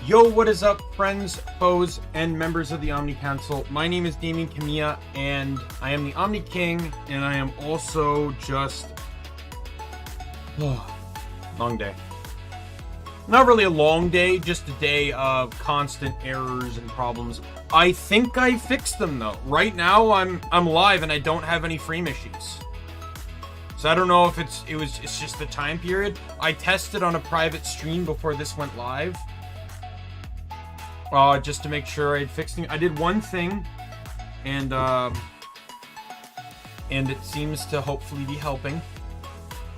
Yo, what is up, friends, foes, and members of the Omni Council? My name is Daimien Kamiya, and I am the Omni King, and I am also just... long day. Not really a long day, just a day of constant errors and problems. I think I fixed them, though. Right now, I'm live, and I don't have any frame issues. So I don't know if it's just the time period. I tested on a private stream before this went live. Just to make sure I'd fixed it. I did one thing, and it seems to hopefully be helping.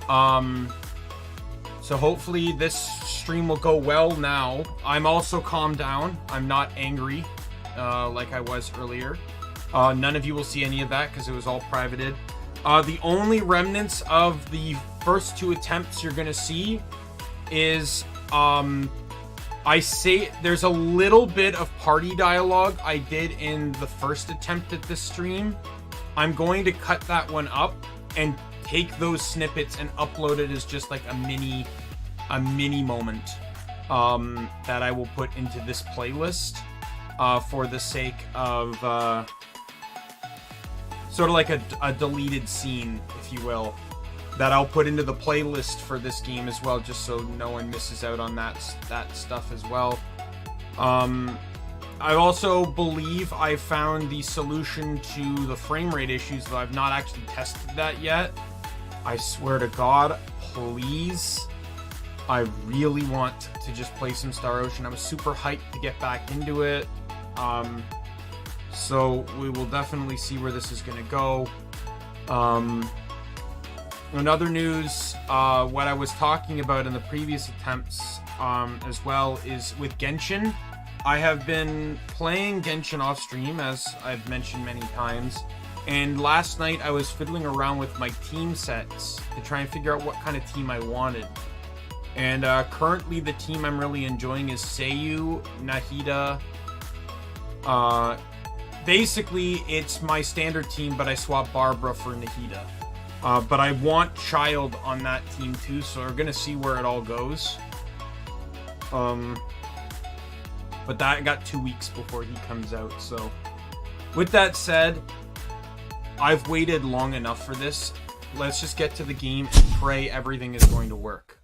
So hopefully this stream will go well now. I'm also calmed down. I'm not angry, like I was earlier. None of you will see any of that because it was all privated. The only remnants of the first two attempts you're gonna see is, I say there's a little bit of party dialogue I did in the first attempt at this stream. I'm going to cut that one up and take those snippets and upload it as just like a mini moment that I will put into this playlist for the sake of sort of like a deleted scene, if you will, that I'll put into the playlist for this game as well, just so no one misses out on that stuff as well. I also believe I found the solution to the frame rate issues, though I've not actually tested that yet. I swear to God, please. I really want to just play some Star Ocean. I'm super hyped to get back into it. So we will definitely see where this is going to go. In other news, what I was talking about in the previous attempts as well is with Genshin. I have been playing Genshin off stream, as I've mentioned many times. And last night I was fiddling around with my team sets to try and figure out what kind of team I wanted. And currently the team I'm really enjoying is Seiyu, Nahida. Basically, it's my standard team, but I swapped Barbara for Nahida. But I want Child on that team too, so we're gonna see where it all goes. But that got 2 weeks before he comes out, so... With that said, I've waited long enough for this. Let's just get to the game and pray everything is going to work.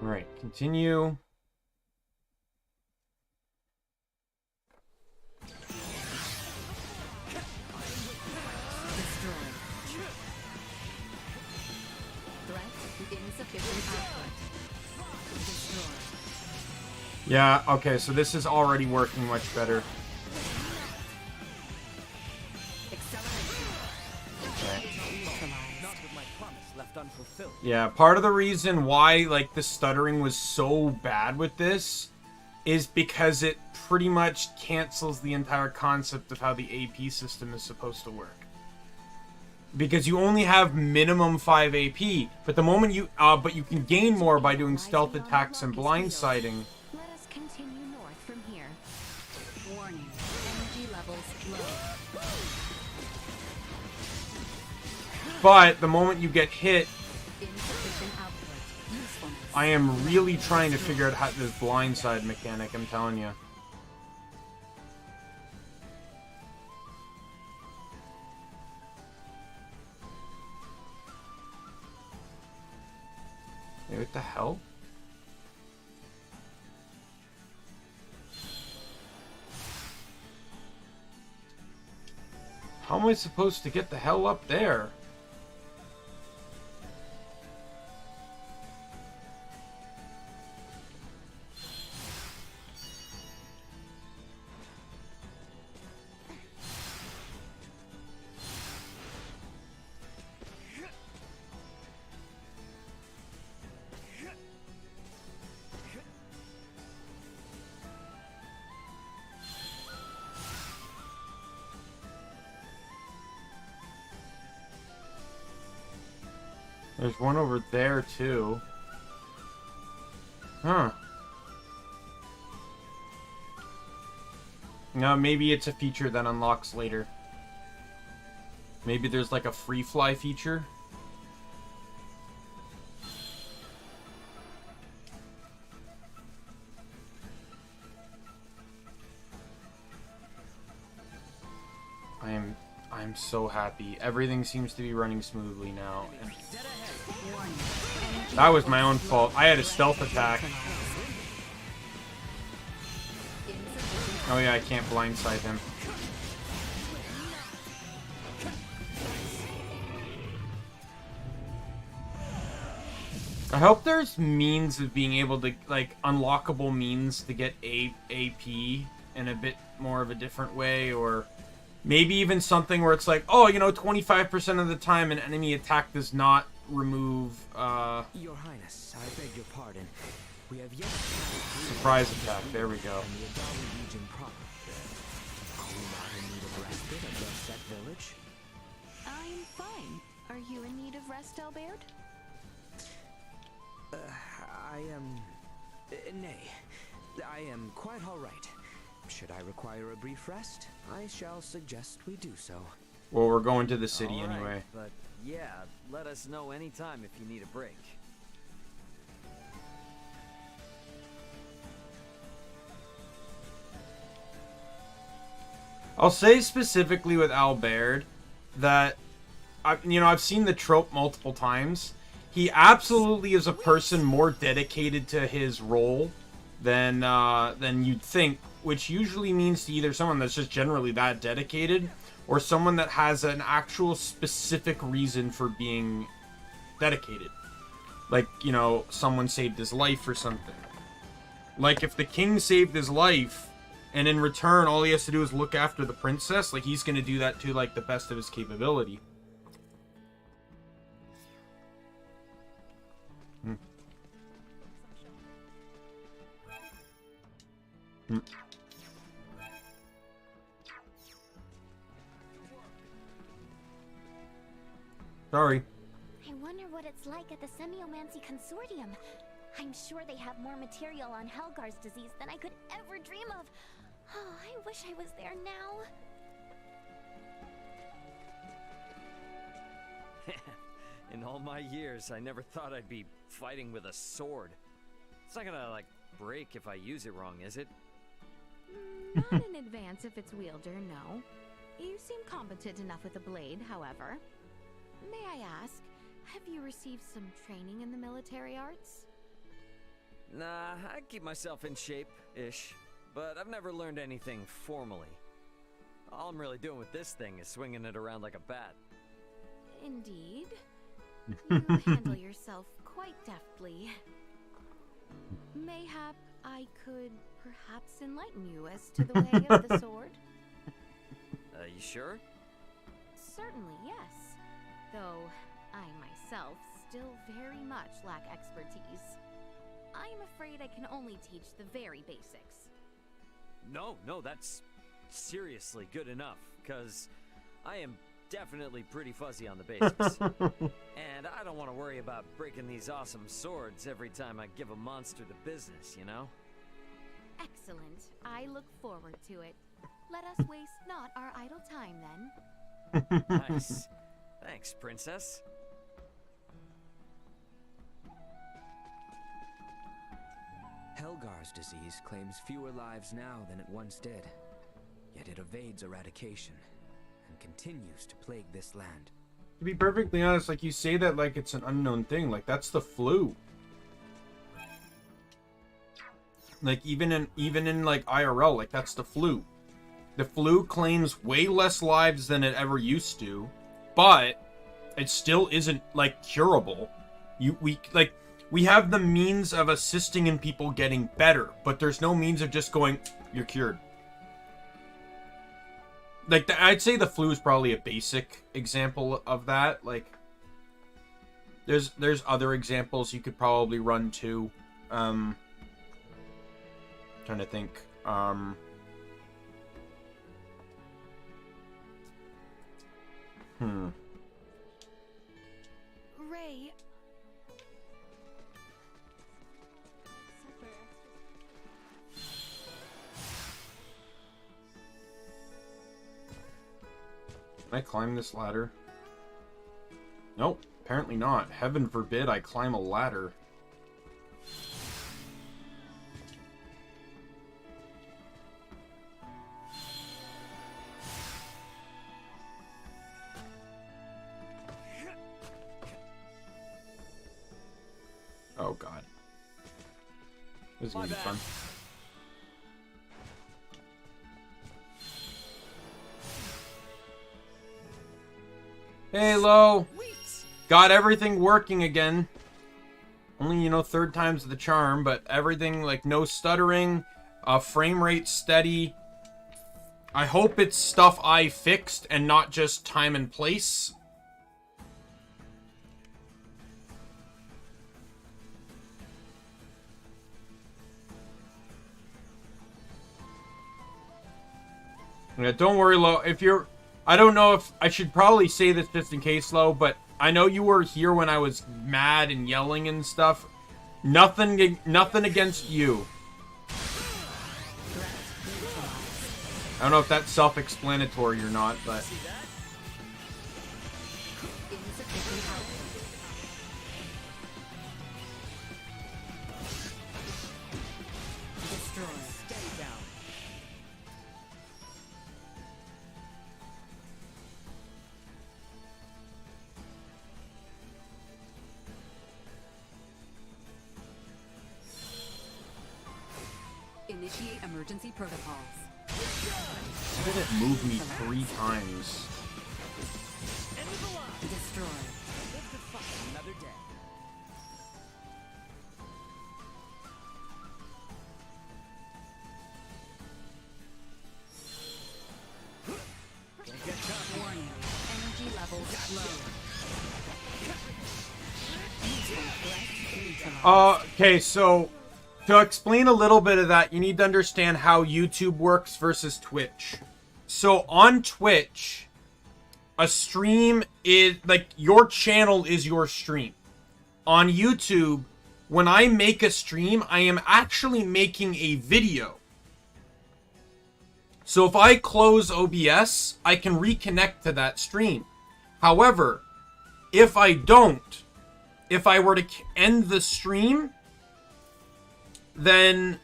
Alright, continue. Yeah, okay, so this is already working much better. Okay. Yeah, part of the reason why, like, the stuttering was so bad with this is because it pretty much cancels the entire concept of how the AP system is supposed to work. Because you only have minimum 5 AP, but the moment you, but you can gain more by doing stealth attacks and blindsiding. But the moment you get hit, I am really trying to figure out how this blindside mechanic, I'm telling you. Hey, what the hell? How am I supposed to get the hell up there? There's one over there, too. Huh. No, maybe it's a feature that unlocks later. Maybe there's like a free fly feature. I'm so happy. Everything seems to be running smoothly now. And that was my own fault. I had a stealth attack. Oh yeah, I can't blindside him. I hope there's means of being able to, like, unlockable means to get AP in a bit more of a different way, or maybe even something where it's like, oh, you know, 25% of the time an enemy attack does not remove, Your Highness, I beg your pardon. We have yet surprise attack. There we go. I'm fine. Are you in need of rest, Albert? I am... nay. I am quite all right. Should I require a brief rest, I shall suggest we do so. Well, we're going to the city all right, anyway. But yeah, let us know anytime if you need a break. I'll say specifically with Albert that, I've seen the trope multiple times. He absolutely is a person more dedicated to his role than you'd think, which usually means to either someone that's just generally that dedicated, or someone that has an actual specific reason for being dedicated. Like, someone saved his life or something. Like, if the king saved his life, and in return, all he has to do is look after the princess, like, he's gonna do that to, like, the best of his capability. Sorry. I wonder what it's like at the Semiomancy Consortium. I'm sure they have more material on Helgar's disease than I could ever dream of. Oh, I wish I was there now. In all my years, I never thought I'd be fighting with a sword. It's not gonna, like, break if I use it wrong, is it? Not in advance if it's wielder, no. You seem competent enough with a blade, however. May I ask, have you received some training in the military arts? Nah, I keep myself in shape-ish, but I've never learned anything formally. All I'm really doing with this thing is swinging it around like a bat. Indeed. You handle yourself quite deftly. Mayhap I could perhaps enlighten you as to the way of the sword? You sure? Certainly, yes. Though I myself still very much lack expertise. I'm afraid I can only teach the very basics. No, that's seriously good enough, because I am definitely pretty fuzzy on the basics. And I don't want to worry about breaking these awesome swords every time I give a monster the business, you know? Excellent. I look forward to it. Let us waste not our idle time, then. Nice. Thanks, princess. Helgar's disease claims fewer lives now than it once did. Yet it evades eradication and continues to plague this land. To be perfectly honest, like, you say that like it's an unknown thing. Like, that's the flu. Like, even in like IRL, like, that's the flu. The flu claims way less lives than it ever used to, but it still isn't, like, curable. We have the means of assisting in people getting better, but there's no means of just going, you're cured. Like, I'd say the flu is probably a basic example of that. Like, there's other examples you could probably run too. Trying to think. Ray. Can I climb this ladder? Nope, apparently not. Heaven forbid I climb a ladder. Oh god. This is gonna be fun. Hey, Lo! Got everything working again. Only, you know, third time's the charm, but everything, like, no stuttering, frame rate steady. I hope it's stuff I fixed and not just time and place. Yeah, don't worry, Lo. If you're... I don't know if... I should probably say this just in case, Lo, but I know you were here when I was mad and yelling and stuff. Nothing against you. I don't know if that's self-explanatory or not, but... Initiate emergency protocols. Why did it move me 3 times? Destroy. Another day. Warning. Energy levels low. Okay, so... To explain a little bit of that, you need to understand how YouTube works versus Twitch. So on Twitch, a stream is, like, your channel is your stream. On YouTube, when I make a stream, I am actually making a video. So if I close OBS, I can reconnect to that stream. However, if I don't, if I were to end the stream, then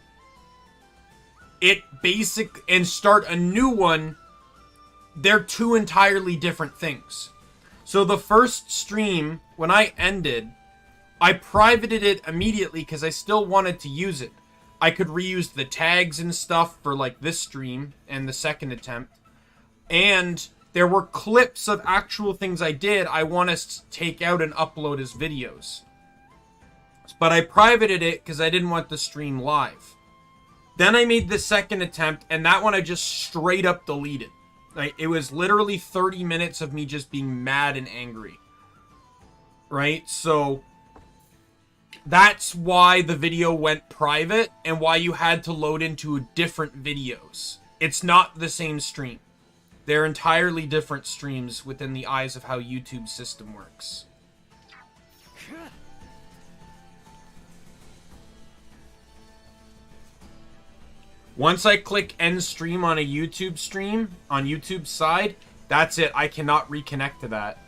and start a new one, they're 2 entirely different things. So the first stream, when I ended, I privated it immediately because I still wanted to use it. I could reuse the tags and stuff for, like, this stream and the second attempt. And there were clips of actual things I did I want to take out and upload as videos. But I privated it because I didn't want the stream live. Then I made the second attempt, and that one I just straight up deleted. Like, it was literally 30 minutes of me just being mad and angry. Right? So, that's why the video went private, and why you had to load into different videos. It's not the same stream. They're entirely different streams within the eyes of how YouTube's system works. Once I click end stream on a YouTube stream, on YouTube's side, that's it. I cannot reconnect to that.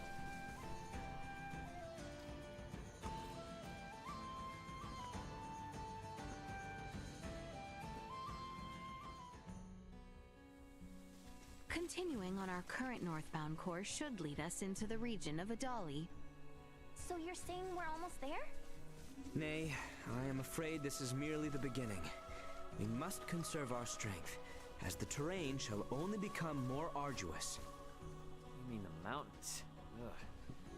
Continuing on our current northbound course should lead us into the region of Adali. So you're saying we're almost there? Nay, I am afraid this is merely the beginning. We must conserve our strength, as the terrain shall only become more arduous. You mean the mountains? Ugh.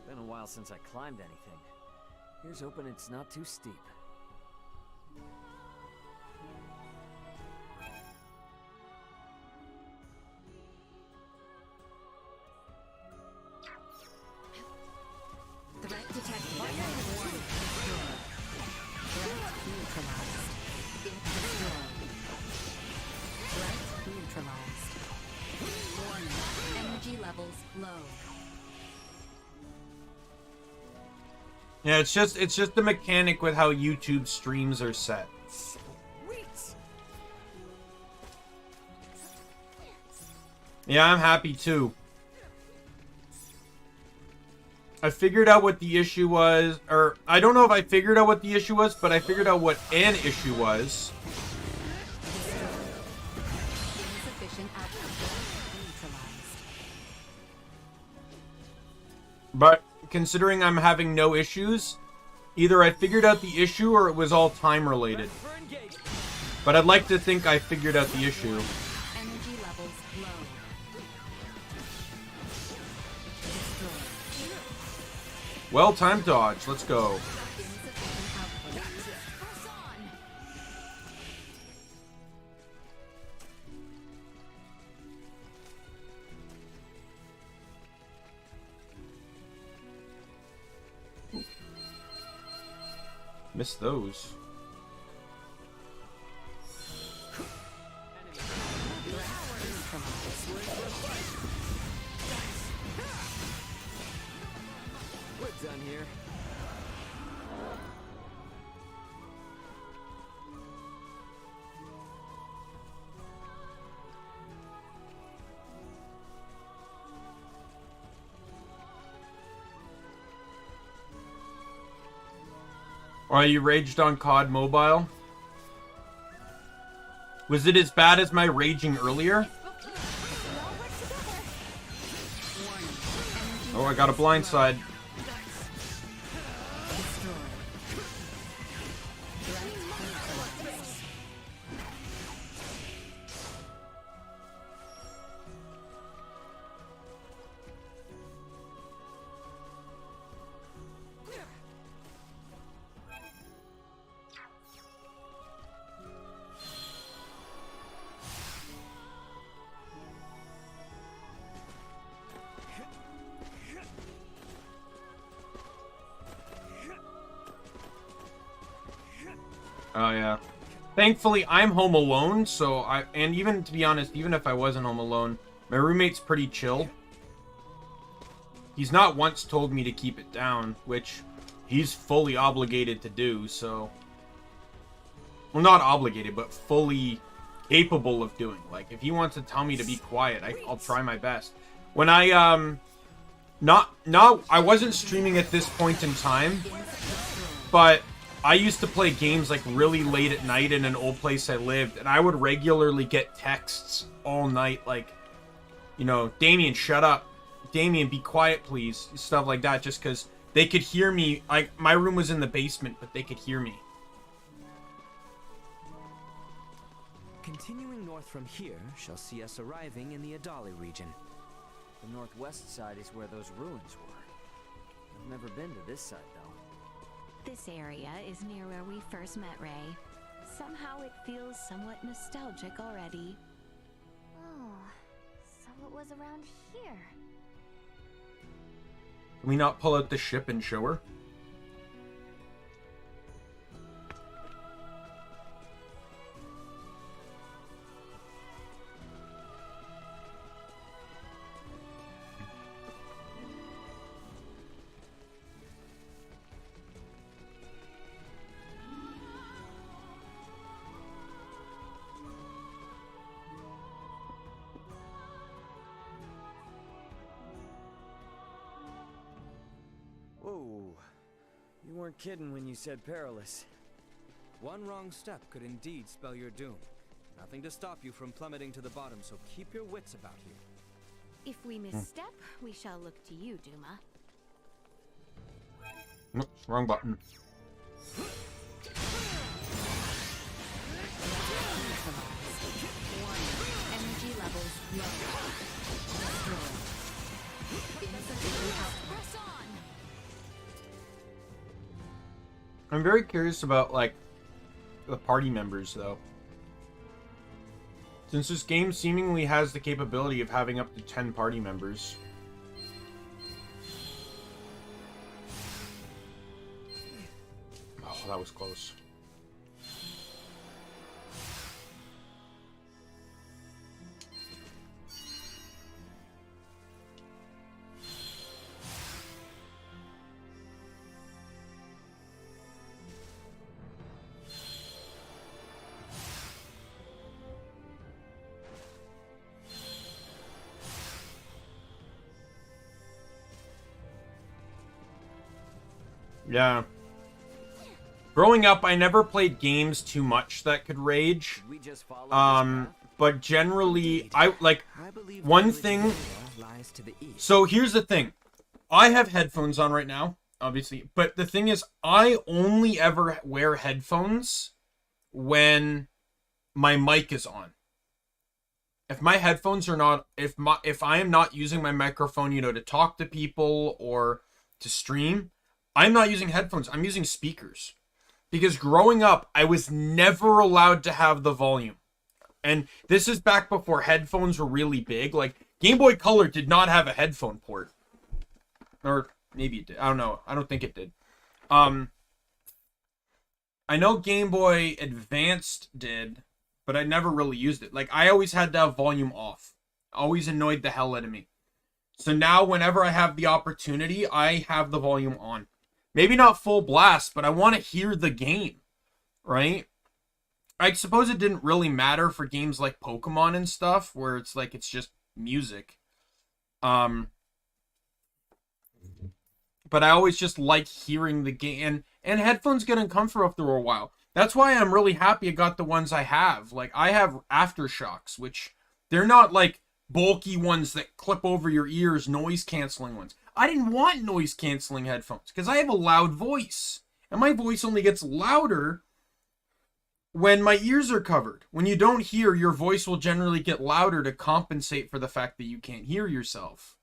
Been a while since I climbed anything. Here's hoping it's not too steep. Threat detected. Warning. Threat neutralized. Destroyed. Threat neutralized. Warning. Energy levels low. Yeah, it's just the mechanic with how YouTube streams are set. Yeah, I'm happy too. I figured out what the issue was, or I don't know if I figured out what the issue was, but I figured out what an issue was. Insufficient output. Neutralized. But considering I'm having no issues, either I figured out the issue or it was all time related. But I'd like to think I figured out the issue. Energy levels low. Destroyed. Well, time dodge. Let's go. Insufficient output. Press on. Missed those. We're done here. Are you raged on COD Mobile? Was it as bad as my raging earlier? Oh, I got a blindside. Destroyed. Oh yeah. Thankfully, I'm home alone, so and even to be honest, even if I wasn't home alone, my roommate's pretty chill. He's not once told me to keep it down, which he's fully obligated to do, so... Well, not obligated, but fully capable of doing. Like, if he wants to tell me to be quiet, I'll try my best. When I, I wasn't streaming at this point in time, but I used to play games, like, really late at night in an old place I lived, and I would regularly get texts all night, like, you know, Daimien, shut up. Daimien, be quiet, please. Stuff like that, just because they could hear me. My room was in the basement, but they could hear me. Continuing north from here shall see us arriving in the Adali region. The northwest side is where those ruins were. I've never been to this side, though. This area is near where we first met Ray. Somehow it feels somewhat nostalgic already. Oh, so it was around here. Can we not pull out the ship and show her? Whoa. You weren't kidding when you said perilous. One wrong step could indeed spell your doom. Nothing to stop you from plummeting to the bottom, so keep your wits about you. If we misstep, we shall look to you, Duma. Nope, wrong button. Energy levels low. Destroyed. Insufficient output. Press on! I'm very curious about, like, the party members, though. Since this game seemingly has the capability of having up to 10 party members. Oh, that was close. Yeah. Growing up, I never played games too much that could rage. We just follow this path? But generally, I believe one the thing. village area lies to the east. So here's the thing. I have headphones on right now, obviously. But the thing is, I only ever wear headphones when my mic is on. If my headphones are not, if I am not using my microphone, you know, to talk to people or to stream, I'm not using headphones. I'm using speakers. Because growing up, I was never allowed to have the volume. And this is back before headphones were really big. Like, Game Boy Color did not have a headphone port. Or maybe it did. I don't know. I don't think it did. I know Game Boy Advanced did, but I never really used it. Like, I always had to have volume off. Always annoyed the hell out of me. So now, whenever I have the opportunity, I have the volume on. Maybe not full blast, but I want to hear the game, right? I suppose it didn't really matter for games like Pokemon and stuff, where it's like, it's just music. But I always just like hearing the game. And headphones get uncomfortable after a while. That's why I'm really happy I got the ones I have. Like, I have Aftershocks, which they're not like bulky ones that clip over your ears, noise-canceling ones. I didn't want noise-canceling headphones because I have a loud voice. And my voice only gets louder when my ears are covered. When you don't hear, your voice will generally get louder to compensate for the fact that you can't hear yourself.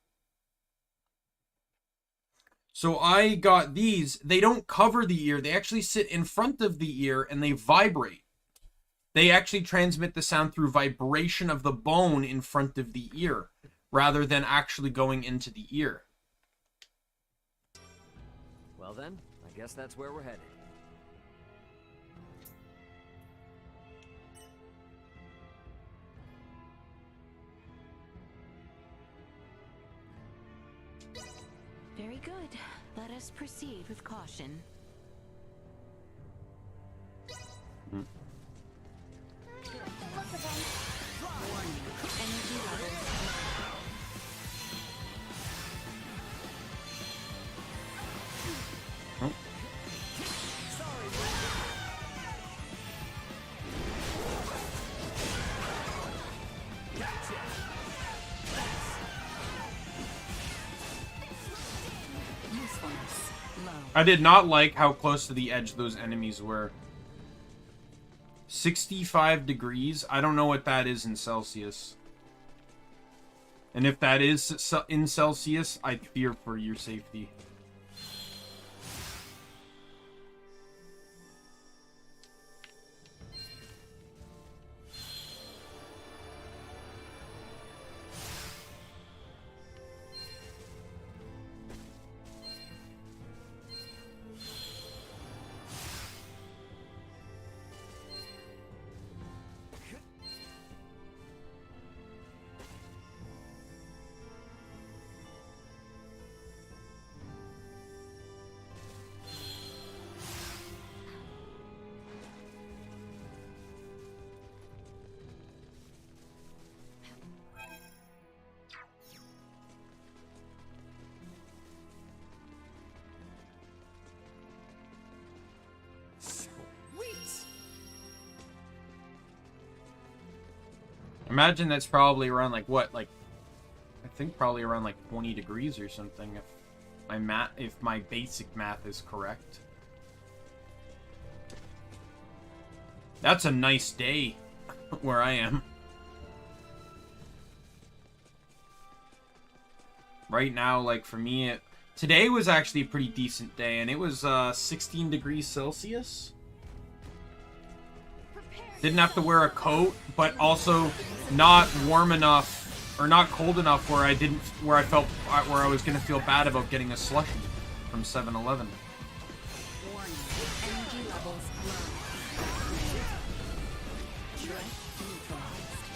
So I got these. They don't cover the ear. They actually sit in front of the ear and they vibrate. They actually transmit the sound through vibration of the bone in front of the ear, rather than actually going into the ear. Well then, I guess that's where we're headed. Very good. Let us proceed with caution. Energy levels. Usefulness low. I did not like how close to the edge those enemies were. 65 degrees? I don't know what that is in Celsius. And if that is in Celsius, I fear for your safety. Imagine that's probably around like what, like I think probably around like 20 degrees or something if my basic math is correct. That's a nice day where I am. Right now, like for me, today was actually a pretty decent day, and it was 16 degrees Celsius. Didn't have to wear a coat, but also not warm enough or not cold enough where I was gonna feel bad about getting a slushie from 7-Eleven. Warning. Energy levels low. Threat neutralized.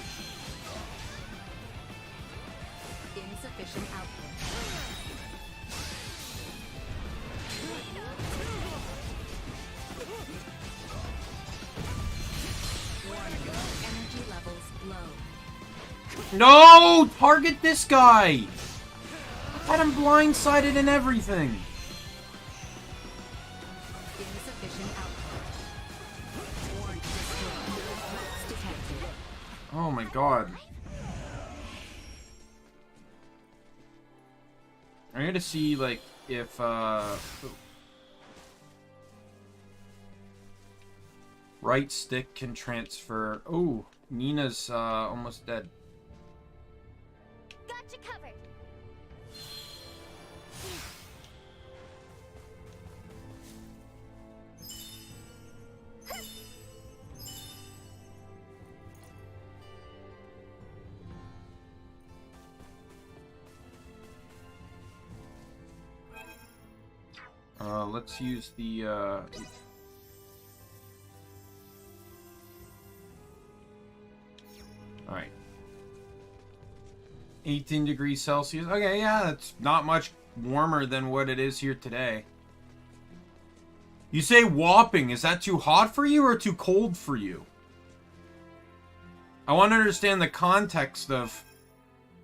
Insufficient output. Warning. Energy levels low. No! Target this guy! I had him blindsided and everything. Oh my god. I'm gonna see, like, if, right stick can transfer. Oh, Nina's, almost dead. Got you covered. Let's use the, alright. 18 degrees Celsius. Okay, yeah, that's not much warmer than what it is here today. You say whopping. Is that too hot for you or too cold for you? I want to understand the context of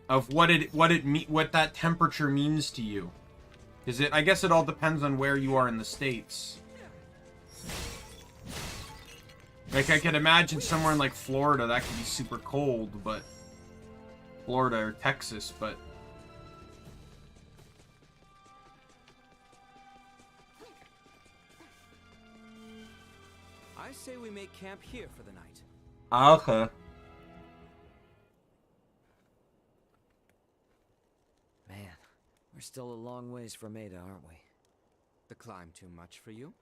what that temperature means to you. Is it? I guess it all depends on where you are in the States. Like, I could imagine somewhere in, like, Florida that could be super cold, but... Florida or Texas, but... I say we make camp here for the night. Okay. Man, we're still a long ways from Ada, aren't we? The climb too much for you?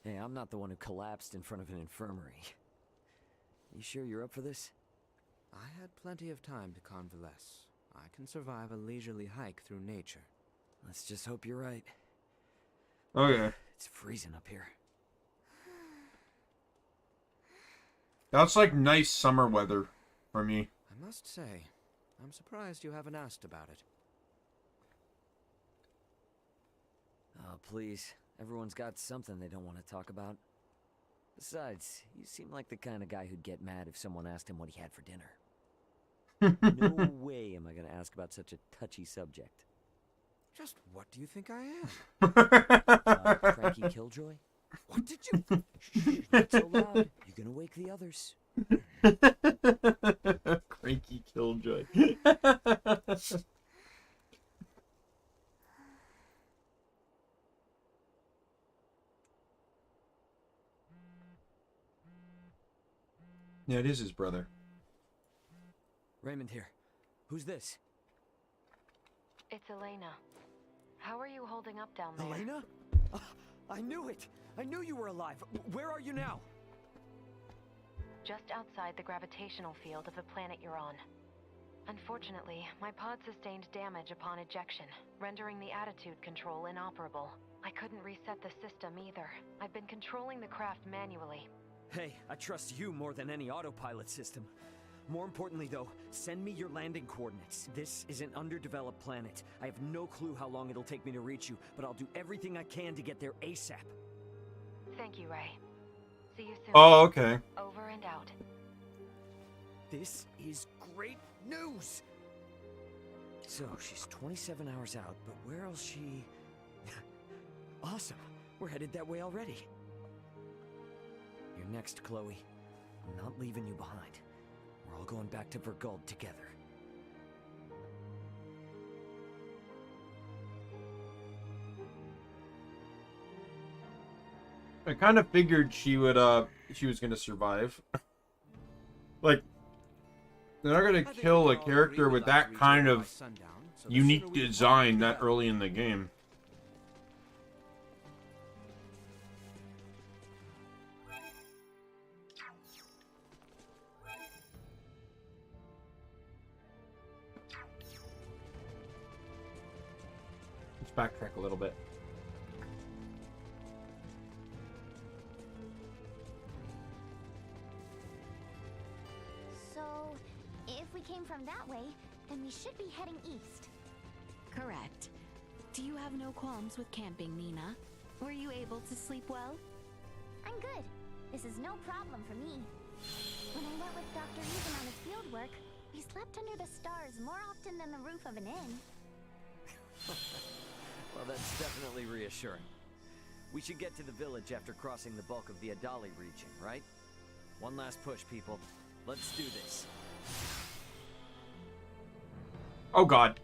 Hey, I'm not the one who collapsed in front of an infirmary. You sure you're up for this? I had plenty of time to convalesce. I can survive a leisurely hike through nature. Let's just hope you're right. Okay. It's freezing up here. That's like nice summer weather for me. I must say, I'm surprised you haven't asked about it. Oh, please. Everyone's got something they don't want to talk about. Besides, you seem like the kind of guy who'd get mad if someone asked him what he had for dinner. No way am I going to ask about such a touchy subject. Just what do you think I am? Cranky Killjoy? What did you... Shh, not so loud. You're going to wake the others. Cranky Killjoy. Yeah, it is his brother. Raymond here. Who's this? It's Elena. How are you holding up down there? Elena? I knew it! I knew you were alive! Where are you now? Just outside the gravitational field of the planet you're on. Unfortunately, my pod sustained damage upon ejection, rendering the attitude control inoperable. I couldn't reset the system either. I've been controlling the craft manually. Hey, I trust you more than any autopilot system. More importantly, though, send me your landing coordinates. This is an underdeveloped planet. I have no clue how long it'll take me to reach you, but I'll do everything I can to get there ASAP. Thank you, Ray. See you soon. Oh, okay. Over and out. This is great news! So, she's 27 hours out, but where else she... Awesome! We're headed that way already. You're next, Chloe. I'm not leaving you behind. We're all going back to Vergald together. I kind of figured she was gonna survive. Like, they're not gonna kill a character with that kind of unique design that early in the game. Let's backtrack a little bit. So, if we came from that way, then we should be heading east. Correct. Do you have no qualms with camping, Nina? Were you able to sleep well? I'm good. This is no problem for me. When I went with Dr. Ethan on his field work, we slept under the stars more often than the roof of an inn. Well, that's definitely reassuring. We should get to the village after crossing the bulk of the Adali region, right? One last push, people. Let's do this. Oh god.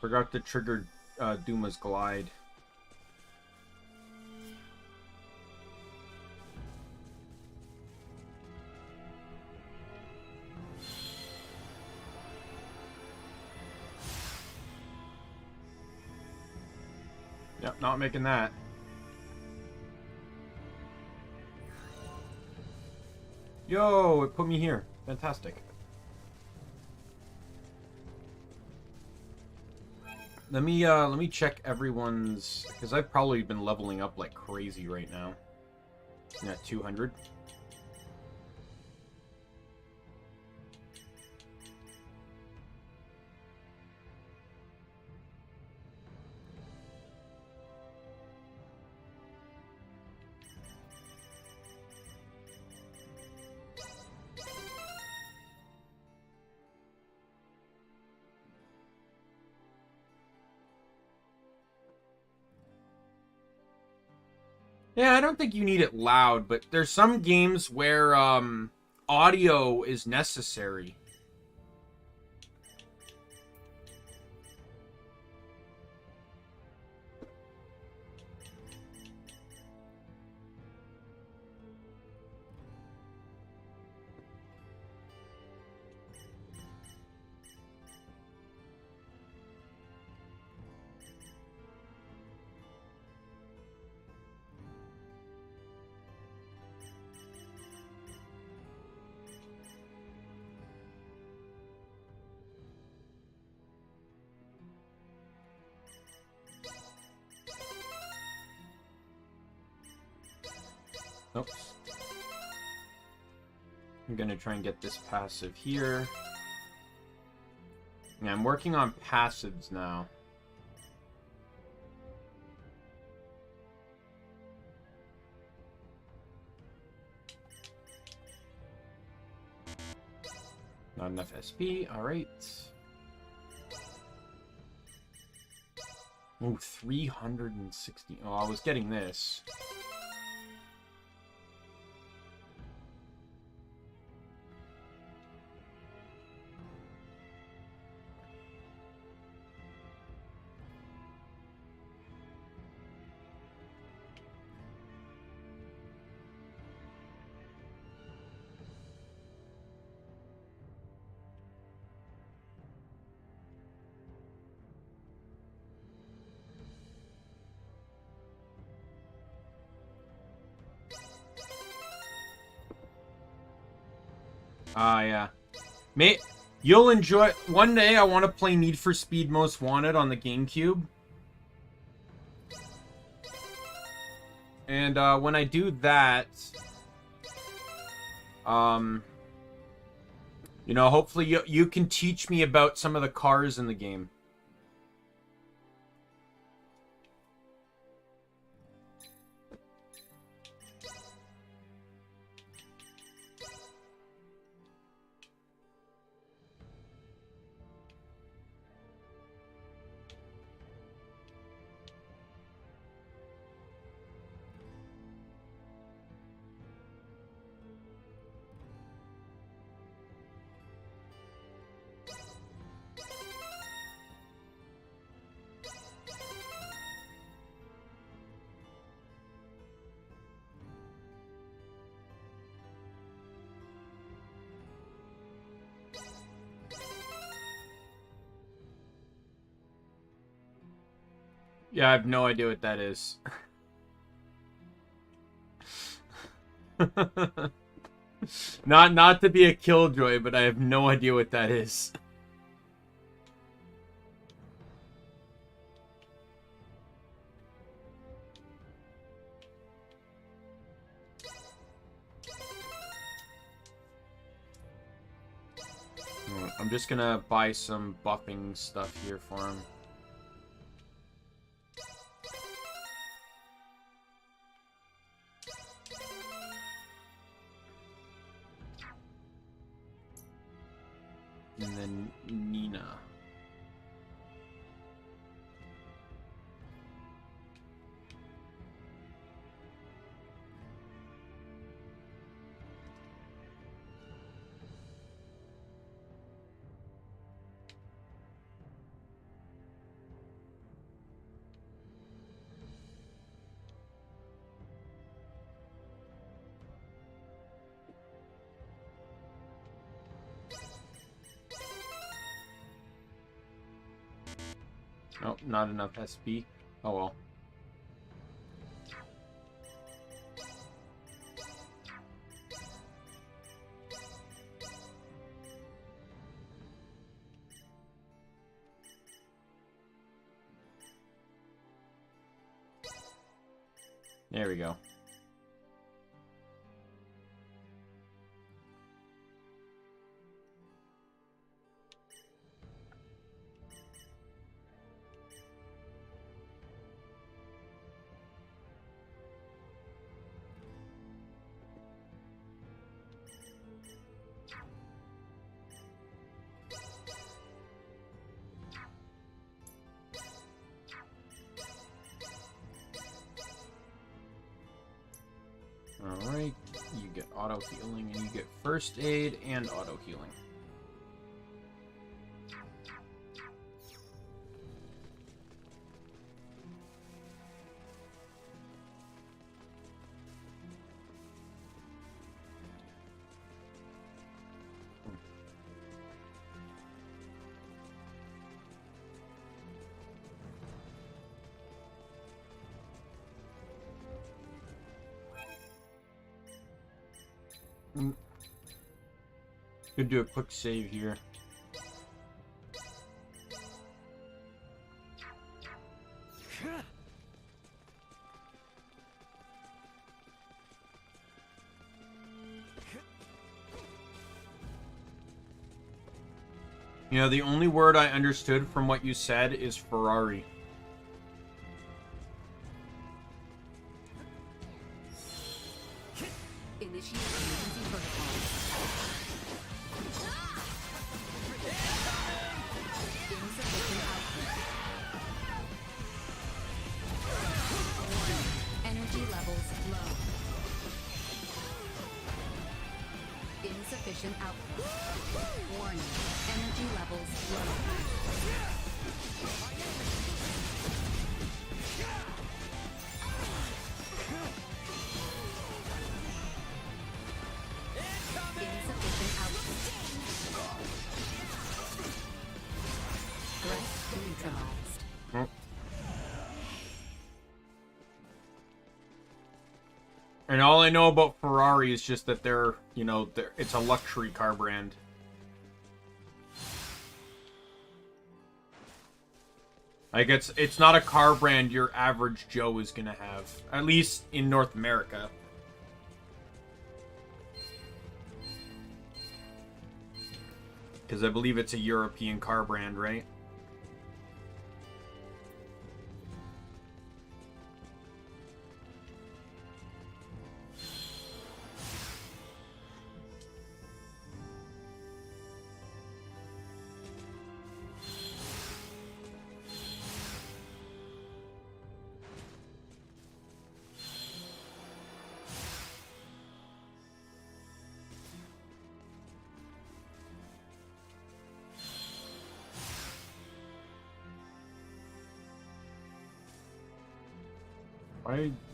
Forgot to trigger Duma's glide. Yep, not making that. Yo, it put me here. Fantastic. Let me check everyone's, because I've probably been leveling up like crazy right now. I'm at 200. Yeah, I don't think you need it loud, but there's some games where audio is necessary. Oops. I'm gonna try and get this passive here. Yeah, I'm working on passives now. Not enough SP, alright. Oh, 360. Oh, I was getting this. Yeah. You'll enjoy... One day I want to play Need for Speed Most Wanted on the GameCube. And when I do that... you know, hopefully you can teach me about some of the cars in the game. Yeah, I have no idea what that is. Not to be a killjoy, but I have no idea what that is. I'm just gonna buy some buffing stuff here for him. And then Nina. Oh, not enough SB. Oh well. There we go. Alright, you get auto healing and you get first aid and auto healing. Could do a quick save here. You know, the only word I understood from what you said is Ferrari. Initiate emergency protocol. Insufficient output. Warning. Energy levels low. Insufficient output. Warning. Energy levels low. Insufficient output. Threat neutralized. And all I know about Ferrari is just that they're, you know, it's a luxury car brand. Like, it's not a car brand your average Joe is gonna have. At least in North America. Because I believe it's a European car brand, right?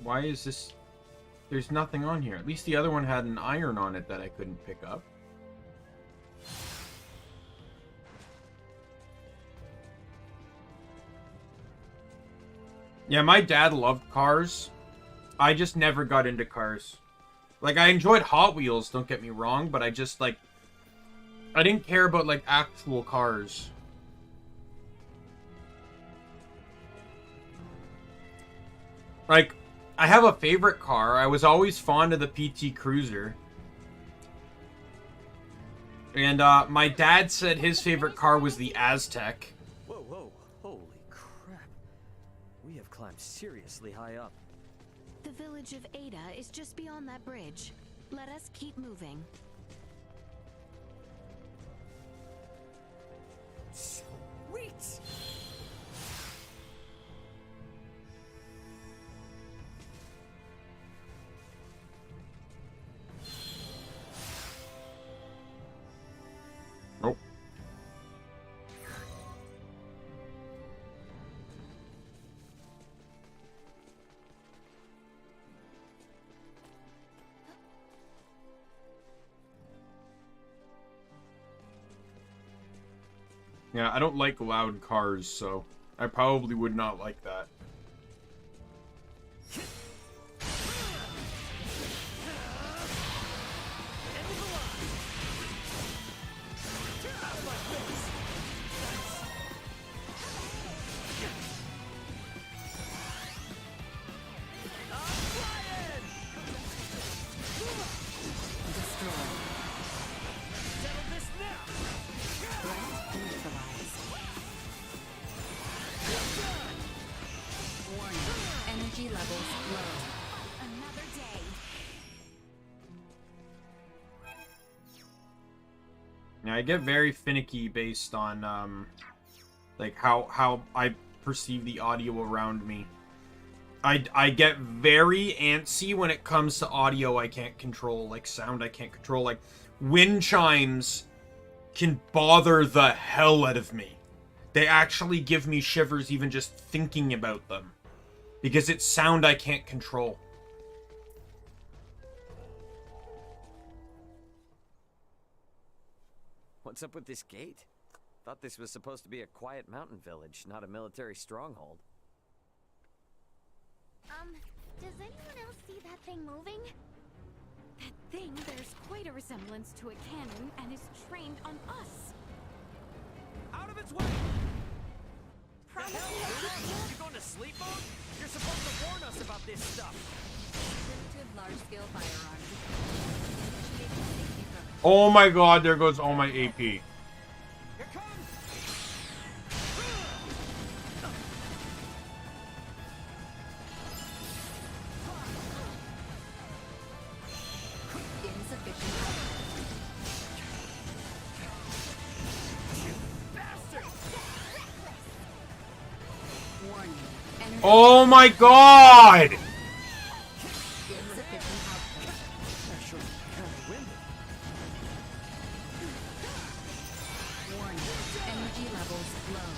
Why is this... There's nothing on here. At least the other one had an iron on it that I couldn't pick up. Yeah, my dad loved cars. I just never got into cars. Like, I enjoyed Hot Wheels, don't get me wrong, but I just, like... I didn't care about, like, actual cars. Like, I have a favorite car. I was always fond of the PT Cruiser. And, my dad said his favorite car was the Aztec. Whoa, whoa, holy crap. We have climbed seriously high up. The village of Ada is just beyond that bridge. Let us keep moving. Yeah, I don't like loud cars, so I probably would not like that. Energy levels low. Another day. Yeah, I get very finicky based on like how I perceive the audio around me. I get very antsy when it comes to audio I can't control, like sound I can't control. Like wind chimes can bother the hell out of me. They actually give me shivers even just thinking about them. Because it's sound I can't control. What's up with this gate? Thought this was supposed to be a quiet mountain village, not a military stronghold. Does anyone else see that thing moving? That thing bears quite a resemblance to a cannon and is trained on us. Out of its way! Promise Hell, me you going to sleep mode? You're supposed to warn us about this stuff. Limited large-scale firearms. Initiating safety protocol. Oh my god, there goes all my AP. Here comes! Insufficient warning. Energy Oh my god! insufficient output. Actually, kind of winded. Warning. Energy levels low.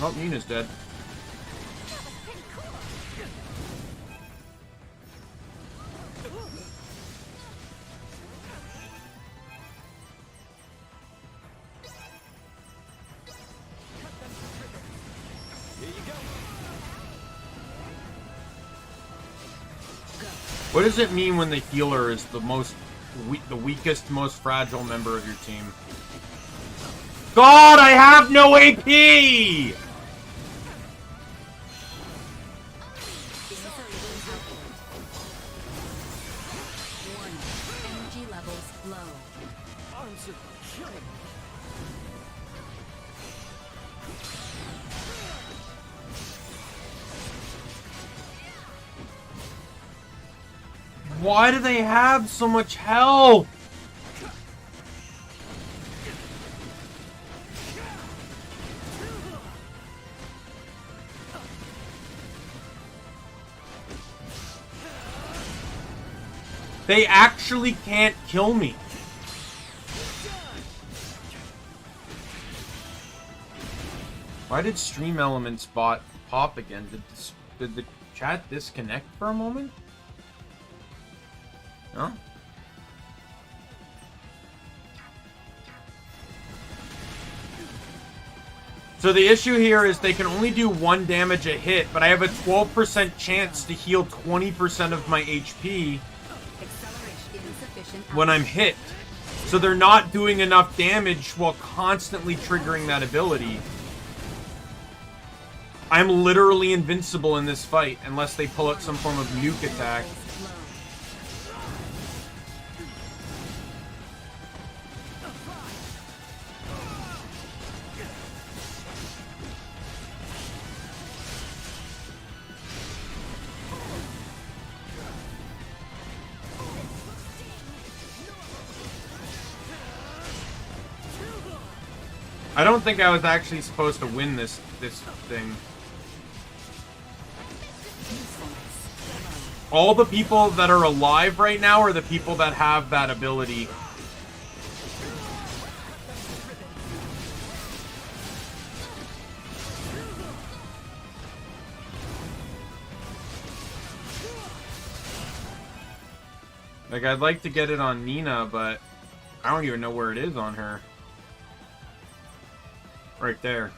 Oh, Nina's dead. That was pretty cool. Here you go. What does it mean when the healer is the the weakest, most fragile member of your team? God, I have no AP! Insufficient output. Warning. Energy levels low. Arms are killing me. Why do they have so much health? They actually can't kill me. Why did Stream Elements bot pop again? Did the chat disconnect for a moment? No? So the issue here is they can only do 1 damage a hit, but I have a 12% chance to heal 20% of my HP Acceleration insufficient when I'm hit. So they're not doing enough damage while constantly triggering that ability. I'm literally invincible in this fight unless they pull out some form of nuke attack. low. I don't think I was actually supposed to win this thing. All the people that are alive right now are the people that have that ability. Like, I'd like to get it on Nina, but I don't even know where it is on her. Right there.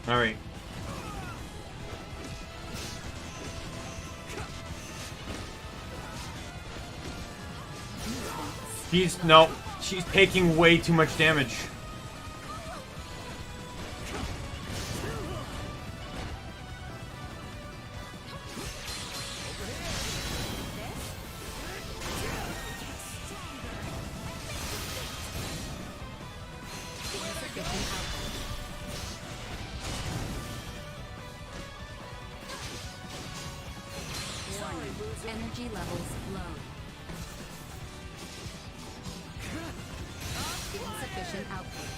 All right. She's taking way too much damage. Energy levels low. Insufficient output.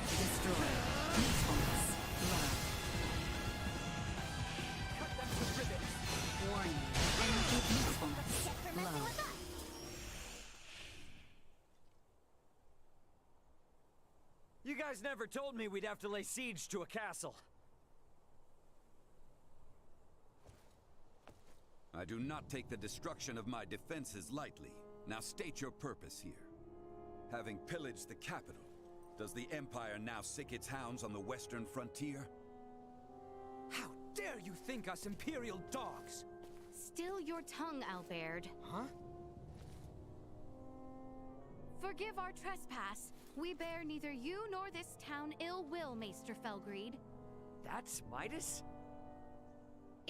Destroy. Usefulness low. Warning. Energy usefulness low. You guys never told me we'd have to lay siege to a castle. I do not take the destruction of my defenses lightly. Now state your purpose here. Having pillaged the capital, does the Empire now sick its hounds on the western frontier? How dare you think us Imperial dogs? Still your tongue, Albert. Huh? Forgive our trespass. We bear neither you nor this town ill will, Maester Felgreed. That's Midas?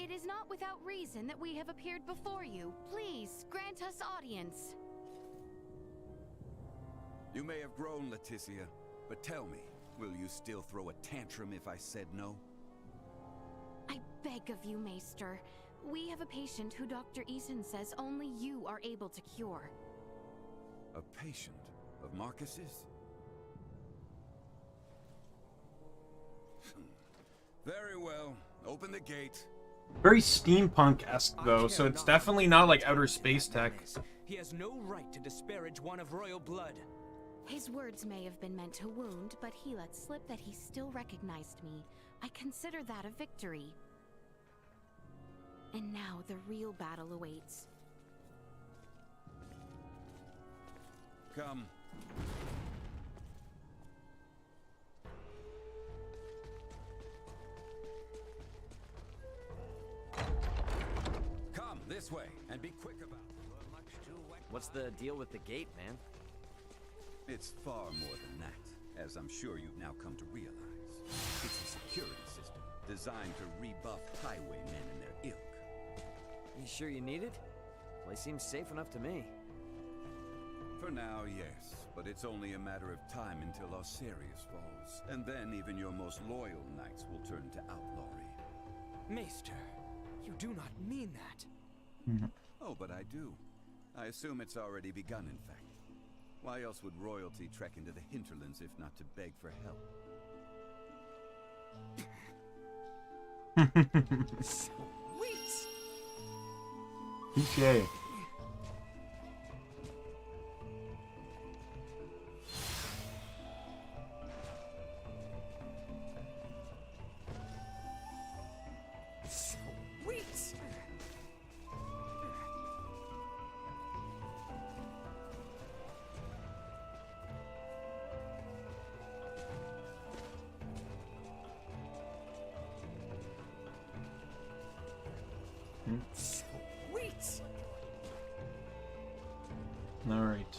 It is not without reason that we have appeared before you. Please, grant us audience. You may have grown, Leticia, but tell me, will you still throw a tantrum if I said no? I beg of you, Maester. We have a patient who Dr. Eason says only you are able to cure. A patient of Marcus's? Very well. Open the gate. Very steampunk-esque, though, so it's definitely not like outer space tech. He has no right to disparage one of royal blood. His words may have been meant to wound, but he let slip that he still recognized me. I consider that a victory. And now the real battle awaits. Come. Come this way, and be quick about it. What's the deal with the gate, man? It's far more than that, as I'm sure you've now come to realize. It's a security system designed to rebuff highwaymen and their ilk. You sure you need it? Place seems safe enough to me. For now, yes, but it's only a matter of time until Osirius falls, and then even your most loyal knights will turn to outlawry. Maester, you do not mean that. Oh, but I do. I assume it's already begun, in fact. Why else would royalty trek into the hinterlands if not to beg for help? Sweet! Touché. Sweet! Sweet! All right.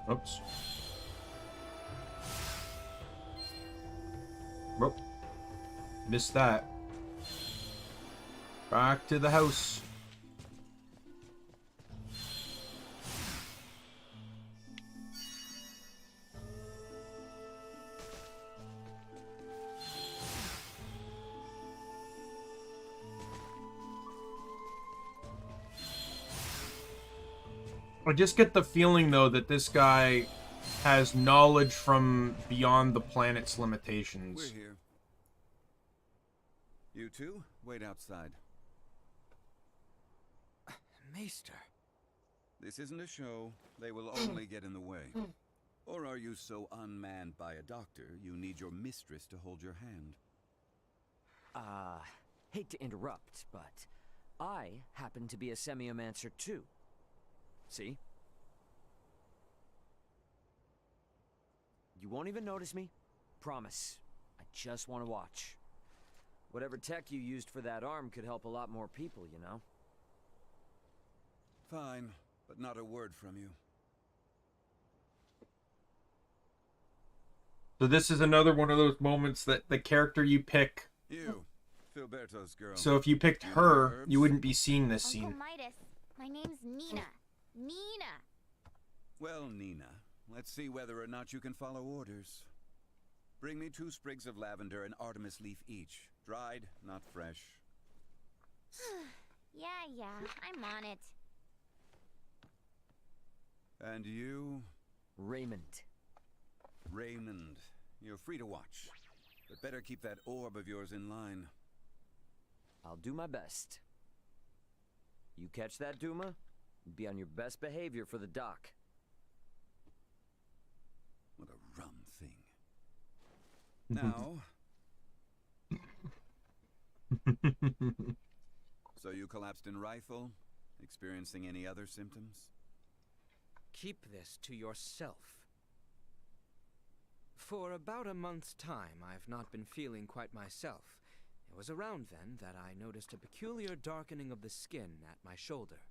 Oops. Whoop. Missed that. Back to the house. I just get the feeling, though, that this guy has knowledge from beyond the planet's limitations. We're here. You two, wait outside. Maester. This isn't a show. They will only get in the way. Or are you so unmanned by a doctor, you need your mistress to hold your hand? Hate to interrupt, but I happen to be a semiomancer too. See? You won't even notice me. Promise. I just want to watch. Whatever tech you used for that arm could help a lot more people, you know? Fine, but not a word from you. So this is another one of those moments that the character you pick... You, Filberto's girl. So if you picked her, you wouldn't be seeing this scene. Uncle Midas, my name's Nina. Nina! Well, Nina, let's see whether or not you can follow orders. Bring me 2 sprigs of lavender and Artemis leaf each. Dried, not fresh. Yeah, I'm on it. And you? Raymond. Raymond. You're free to watch. But better keep that orb of yours in line. I'll do my best. You catch that, Duma? Be on your best behavior for the dock. What a rum thing. Now... So you collapsed in Rifle? Experiencing any other symptoms? Keep this to yourself. For about a month's time, I've not been feeling quite myself. It was around then that I noticed a peculiar darkening of the skin at my shoulder.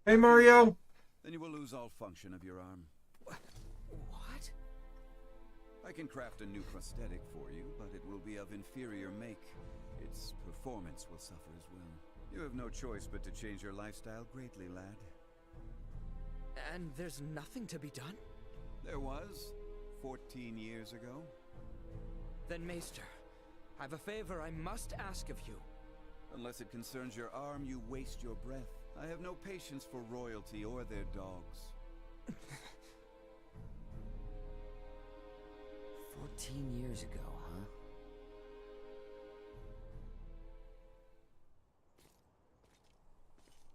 Hey, Mario! Then you will lose all function of your arm. What? I can craft a new prosthetic for you, but it will be of inferior make. Its performance will suffer as well. You have no choice but to change your lifestyle greatly, lad. And there's nothing to be done? There was, 14 years ago. Then, Maester, I've a favor I must ask of you. Unless it concerns your arm, you waste your breath. I have no patience for royalty or their dogs. 14 years ago, huh?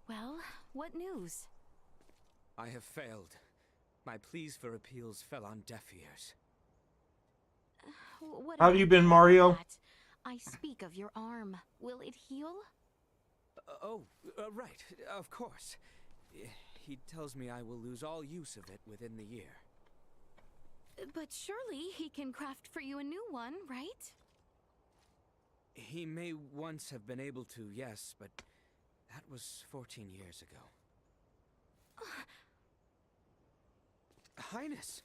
Well, what news? I have failed. My pleas for appeals fell on deaf ears. What How have you about been, Mario? that? I speak of your arm. Will it heal? Right, of course. He tells me I will lose all use of it within the year. But surely he can craft for you a new one, right? He may once have been able to, yes, but that was 14 years ago. Highness!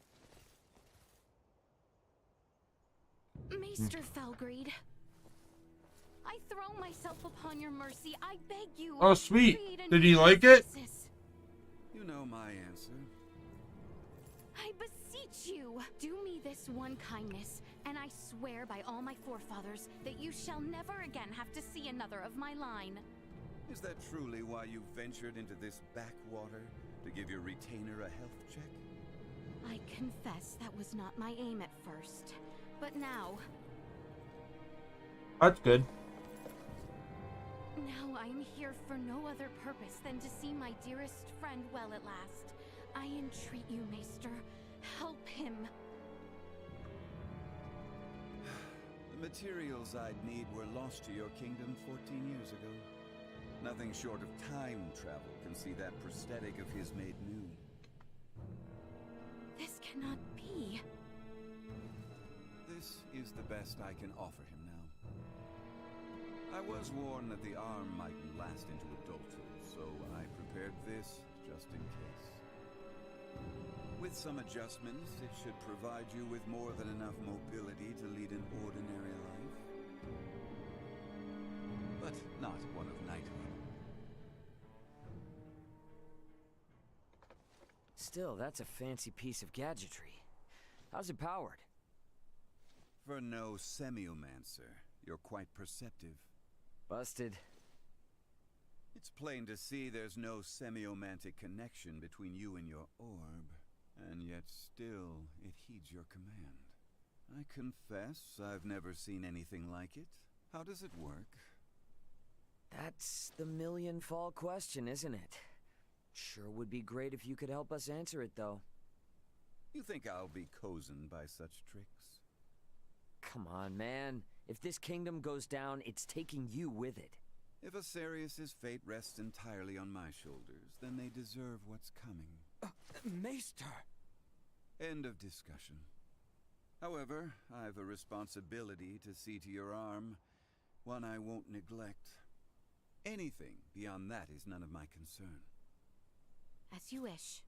Maester Felgreed, I throw myself upon your mercy. I beg you. Oh, sweet. create a Did new he like it? justice. You know my answer. I beseech you, do me this one kindness, and I swear by all my forefathers that you shall never again have to see another of my line. Is that truly why you ventured into this backwater? To give your retainer a health check? I confess that was not my aim at first, but now That's good. I am here for no other purpose than to see my dearest friend well at last. I entreat you, Maester, help him. The materials I'd need were lost to your kingdom 14 years ago. Nothing short of time travel can see that prosthetic of his made new. This cannot be. This is the best I can offer him now. I was warned that the arm mightn't last into adulthood, so I prepared this just in case. With some adjustments, it should provide you with more than enough mobility to lead an ordinary life. But not one of knighthood. Still, that's a fancy piece of gadgetry. How's it powered? For no semiomancer, you're quite perceptive. Busted. It's plain to see there's no semiomantic connection between you and your orb, and yet still it heeds your command. I confess I've never seen anything like it. How does it work? That's the million-fall question, isn't it? Sure would be great if you could help us answer it, though. You think I'll be cozened by such tricks? Come on, man. If this kingdom goes down, it's taking you with it. If Asarius' fate rests entirely on my shoulders, then they deserve what's coming. Maester! End of discussion. However, I've a responsibility to see to your arm, one I won't neglect. Anything beyond that is none of my concern. As you wish.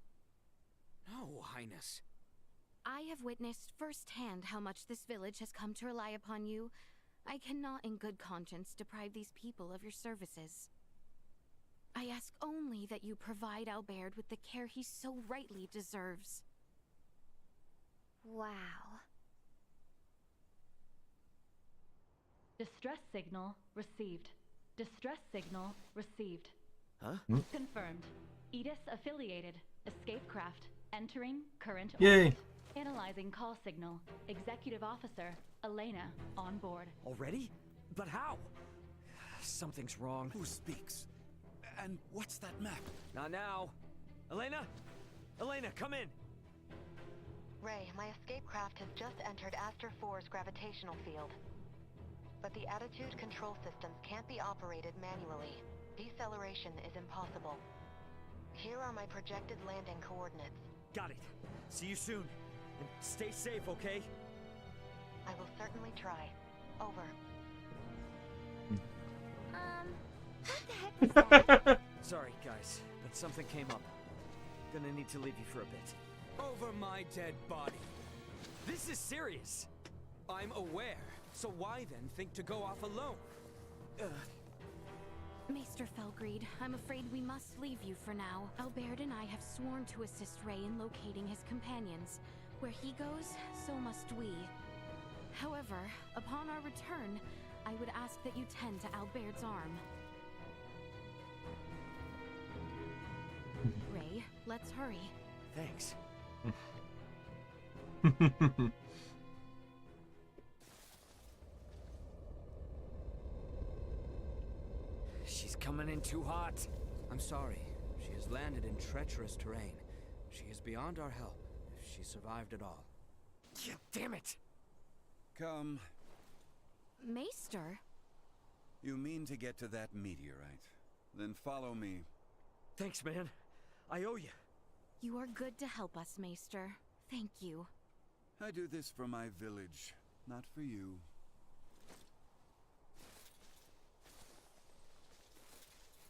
No, Highness. I have witnessed firsthand how much this village has come to rely upon you. I cannot in good conscience deprive these people of your services. I ask only that you provide Albert with the care he so rightly deserves. Wow. Distress signal received. Distress signal received. Huh? Confirmed. Edis affiliated. Escape craft. Entering current Yay. orbit. Analyzing call signal. Executive Officer Elena on board. Already? But how? Something's wrong. Who speaks? And what's that map? Not now. Elena? Elena, come in! Ray, my escape craft has just entered Aster 4's gravitational field. But the attitude control systems can't be operated manually. Deceleration is impossible. Here are my projected landing coordinates. Got it. See you soon. And stay safe, okay? I will certainly try. Over. What the heck was that? Sorry, guys, but something came up. Gonna need to leave you for a bit. Over my dead body. This is serious! I'm aware, so why then think to go off alone? Maester Felgreed, I'm afraid we must leave you for now. Albert and I have sworn to assist Ray in locating his companions. Where he goes, so must we. However, upon our return, I would ask that you tend to Albert's arm. Ray, let's hurry. Thanks. She's coming in too hot. I'm sorry. She has landed in treacherous terrain. She is beyond our help, if she survived at all. Yeah, damn it! Come. Maester? You mean to get to that meteorite? Then follow me. Thanks, man. I owe you. You are good to help us, Maester. Thank you. I do this for my village, not for you.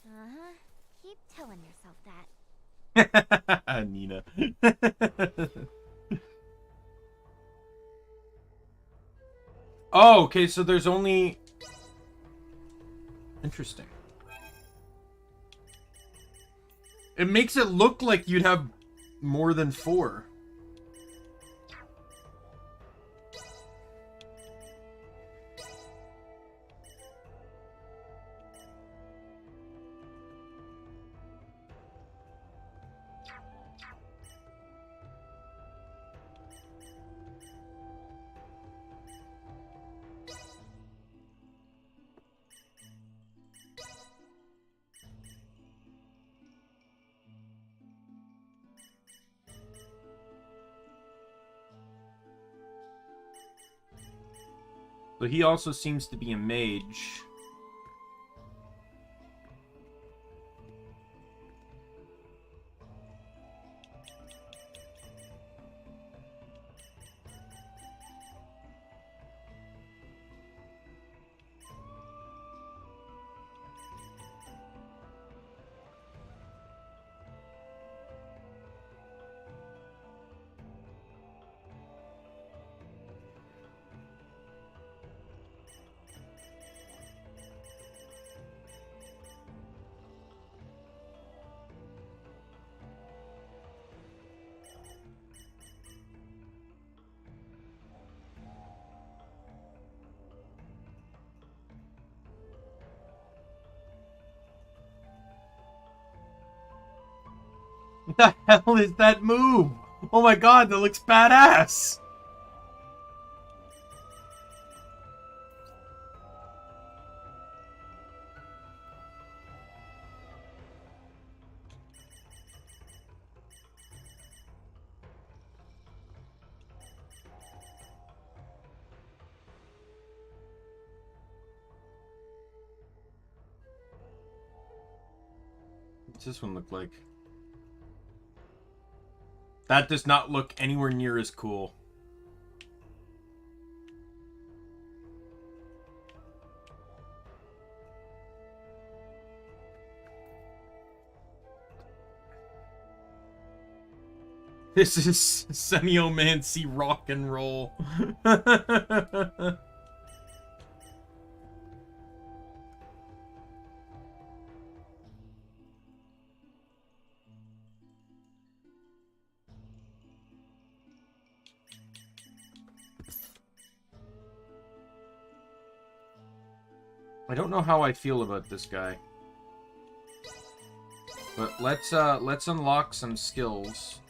Uh-huh. Keep telling yourself that. Nina. Oh, okay, so there's only... Interesting. It makes it look like you'd have more than 4. But he also seems to be a mage. What the hell is that move? Oh my god, that looks badass! What's this one look like? That does not look anywhere near as cool. This is semiomancy rock and roll. I don't know how I feel about this guy. But let's unlock some skills.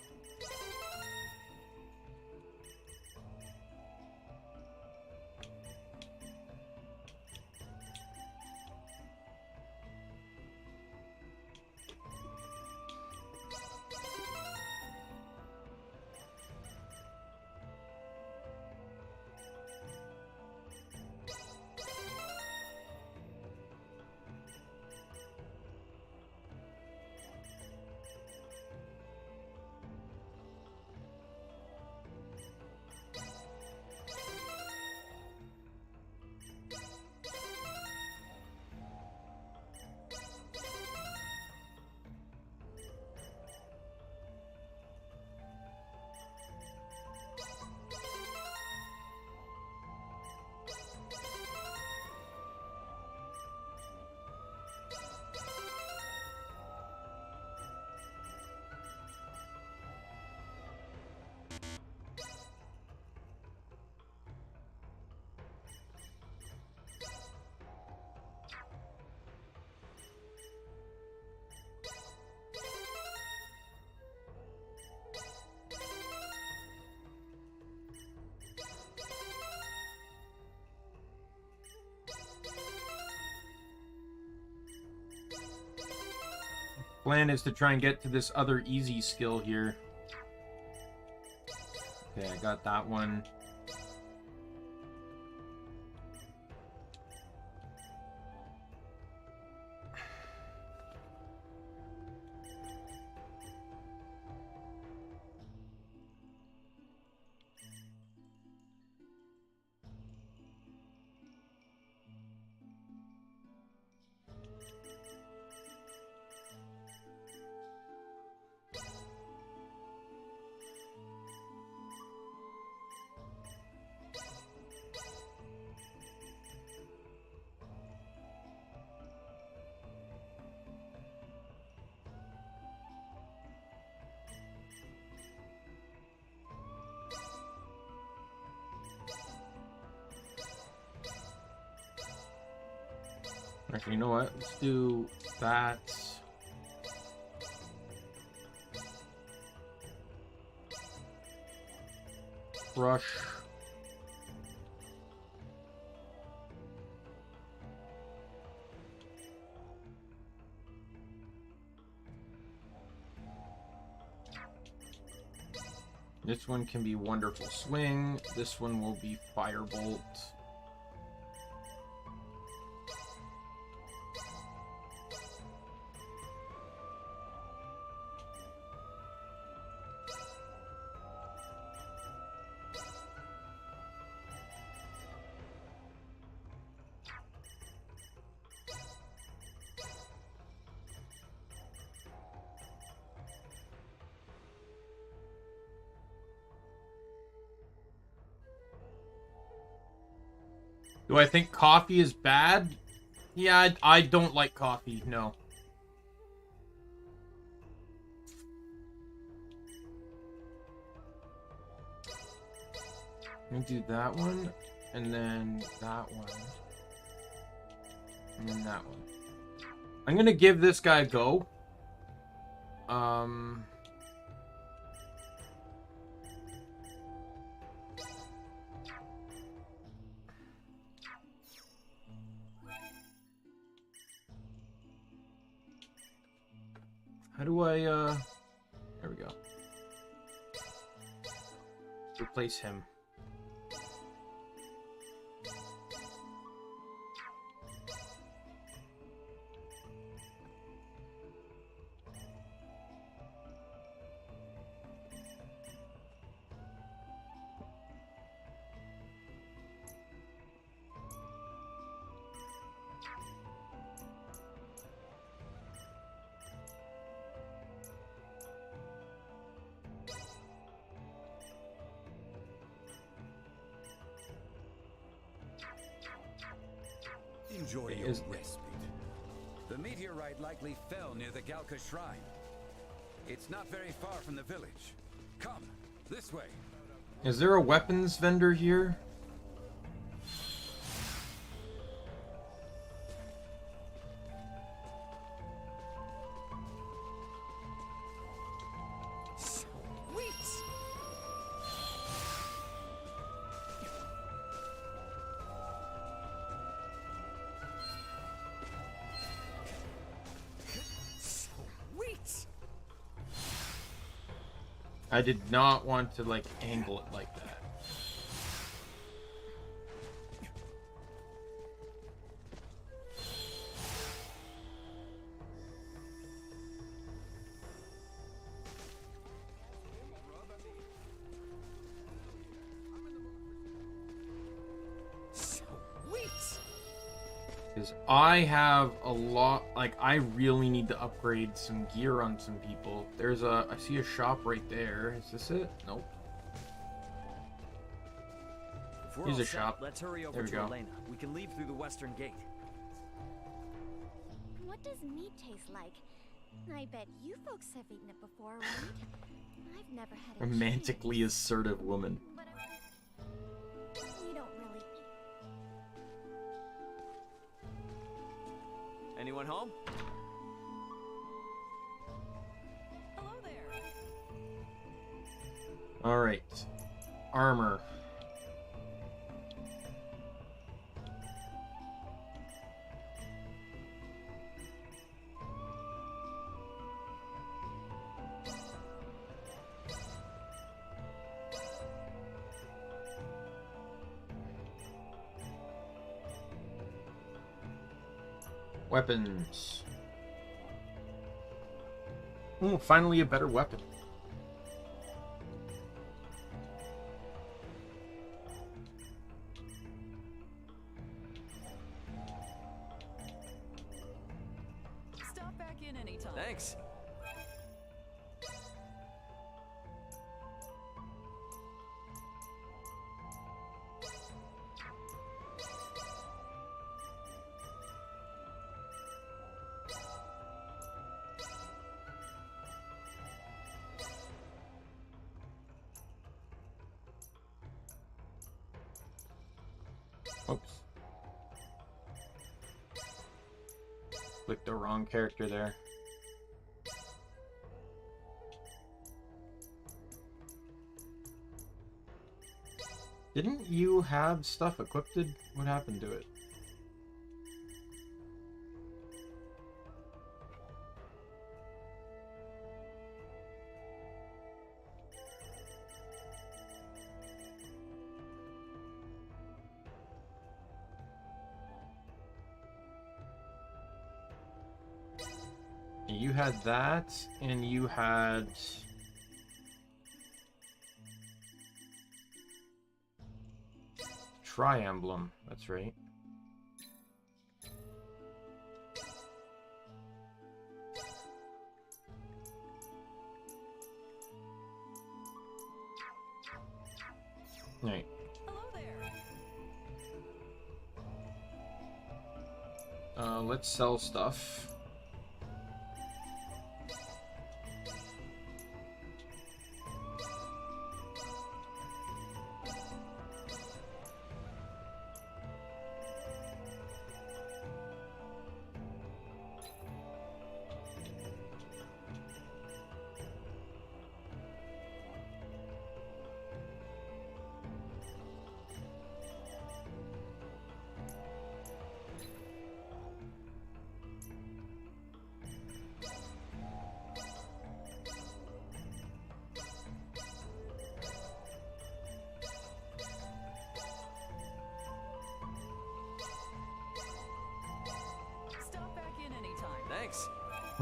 Plan is to try and get to this other easy skill here. Okay, I got that one. Actually, you know what? Let's do that. Brush. This one can be Wonderful Swing. This one will be Firebolt. Do I think coffee is bad? Yeah, I don't like coffee, no. Let me do that one, and then that one. And then that one. I'm gonna give this guy a go. How do I, there we go. Replace him. Enjoy It your is- respite. The meteorite likely fell near the Galka shrine. It's not very far from the village. Come, this way. Is there a weapons vendor here? I did not want to, like, angle it like that. Because I have a lot, like, I really need to upgrade some gear on some people. There's a, I see a shop right there. Is this it? Nope. If we're Here's all a set, shop. let's hurry over There we to go. Elena. We can leave through the western gate. What does meat taste like? I bet you folks have eaten it before, right? I've never had a Romantically chance, assertive woman. but we don't really eat. Anyone home? Hello there. Alright. Armor. Weapons. Ooh, finally a better weapon. Stop back in anytime. Thanks. Oops. Clicked the wrong character there. Didn't you have stuff equipped? What happened to it? You had that, and you had... Tri-emblem, that's right. Right. Hello there. Let's sell stuff.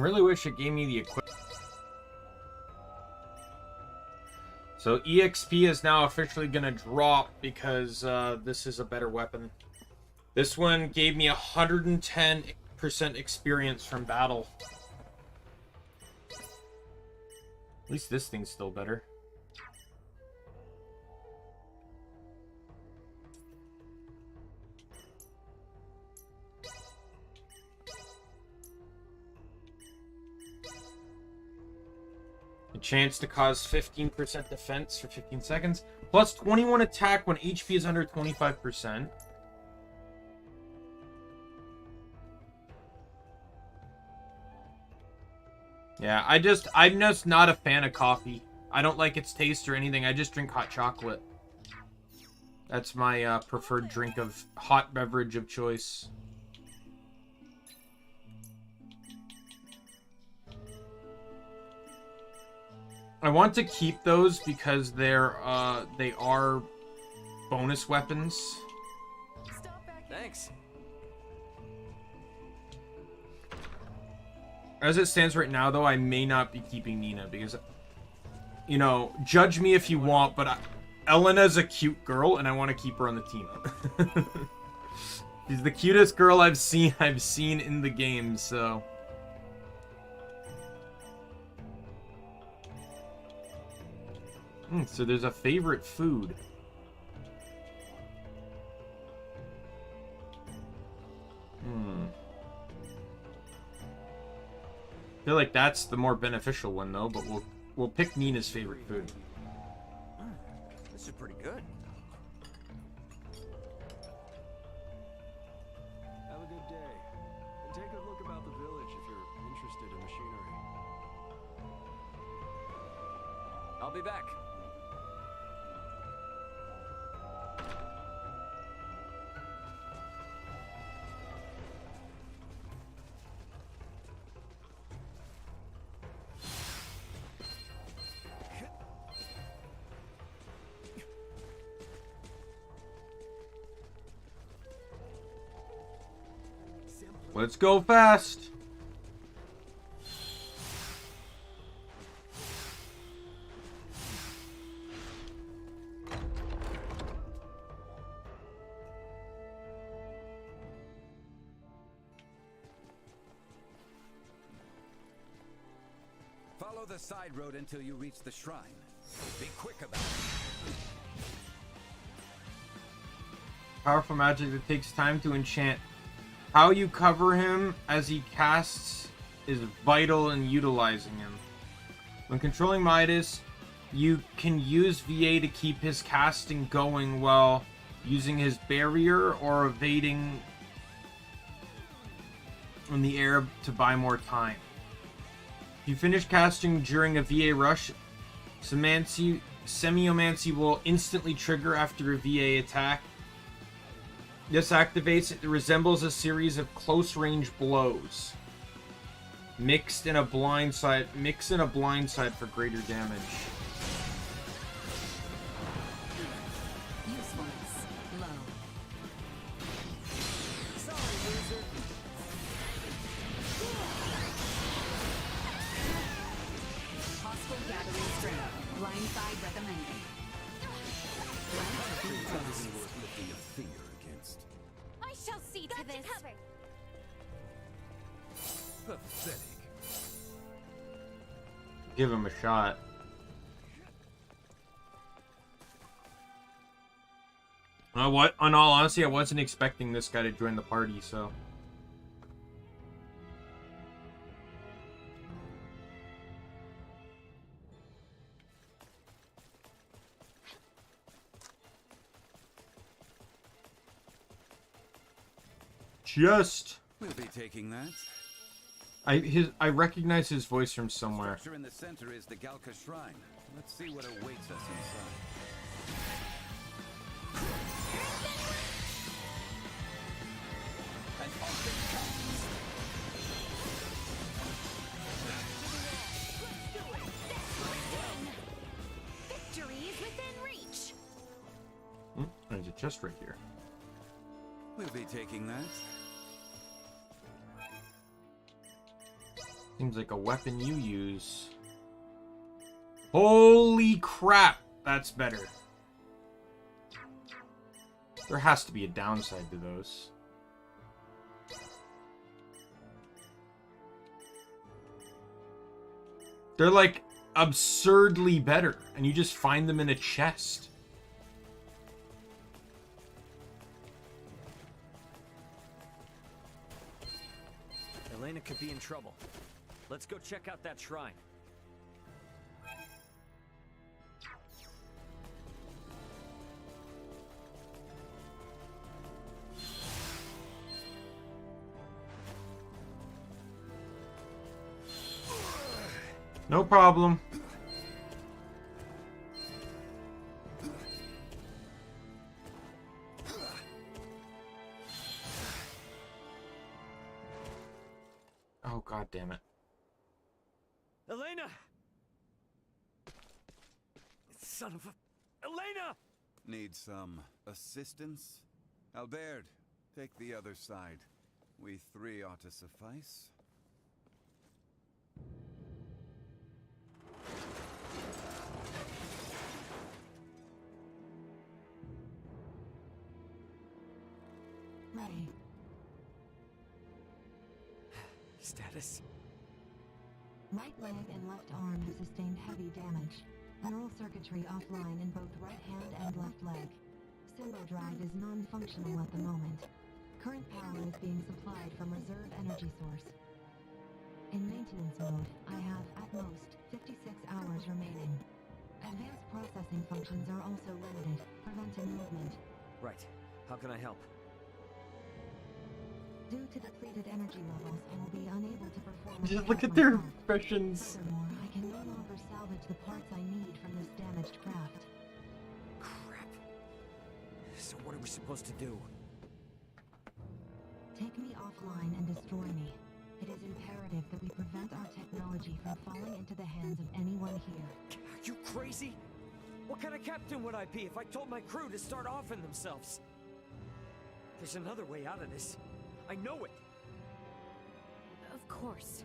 Really wish it gave me the equipment. So EXP is now officially gonna drop because this is a better weapon. This one gave me 110% experience from battle. At least this thing's still better. A chance to cause 15% defense for 15 seconds. Plus 21 attack when HP is under 25%. Yeah, I'm just not a fan of coffee. I don't like its taste or anything. I just drink hot chocolate. That's my preferred drink of hot beverage of choice. I want to keep those because they are bonus weapons. Thanks. As it stands right now, though, I may not be keeping Nina because, you know, judge me if you want, but Elena's a cute girl, and I want to keep her on the team. She's the cutest girl I've seen in the game, so. So there's a favorite food. I feel like that's the more beneficial one, though, but we'll pick Nina's favorite food. This is pretty good. Have a good day. And take a look about the village if you're interested in machinery. I'll be back. Let's go fast. Follow the side road until you reach the shrine. Be quick about it. Powerful magic that takes time to enchant. How you cover him as he casts is vital in utilizing him. When controlling Midas, you can use VA to keep his casting going while using his barrier or evading in the air to buy more time. If you finish casting during a VA rush, Semiomancy will instantly trigger after a VA attack. This activates, it resembles a series of close-range blows. Mix in a blind side for greater damage. Usefulness low. Sorry, loser. Hostile gathering strength. Blind side recommended. Lifting a finger against. I shall see to this. Covered. Pathetic. Give him a shot. What? In all honesty, I wasn't expecting this guy to join the party, so. We'll be taking that. I recognize his voice from somewhere. Structure in the center is the Galka Shrine. Let's see what awaits us inside. And off it comes. Victory is within reach. There's a chest right here. We'll be taking that. Seems like a weapon you use. Holy crap! That's better. There has to be a downside to those. They're like absurdly better, and you just find them in a chest. Elena could be in trouble. Let's go check out that shrine. No problem. Oh, god damn it. Elena! Son of a... Elena! Need some assistance? Albert, take the other side. We three ought to suffice. Ready. Status. Right leg and left arm have sustained heavy damage. Neural circuitry offline in both right hand and left leg. Symbol drive is non-functional at the moment. Current power is being supplied from reserve energy source. In maintenance mode, I have, at most, 56 hours remaining. Advanced processing functions are also limited, preventing movement. Right. How can I help? Due to depleted energy levels, I will be unable to perform. Just look at their expressions. Furthermore, I can no longer salvage the parts I need from this damaged craft. Crap. So what are we supposed to do? Take me offline and destroy me. It is imperative that we prevent our technology from falling into the hands of anyone here. Are you crazy? What kind of captain would I be if I told my crew to start offing themselves? There's another way out of this. I know it! Of course.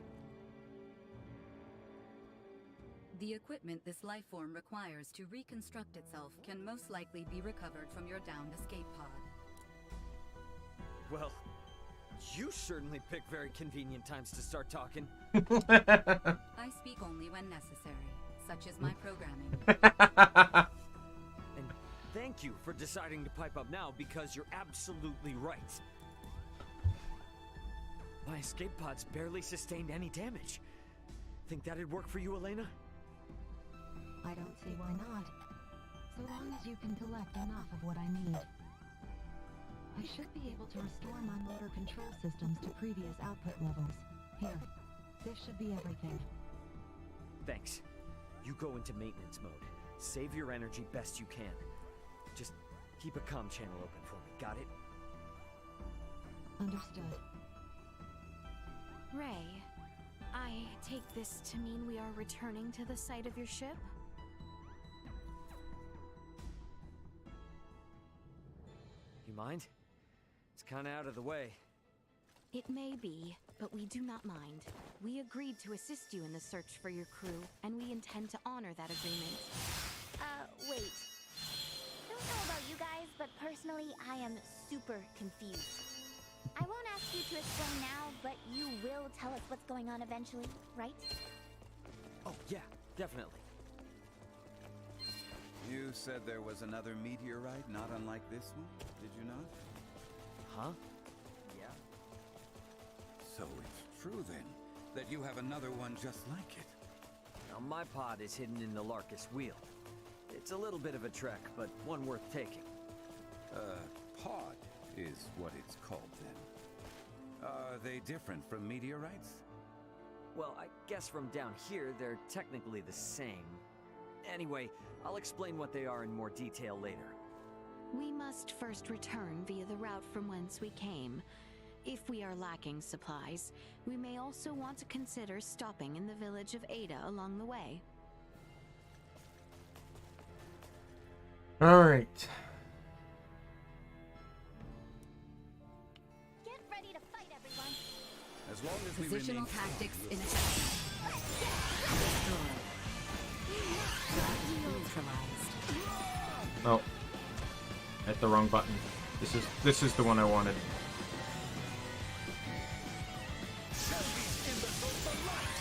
The equipment this life form requires to reconstruct itself can most likely be recovered from your downed escape pod. Well, you certainly pick very convenient times to start talking. I speak only when necessary, such as my programming. And thank you for deciding to pipe up now, because you're absolutely right. My escape pods barely sustained any damage. Think that'd work for you, Elena? I don't see why not. So long as you can collect enough of what I need. I should be able to restore my motor control systems to previous output levels. Here, this should be everything. Thanks. You go into maintenance mode. Save your energy best you can. Just keep a comm channel open for me, got it? Understood. Ray, I take this to mean we are returning to the site of your ship? You mind? It's kinda out of the way. It may be, but we do not mind. We agreed to assist you in the search for your crew, and we intend to honor that agreement. Wait. Don't know about you guys, but personally, I am super confused. I won't ask you to explain now, but you will tell us what's going on eventually, right? Oh, yeah, definitely. You said there was another meteorite not unlike this one, did you not? Huh? Yeah. So it's true then, that you have another one just like it. Now, my pod is hidden in the Larkus wheel. It's a little bit of a trek, but one worth taking. Pod is what it's called then. Are they different from meteorites? Well, I guess from down here, they're technically the same. Anyway, I'll explain what they are in more detail later. We must first return via the route from whence we came. If we are lacking supplies, we may also want to consider stopping in the village of Ada along the way. All right. Get ready to fight, everyone! As long as we Positional remain tactics strong, in we'll effect. Neutralized. Oh. Hit the wrong button. This is the one I wanted.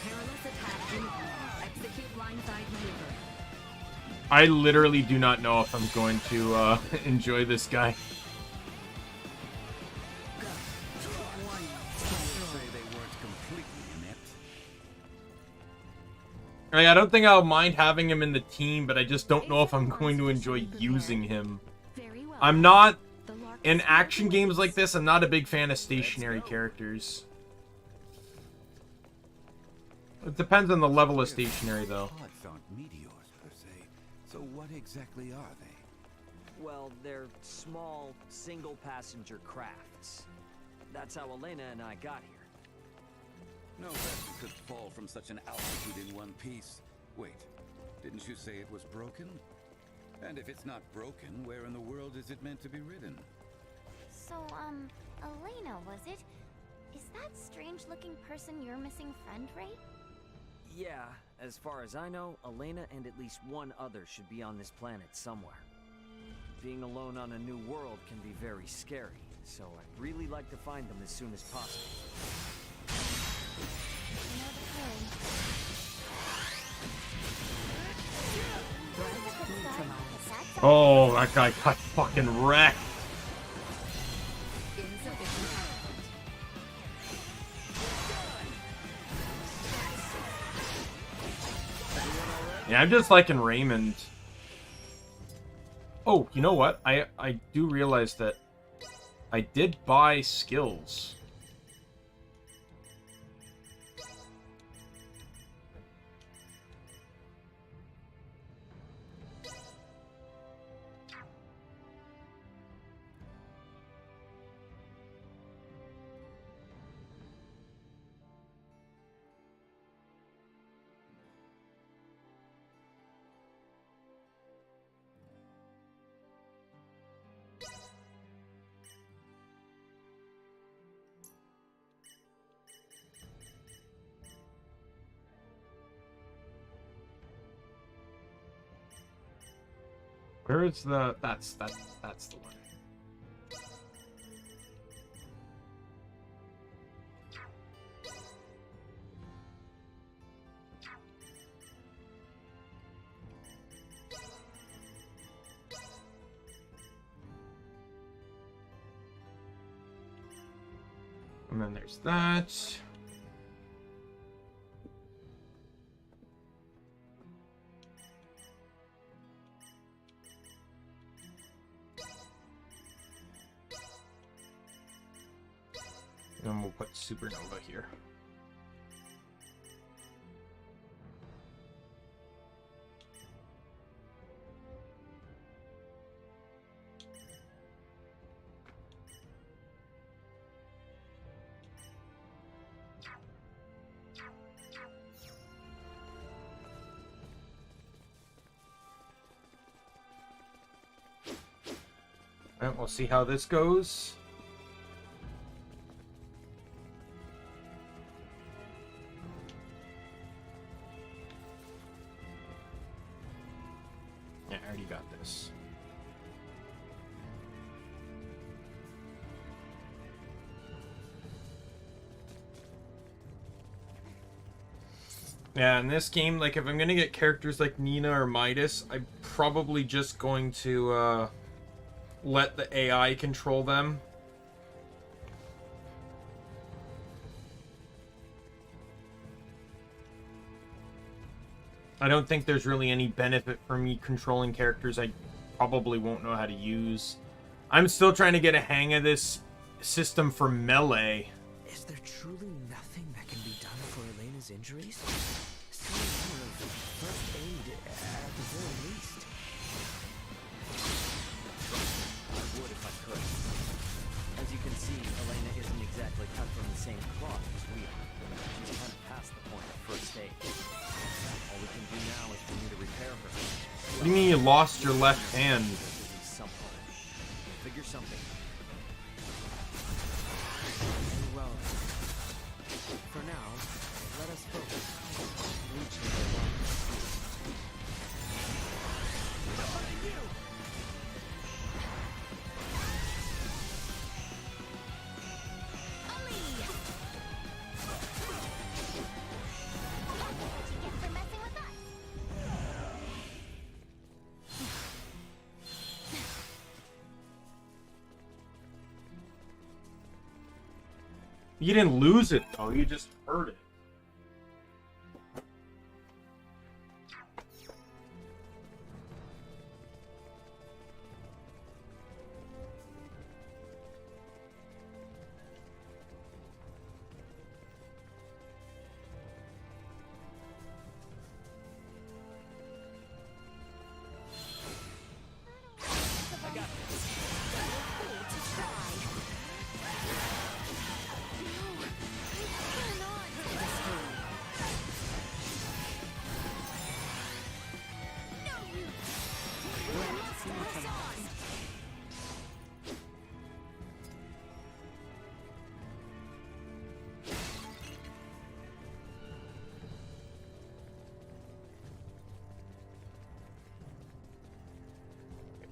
Perilous attack incoming. Execute blindside maneuver. I literally do not know if I'm going to enjoy this guy. I don't think I'll mind having him in the team, but I just don't know if I'm going to enjoy using him. I'm not, in action games like this, I'm not a big fan of stationary characters. It depends on the level of stationary, though. Pods aren't meteors, per se. So what exactly are they? Well, they're small, single-passenger crafts. That's how Elena and I got here. No vessel could fall from such an altitude in one piece. Wait, didn't you say it was broken? And if it's not broken, where in the world is it meant to be ridden? So, Elena, was it? Is that strange-looking person your missing friend, Ray? Yeah, as far as I know, Elena and at least one other should be on this planet somewhere. Being alone on a new world can be very scary, so I'd really like to find them as soon as possible. Oh, that guy got fucking wrecked. Yeah, I'm just liking Raymond. Oh, you know what? I do realize that I did buy skills. Where is the... That's the one. And then there's that. And we'll put Supernova here. And we'll see how this goes. Yeah, I already got this. Yeah, in this game, like, if I'm gonna get characters like Nina or Midas, I'm probably just going to, let the AI control them. I don't think there's really any benefit for me controlling characters I probably won't know how to use. I'm still trying to get a hang of this system for melee. Is there truly nothing that can be done for Elena's injuries? Some sort of first aid at the very least. I would if I could. As you can see, Elena isn't exactly cut from the same cloth as we are. She's kind of past the point of first aid. All we can do now is for me to repair her. What do you mean you lost your left hand? Figure something. Well, For now, let us focus on reaching the light. You didn't lose it though, you just hurt it.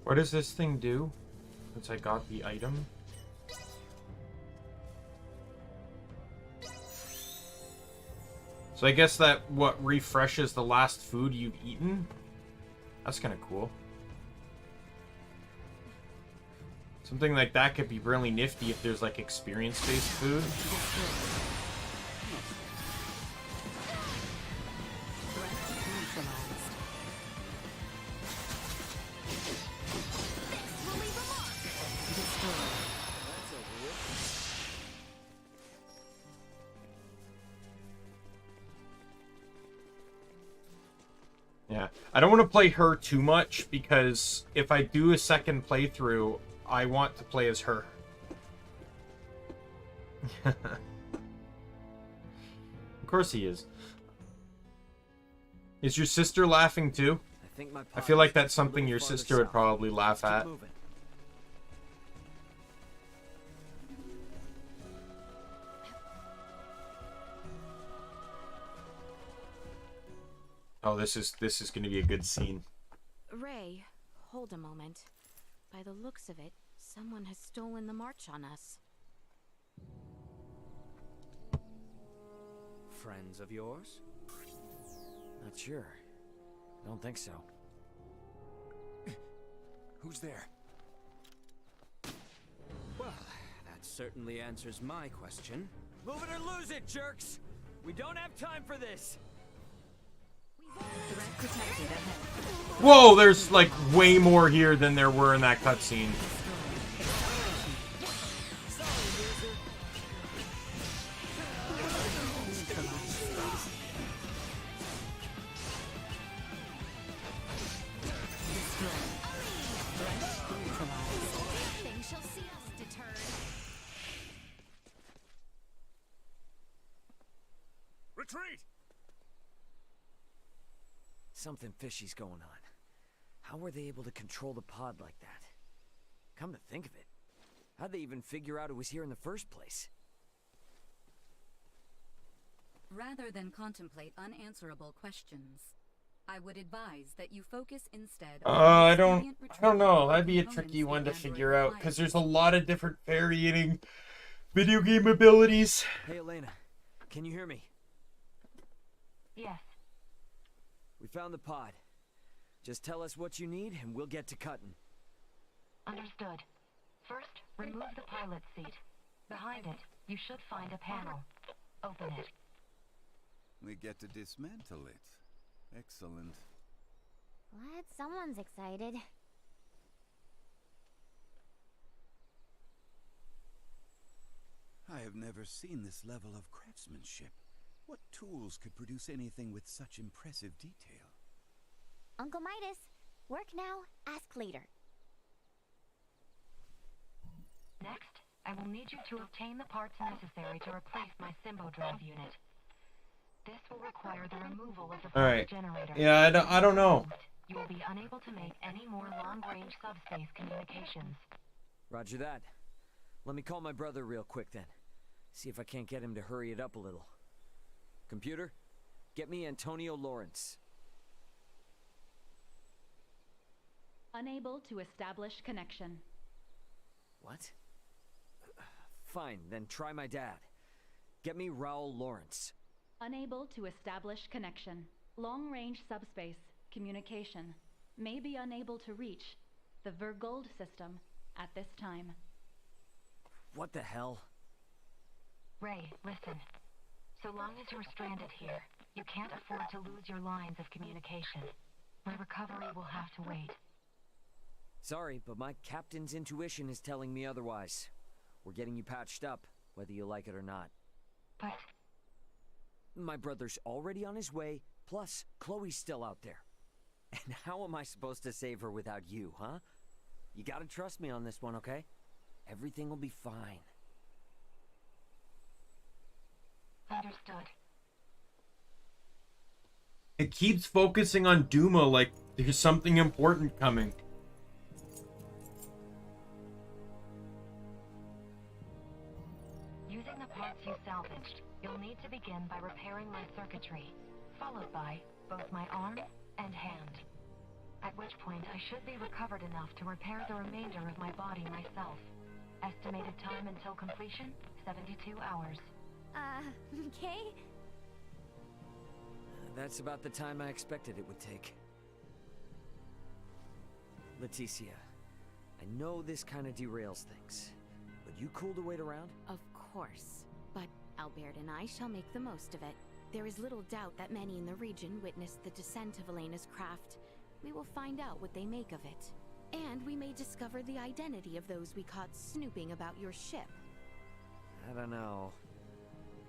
What does this thing do? Since I got the item. So I guess that, what, refreshes the last food you've eaten? That's kind of cool. Something like that could be really nifty if there's like experience-based food. Yeah, I don't want to play her too much because if I do a second playthrough, I want to play as her. Of course he is. Is your sister laughing too? I feel like that's something your sister would probably laugh at. Oh, this is going to be a good scene. Ray, hold a moment. By the looks of it, someone has stolen the march on us. Friends of yours? Not sure. Don't think so. Who's there? Well, that certainly answers my question. Move it or lose it, jerks! We don't have time for this! Whoa, there's like way more here than there were in that cutscene. Retreat! Something fishy's going on. How were they able to control the pod like that? Come to think of it, how'd they even figure out it was here in the first place? Rather than contemplate unanswerable questions, I would advise that you focus instead on I don't know. That'd be a tricky one to figure out because there's a lot of different varying video game abilities. Hey Elena, can you hear me? Yes. We found the pod. Just tell us what you need and we'll get to cutting. Understood. First, remove the pilot seat. Behind it, you should find a panel. Open it. We get to dismantle it. Excellent. Glad someone's excited. I have never seen this level of craftsmanship. What tools could produce anything with such impressive detail? Uncle Midas, work now, ask later. Next, I will need you to obtain the parts necessary to replace my Symbo drive unit. This will require the removal of the power generator. Yeah, I don't know. You will be unable to make any more long-range subspace communications. Roger that. Let me call my brother real quick then. See if I can't get him to hurry it up a little. Computer, get me Antonio Lawrence. Unable to establish connection. What? Fine, then try my dad. Get me Raul Lawrence. Unable to establish connection. Long-range subspace communication. May be unable to reach the Vergold system at this time. What the hell? Ray, listen. So long as you're stranded here, you can't afford to lose your lines of communication. My recovery will have to wait. Sorry, but my captain's intuition is telling me otherwise. We're getting you patched up, whether you like it or not. But... My brother's already on his way, plus Chloe's still out there. And how am I supposed to save her without you, huh? You gotta trust me on this one, okay? Everything will be fine. Understood. It keeps focusing on Duma like there's something important coming. Using the parts you salvaged, you'll need to begin by repairing my circuitry, followed by both my arm and hand. At which point I should be recovered enough to repair the remainder of my body myself. Estimated time until completion, 72 hours. Okay? That's about the time I expected it would take. Leticia, I know this kind of derails things, but you cool to wait around? Of course. But Albert and I shall make the most of it. There is little doubt that many in the region witnessed the descent of Elena's craft. We will find out what they make of it. And we may discover the identity of those we caught snooping about your ship. I don't know.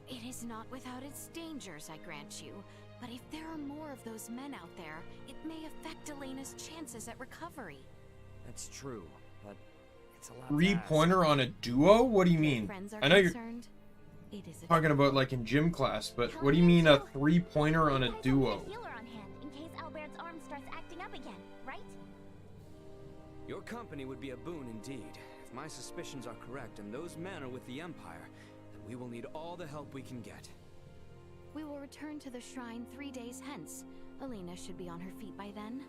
It is not without its dangers, I grant you. But if there are more of those men out there, it may affect Elena's chances at recovery. That's true, but it's a lot. Three-pointer on a duo? What do you mean? I know you're it is talking about like in gym class, but what do you mean a three-pointer on a duo? Healer on hand in case Albert's arm starts acting up again, right? Your company would be a boon indeed. If my suspicions are correct and those men are with the Empire, then we will need all the help we can get. We will return to the shrine 3 days hence. Elena should be on her feet by then.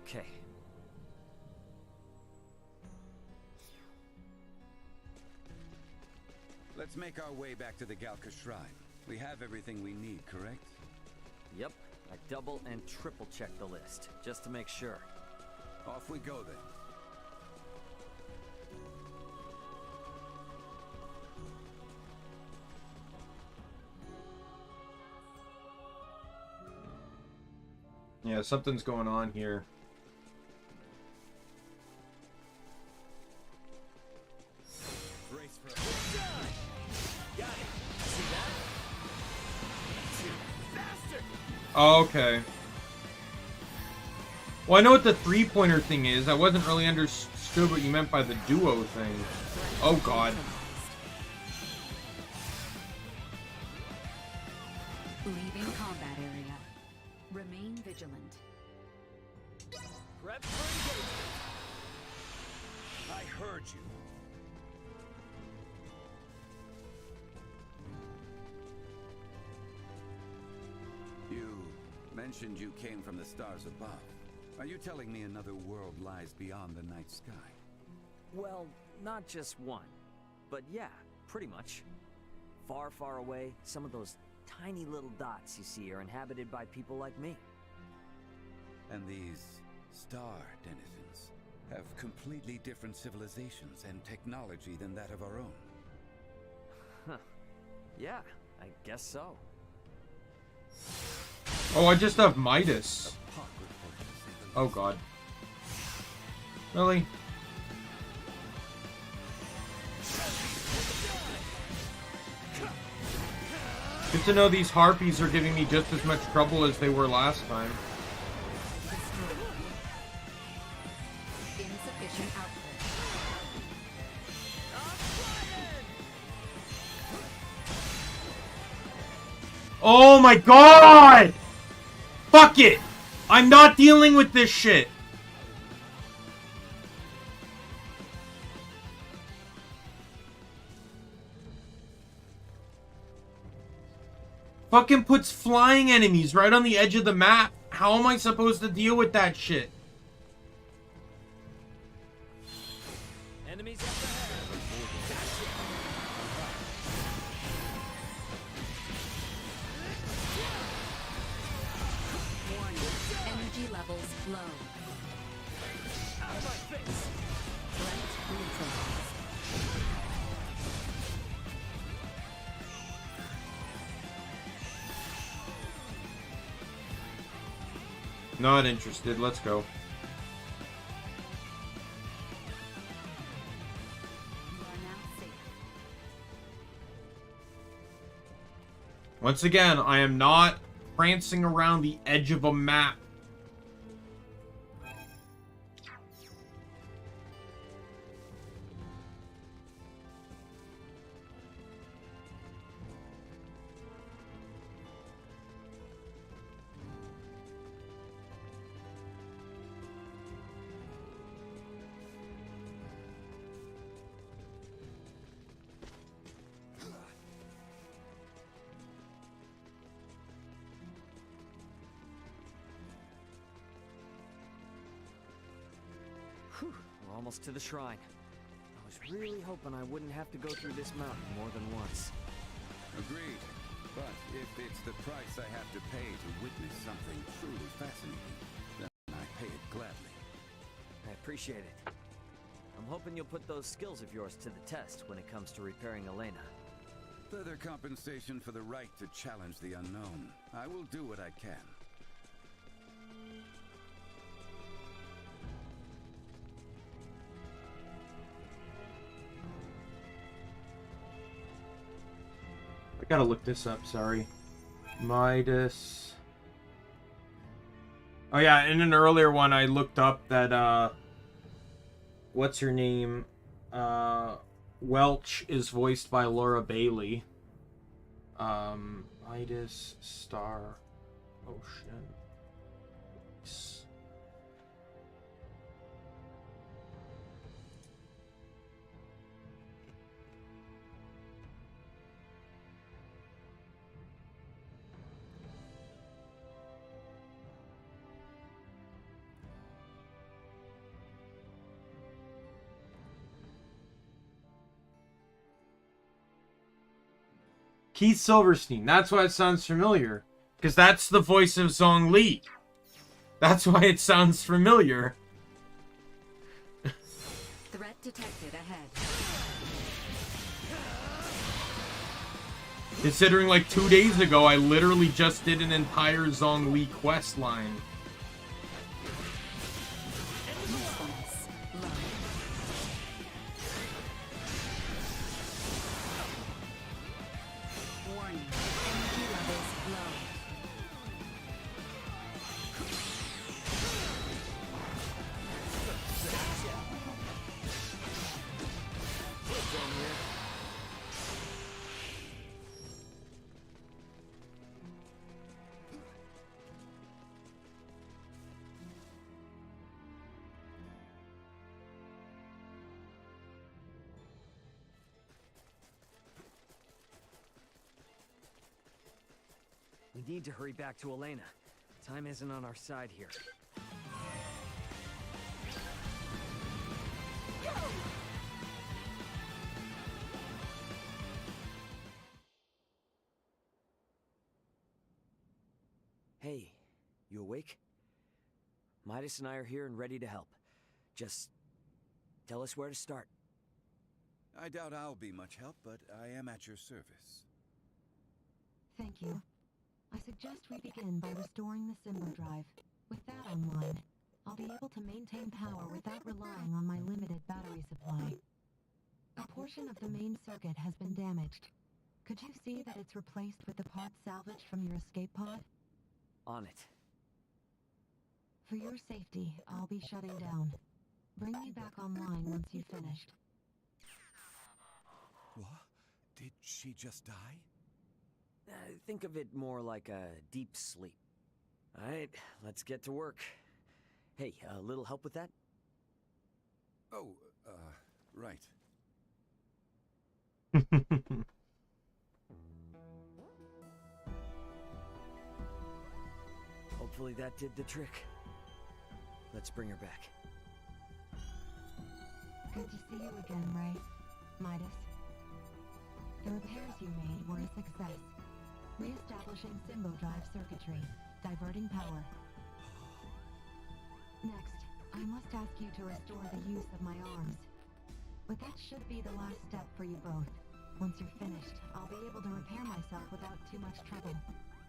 Okay. Let's make our way back to the Galka Shrine. We have everything we need, correct? Yep. I double and triple checked the list, just to make sure. Off we go then. Yeah, something's going on here. Brace for got it. See that? Bastard! Oh, okay. Well, I know what the three-pointer thing is. I wasn't really understood what you meant by the duo thing. Oh, God. Leaving combat area. Remain vigilant. Prep for engagement. I heard you. You mentioned you came from the stars above. Are you telling me another world lies beyond the night sky? Well, not just one. But yeah, pretty much. Far, far away, some of those tiny little dots you see are inhabited by people like me. And these star denizens have completely different civilizations and technology than that of our own. Huh. Yeah, I guess so. Oh, I just have Midas. Oh, God. Really? Good to know these harpies are giving me just as much trouble as they were last time. Insufficient output. Oh my God! Fuck it! I'm not dealing with this shit! Fucking puts flying enemies right on the edge of the map. How am I supposed to deal with that shit? Enemies up ahead. Energy levels low. Out of my face. Threat neutralized. Not interested. Let's go. You are now safe. Once again, I am not prancing around the edge of a map. Whew, we're almost to the shrine. I was really hoping I wouldn't have to go through this mountain more than once. Agreed. But if it's the price I have to pay to witness something truly fascinating, then I pay it gladly. I appreciate it. I'm hoping you'll put those skills of yours to the test when it comes to repairing Elena. Further compensation for the right to challenge the unknown. I will do what I can. I gotta look this up, sorry. Midas. Oh yeah, in an earlier one I looked up that, what's her name? Welch is voiced by Laura Bailey. Midas, Star, Ocean. Keith Silverstein. That's why it sounds familiar. Because that's the voice of Zhong Li. That's why it sounds familiar. Threat detected ahead. Considering like 2 days ago, I literally just did an entire Zhong Li quest line. Usefulness low. Warning. Energy levels low. We need to hurry back to Elena. Time isn't on our side here. Hey, you awake? Midas and I are here and ready to help. Just tell us where to start. I doubt I'll be much help, but I am at your service. Thank you. I suggest we begin by restoring the symbol drive. With that online, I'll be able to maintain power without relying on my limited battery supply. A portion of the main circuit has been damaged. Could you see that it's replaced with the parts salvaged from your escape pod? On it. For your safety, I'll be shutting down. Bring me back online once you've finished. What? Did she just die? Think of it more like a deep sleep. Alright, let's get to work. Hey, a little help with that? Oh, right. Hopefully that did the trick. Let's bring her back. Good to see you again, Ray. Midas. The repairs you made were a success. Re-establishing Symbo Drive circuitry, diverting power. Next, I must ask you to restore the use of my arms. But that should be the last step for you both. Once you're finished, I'll be able to repair myself without too much trouble.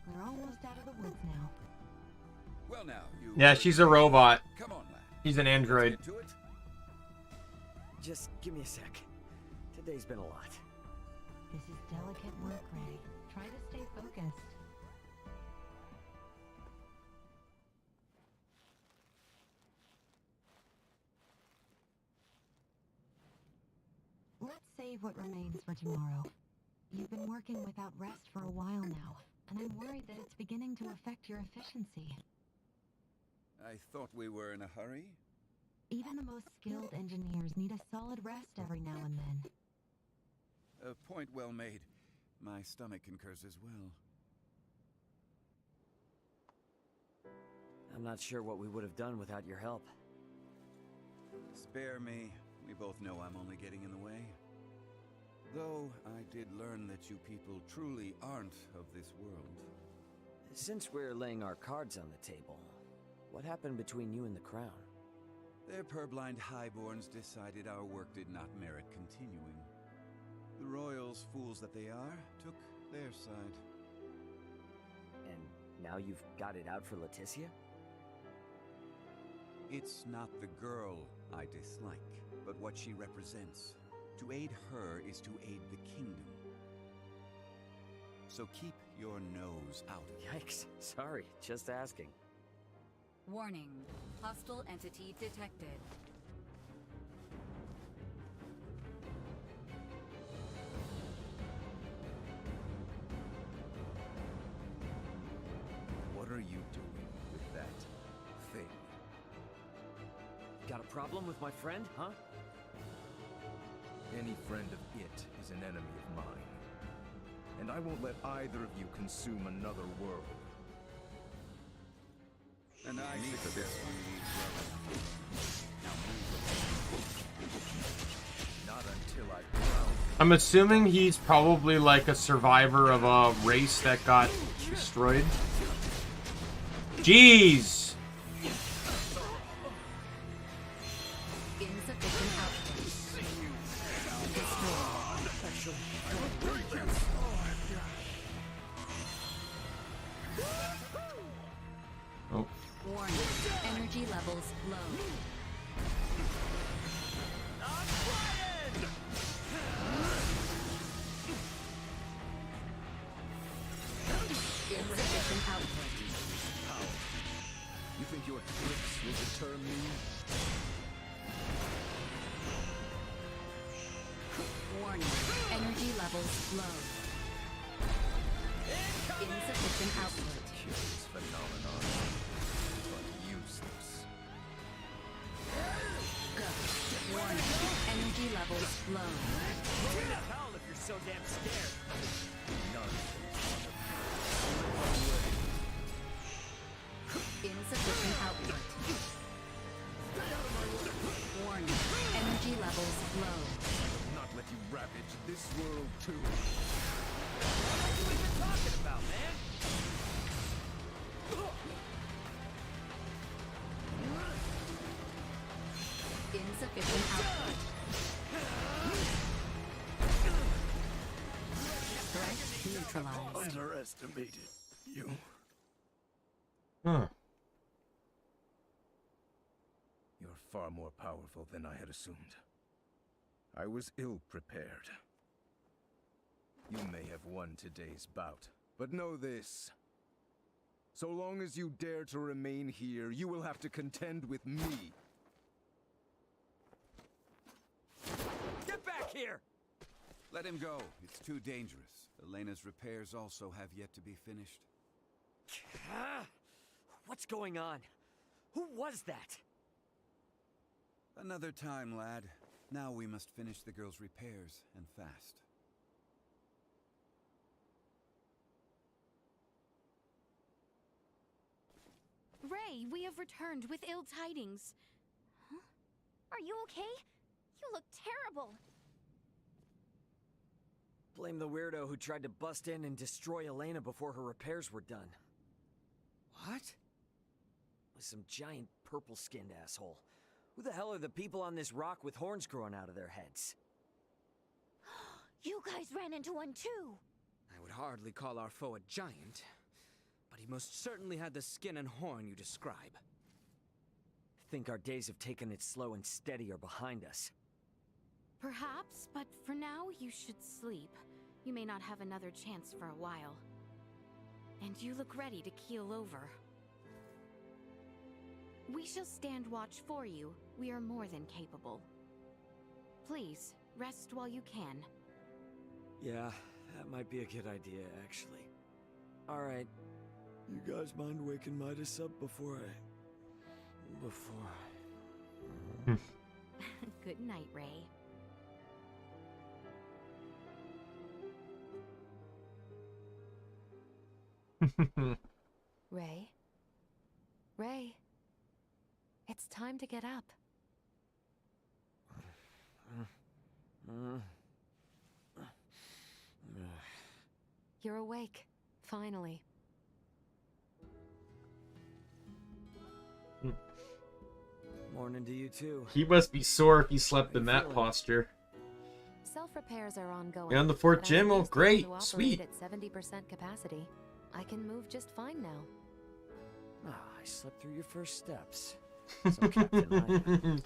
We're almost out of the woods now. Well now, you... Yeah, she's a robot. Come on, lad. He's an android. Let's get to it. Just give me a sec. Today's been a lot. This is delicate work, Ray. Try to stay focused. Let's save what remains for tomorrow. You've been working without rest for a while now, and I'm worried that it's beginning to affect your efficiency. I thought we were in a hurry. Even the most skilled engineers need a solid rest every now and then. A point well made. My stomach concurs as well. I'm not sure what we would have done without your help. Spare me. We both know I'm only getting in the way. Though I did learn that you people truly aren't of this world. Since we're laying our cards on the table, what happened between you and the Crown? Their purblind highborns decided our work did not merit continuing. The royals, fools that they are, took their side. And now you've got it out for Leticia? It's not the girl I dislike, but what she represents. To aid her is to aid the kingdom. So keep your nose out of it. Yikes. Sorry, just asking. Warning. Hostile entity detected. What are you doing with that thing? Got a problem with my friend, huh? Any friend of it is an enemy of mine. And I won't let either of you consume another world. And I suggest we now move along. Not until I drown. I'm assuming he's probably like a survivor of a race that got destroyed. Jeez! Insufficient output. Oh. Warning. Energy levels low. Insufficient output. How? You think your tricks will deter me? Warning. Energy levels low. Insufficient output. Curious phenomenon, but useless. Go. Warning. Energy levels low. Hell, if you're so damn scared. None. Insufficient output. Warning. Energy levels low. Not let you ravage this world too. What are you even talking about, man? Insufficient output. Threat neutralized. Underestimated you. Huh. You're far more powerful than I had assumed. I was ill prepared. You may have won today's bout, but know this. So long as you dare to remain here, you will have to contend with me. Get back here! Let him go. It's too dangerous. Elena's repairs also have yet to be finished. What's going on? Who was that? Another time, lad. Now we must finish the girl's repairs, and fast. Ray, we have returned with ill tidings. Huh? Are you okay? You look terrible. Blame the weirdo who tried to bust in and destroy Elena before her repairs were done. What? Was some giant purple-skinned asshole. Who the hell are the people on this rock with horns growing out of their heads? You guys ran into one too. I would hardly call our foe a giant, but he most certainly had the skin and horn you describe. Think our days of taking it slow and steady are behind us. Perhaps, but for now you should sleep. You may not have another chance for a while. And you look ready to keel over. We shall stand watch for you. We are more than capable. Please, rest while you can. Yeah, that might be a good idea, actually. Alright. You guys mind waking Midas up before Good night, Ray. Ray? Ray? It's time to get up. You're awake, finally. Morning to you too. He must be sore if he slept in that posture. Self-repairs are ongoing. You're on the fourth but gym? I'm Oh, just great. able to operate Sweet. At 70% capacity. I can move just fine now. I slept through your first steps. So Captain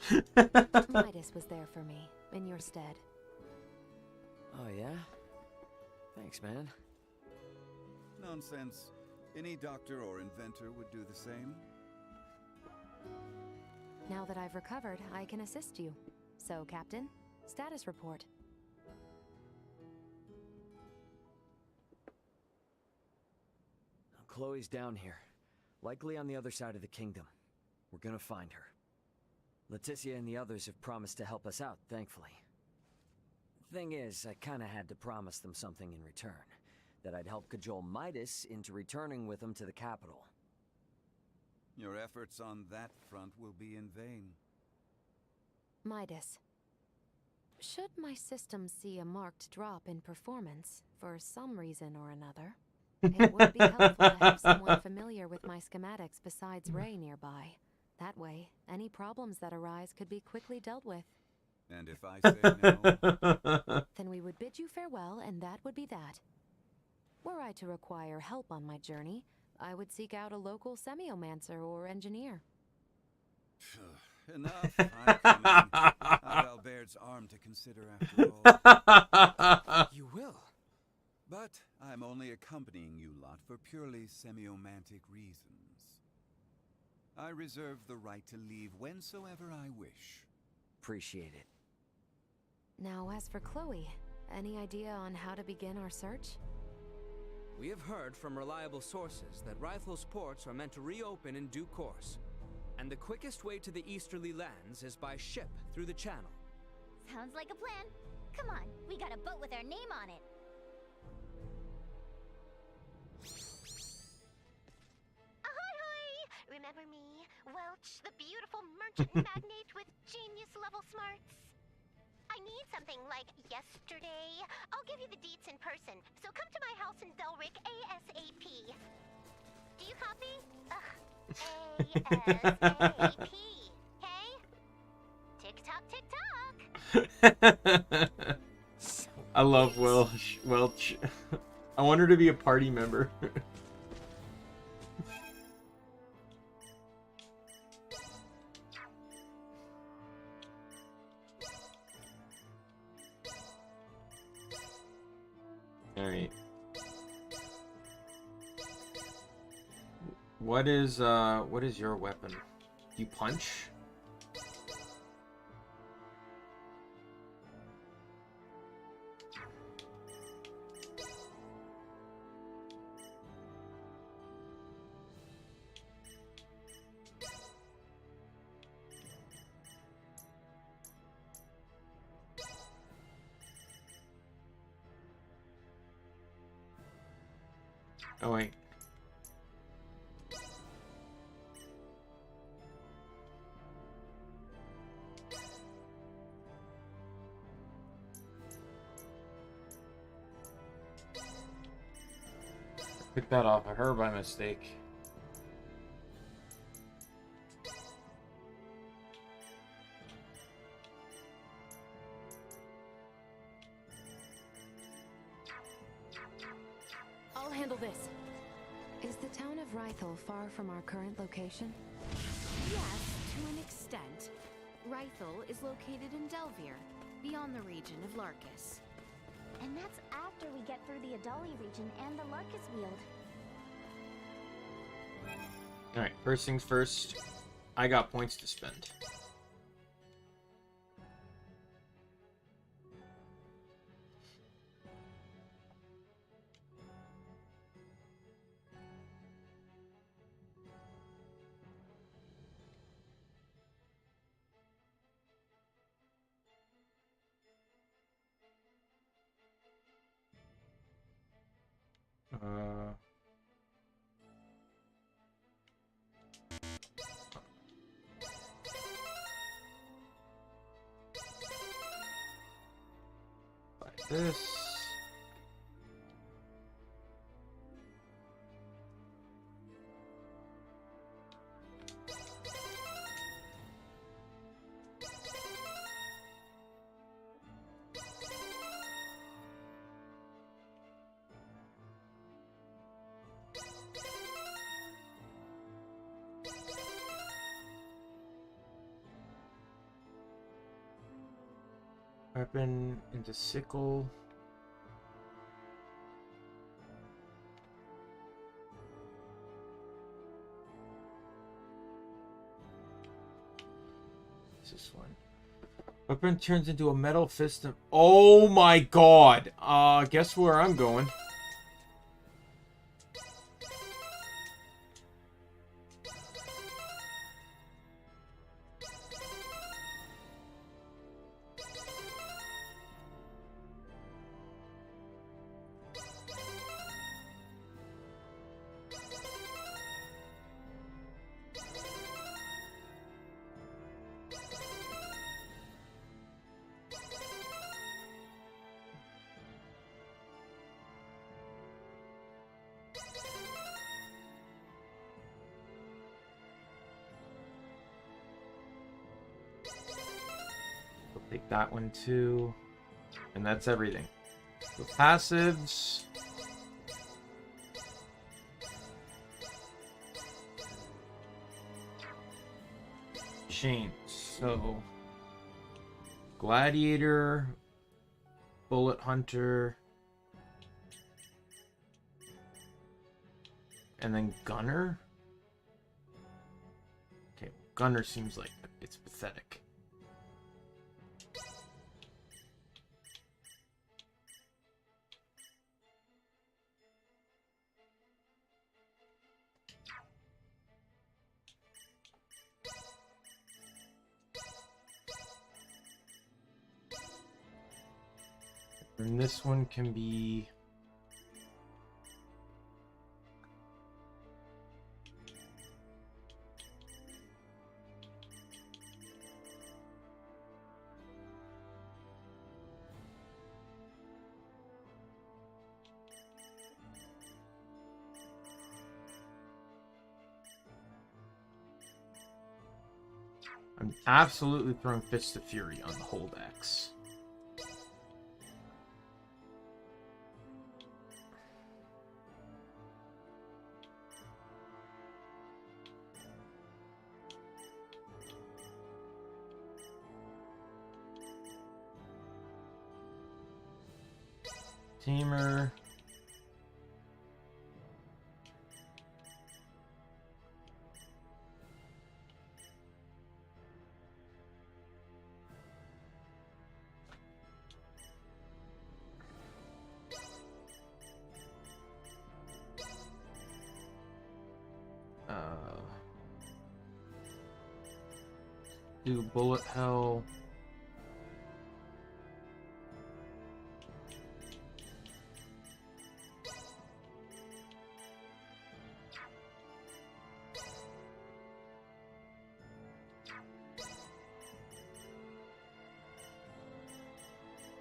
Midas was there for me, in your stead. Oh yeah? Thanks, man. Nonsense. Any doctor or inventor would do the same. Now that I've recovered, I can assist you. So, Captain, status report. Chloe's down here. Likely on the other side of the kingdom. We're gonna find her. Leticia and the others have promised to help us out, thankfully. Thing is, I kinda had to promise them something in return. That I'd help cajole Midas into returning with them to the capital. Your efforts on that front will be in vain. Midas. Should my system see a marked drop in performance, for some reason or another, it would be helpful to have someone familiar with my schematics besides Ray nearby. That way, any problems that arise could be quickly dealt with. And if I say no... Then we would bid you farewell, and that would be that. Were I to require help on my journey, I would seek out a local semiomancer or engineer. Enough. I'm coming. I've Albert's arm to consider after all. You will? But I'm only accompanying you lot for purely semiomantic reasons. I reserve the right to leave whensoever I wish. Appreciate it. Now, as for Chloe, any idea on how to begin our search? We have heard from reliable sources that Rythel's ports are meant to reopen in due course. And the quickest way to the easterly lands is by ship through the channel. Sounds like a plan. Come on, we got a boat with our name on it. Ahoy hoy! Remember me? Welch, the beautiful merchant magnate with genius-level smarts. I need something like yesterday. I'll give you the deets in person, so come to my house in Delric ASAP. Do you copy? ASAP. Okay? Tick-tock, tick-tock. I love Welch. I want her to be a party member. Alright. What is your weapon? You punch? Oh wait. Took that off of her by mistake. I'll handle this. Is the town of Rythel far from our current location? Yes, to an extent. Rythel is located in Delvir, beyond the region of Larkus. And that's after we get through the Adali region and the Larkus Weald. Alright, first things first. I got points to spend. Like this. Weapon into sickle. What's this one? Weapon turns into a metal fist. Oh my god! Guess where I'm going. Take that one too. And that's everything. So passives. Chains. So Gladiator, Bullet Hunter, and then Gunner. Okay, Gunner seems like it's pathetic. And this one can be I'm absolutely throwing Fist of Fury on the Hold X. Tamer. Do Bullet Hell.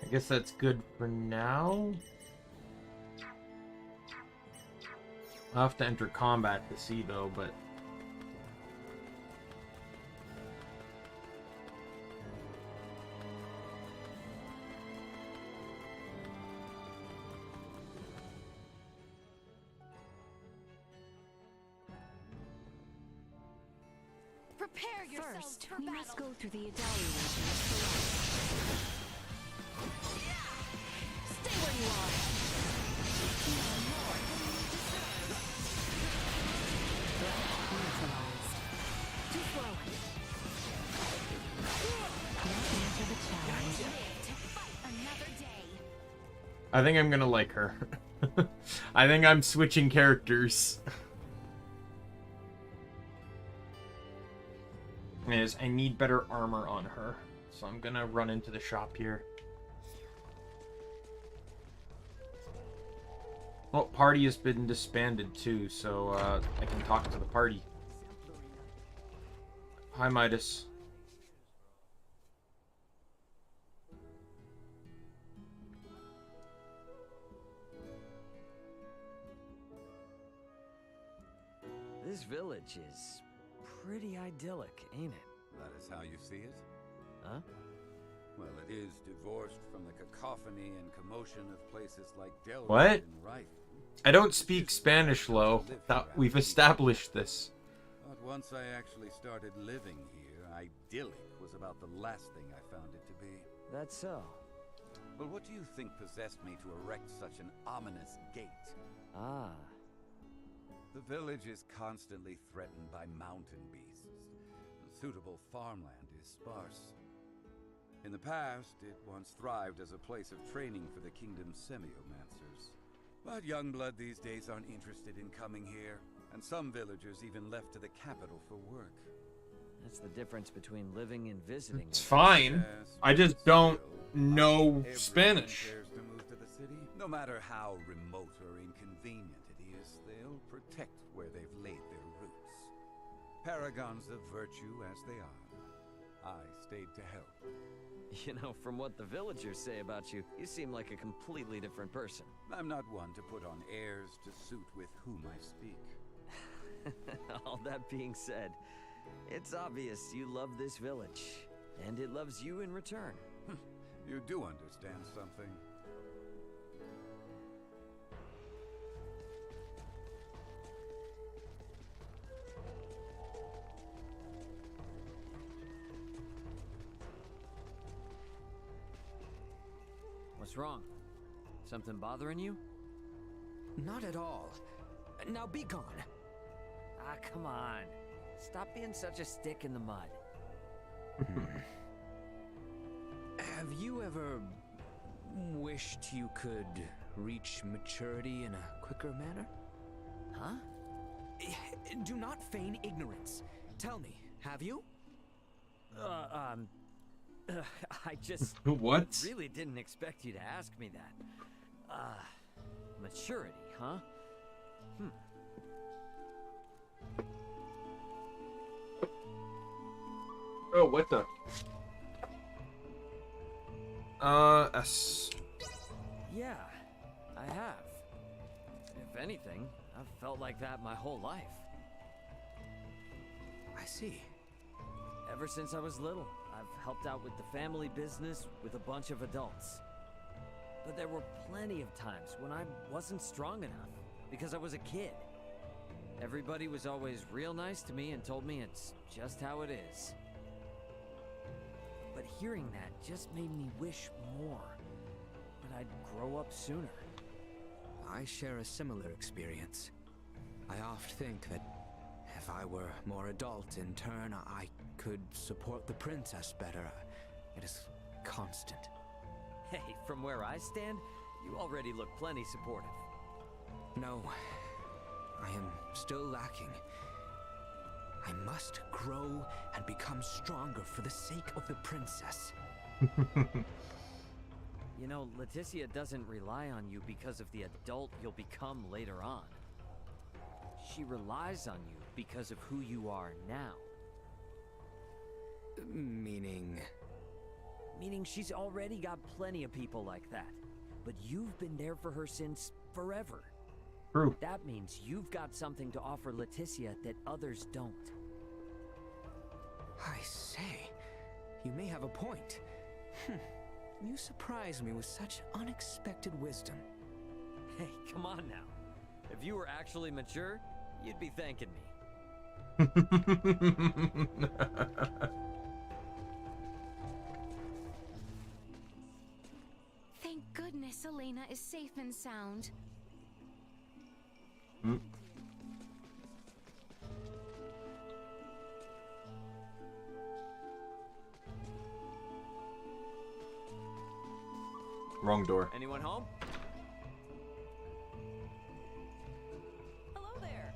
I guess that's good for now. I'll have to enter combat to see, though, but... Prepare yourselves First, for we battle. must go through the evaluation. Stay where you are. Neutralized. Too slow. Now answer the challenge. To fight another day. I think I'm gonna like her. I think I'm switching characters. Is I need better armor on her, so I'm gonna run into the shop here. Well, party has been disbanded too, so I can talk to the party. Hi, Midas. This village is pretty idyllic, ain't it? That is how you see it? Huh? Well, it is divorced from the cacophony and commotion of places like Delaware What? and Rife. I don't speak Spanish, Lo. We've established this. But once I actually started living here, idyllic was about the last thing I found it to be. That's so. But what do you think possessed me to erect such an ominous gate? Ah. The village is constantly threatened by mountain beasts. Suitable farmland is sparse. In the past, it once thrived as a place of training for the kingdom's semiomancers. But young blood these days aren't interested in coming here, and some villagers even left to the capital for work. That's the difference between living and visiting. It's fine. I just don't know Spanish. Dares to move to the city. No matter how remote or inconvenient it is, they'll protect where they've laid their roots. Paragons of virtue as they are, I stayed to help. You know, from what the villagers say about you, you seem like a completely different person. I'm not one to put on airs to suit with whom I speak. All that being said, it's obvious you love this village, and it loves you in return. You do understand something. What's wrong? Something bothering you? Not at all. Now be gone. Ah, come on. Stop being such a stick in the mud. Have you ever wished you could reach maturity in a quicker manner? Huh? Do not feign ignorance. Tell me, have you? I just What? really didn't expect you to ask me that. Maturity, huh? Oh, what the? S. Yeah, I have. If anything, I've felt like that my whole life. I see. Ever since I was little, I've helped out with the family business with a bunch of adults. But there were plenty of times when I wasn't strong enough because I was a kid. Everybody was always real nice to me and told me it's just how it is. But hearing that just made me wish more, that I'd grow up sooner. I share a similar experience. I oft think that if I were more adult in turn, I could support the princess better. It is constant. Hey, from where I stand, you already look plenty supportive. No, I am still lacking. I must grow and become stronger for the sake of the princess. You know, Leticia doesn't rely on you because of the adult you'll become later on. She relies on you because of who you are now. Meaning? Meaning she's already got plenty of people like that. But you've been there for her since forever. True. That means you've got something to offer Leticia that others don't. I say, you may have a point. You surprise me with such unexpected wisdom. Hey, come on now. If you were actually mature, you'd be thanking me. Thank goodness Elena is safe and sound. Wrong door. Anyone home? Hello there.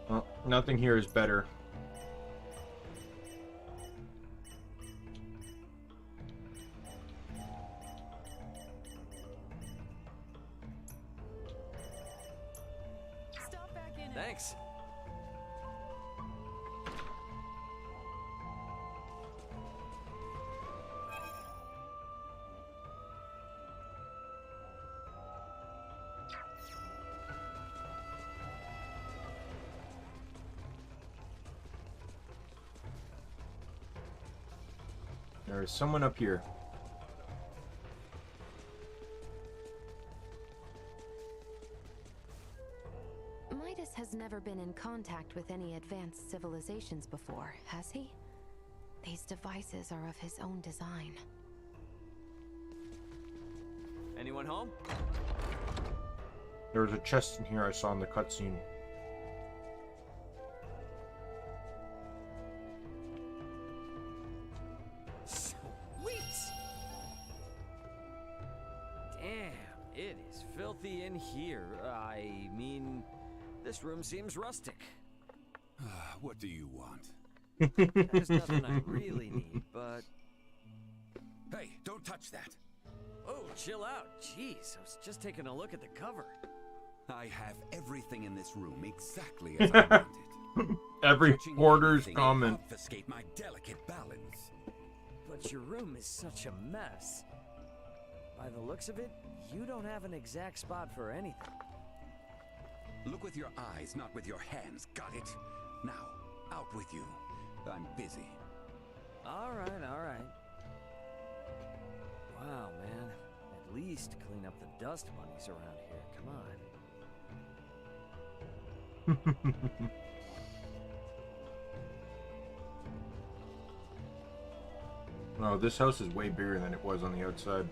Well, nothing here is better. Stop back in. Thanks. There is someone up here. Midas has never been in contact with any advanced civilizations before, has he? These devices are of his own design. Anyone home? There was a chest in here I saw in the cutscene. Sweet! Damn, it is filthy in here. I mean, this room seems rustic. What do you want? There's nothing I really need, but... Hey, don't touch that! Oh, chill out. Jeez, I was just taking a look at the cover. I have everything in this room exactly as I want it. Every Touching hoarder's anything comment. will obfuscate my delicate balance. But your room is such a mess. By the looks of it, you don't have an exact spot for anything. Look with your eyes, not with your hands. Got it? Now, out with you. I'm busy. All right. Wow, man. At least clean up the dust bunnies around here. Come on. Oh, this house is way bigger than it was on the outside.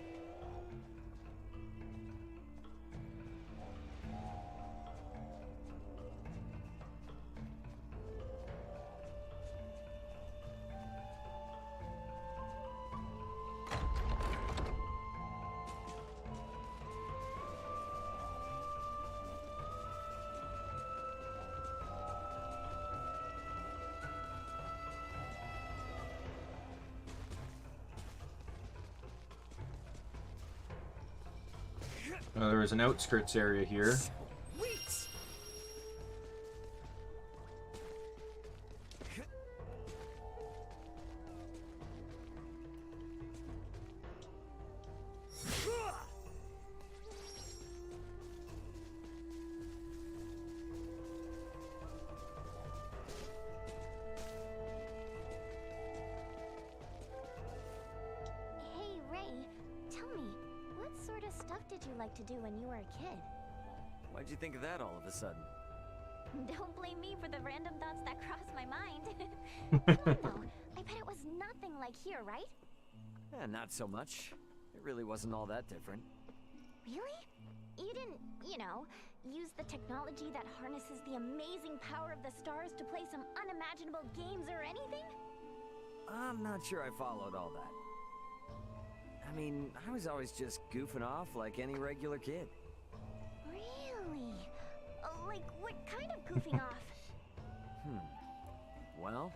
There is an outskirts area here. Sweet! Hey, Ray, tell me, what sort of stuff did you like to do when you were a kid? Why'd you think of that all of a sudden? Don't blame me for the random thoughts that crossed my mind. Come on, though. I bet it was nothing like here, right? Not so much. It really wasn't all that different. Really? You didn't, use the technology that harnesses the amazing power of the stars to play some unimaginable games or anything? I'm not sure I followed all that. I mean, I was always just goofing off like any regular kid. Really? Like, what kind of goofing off? Well...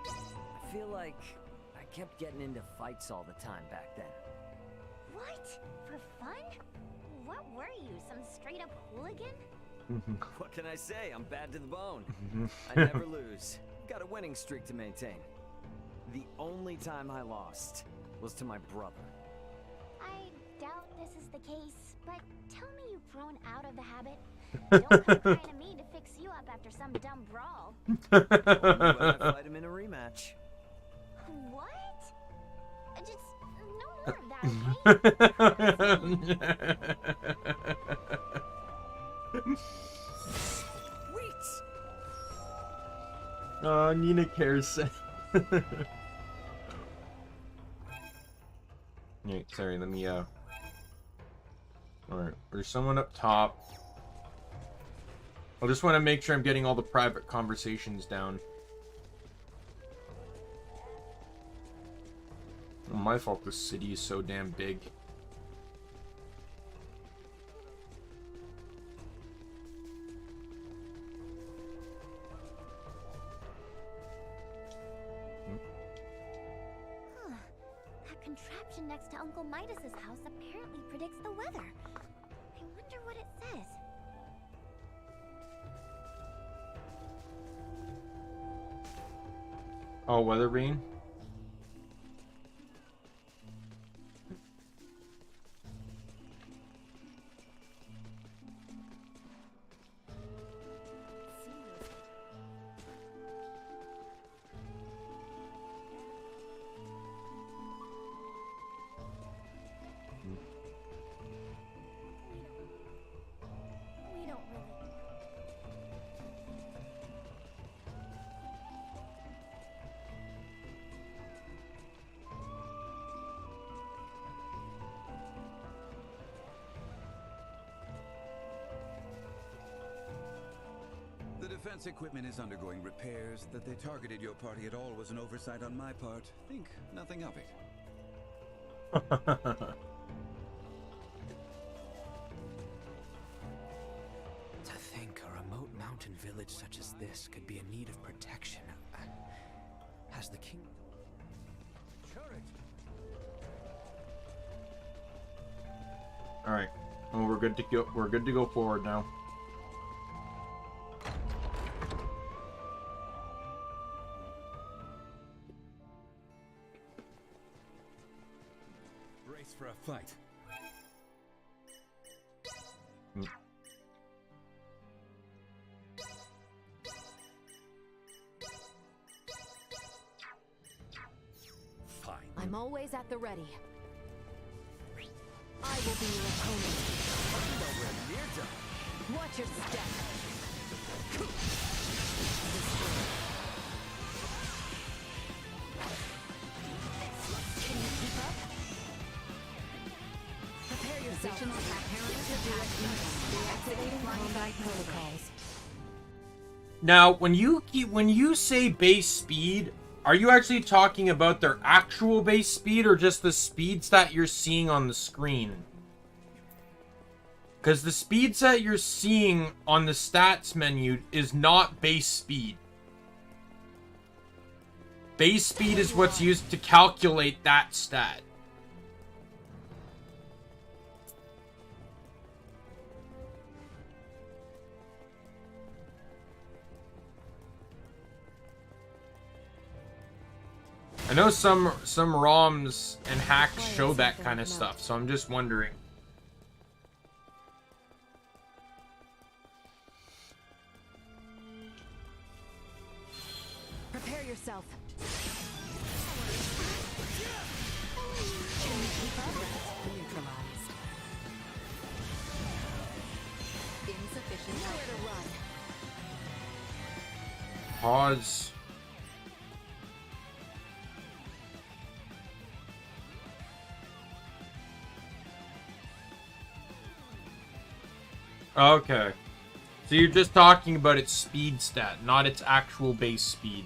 I feel like I kept getting into fights all the time back then. What? For fun? What were you, some straight-up hooligan? What can I say? I'm bad to the bone. I never lose. Got a winning streak to maintain. The only time I lost was to my brother. I doubt this is the case, but tell me you've grown out of the habit. Don't come crying to me to fix you up after some dumb brawl. Only when I fight him in a rematch. What? Just no more of that, okay? Sweet! Oh, Nina cares. Wait, sorry, let me, Alright, there's someone up top. I just want to make sure I'm getting all the private conversations down. Oh, my fault this city is so damn big. That contraption next to Uncle Midas's house apparently predicts the weather. I wonder what it says. Oh, weather vane? We don't really. The defense equipment is undergoing repairs. That they targeted your party at all was an oversight on my part. Think nothing of it. To think a remote mountain village such as this could be in need of protection. Has the king... Turret! Alright. Well, we're good to go. We're good to go forward now. Brace for a fight. Fine. I'm always at the ready. I will be your opponent. Nowhere near done. Watch your step. Can you keep up? Prepare yourself. Deactivating combat protocols. Now, when you say base speed, are you actually talking about their actual base speed or just the speeds that you're seeing on the screen? Because the speeds that you're seeing on the stats menu is not base speed. Base speed is what's used to calculate that stat. I know some ROMs and hacks show that kind of stuff, so I'm just wondering. Prepare yourself. Neutralized. Insufficient. Nowhere to run. Pause. Okay. So you're just talking about its speed stat, not its actual base speed.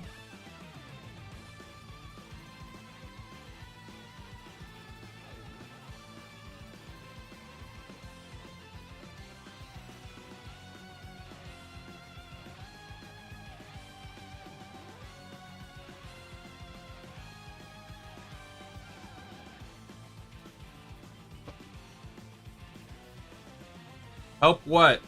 Help what?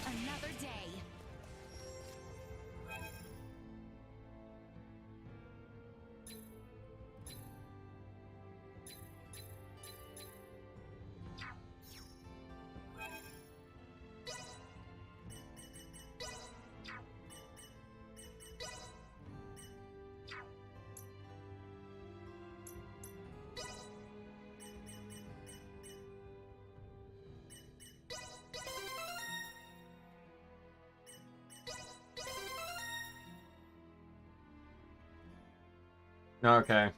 Another day. Okay.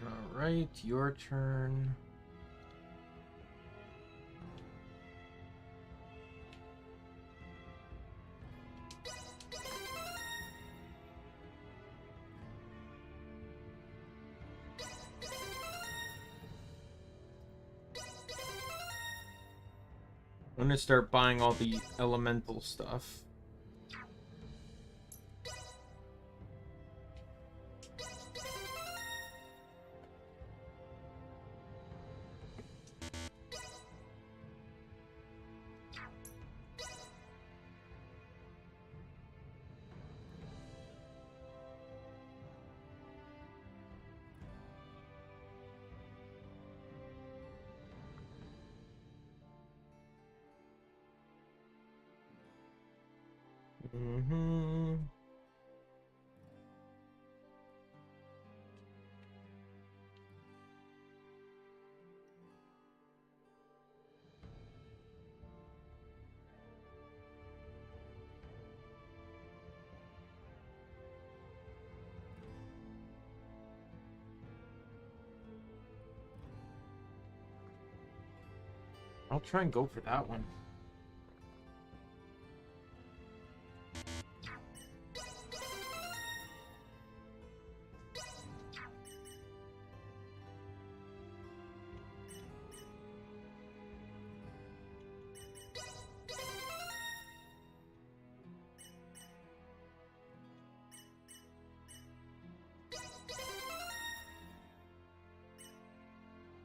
All right, your turn. I'm gonna start buying all the elemental stuff. Mm-hmm. I'll try and go for that one.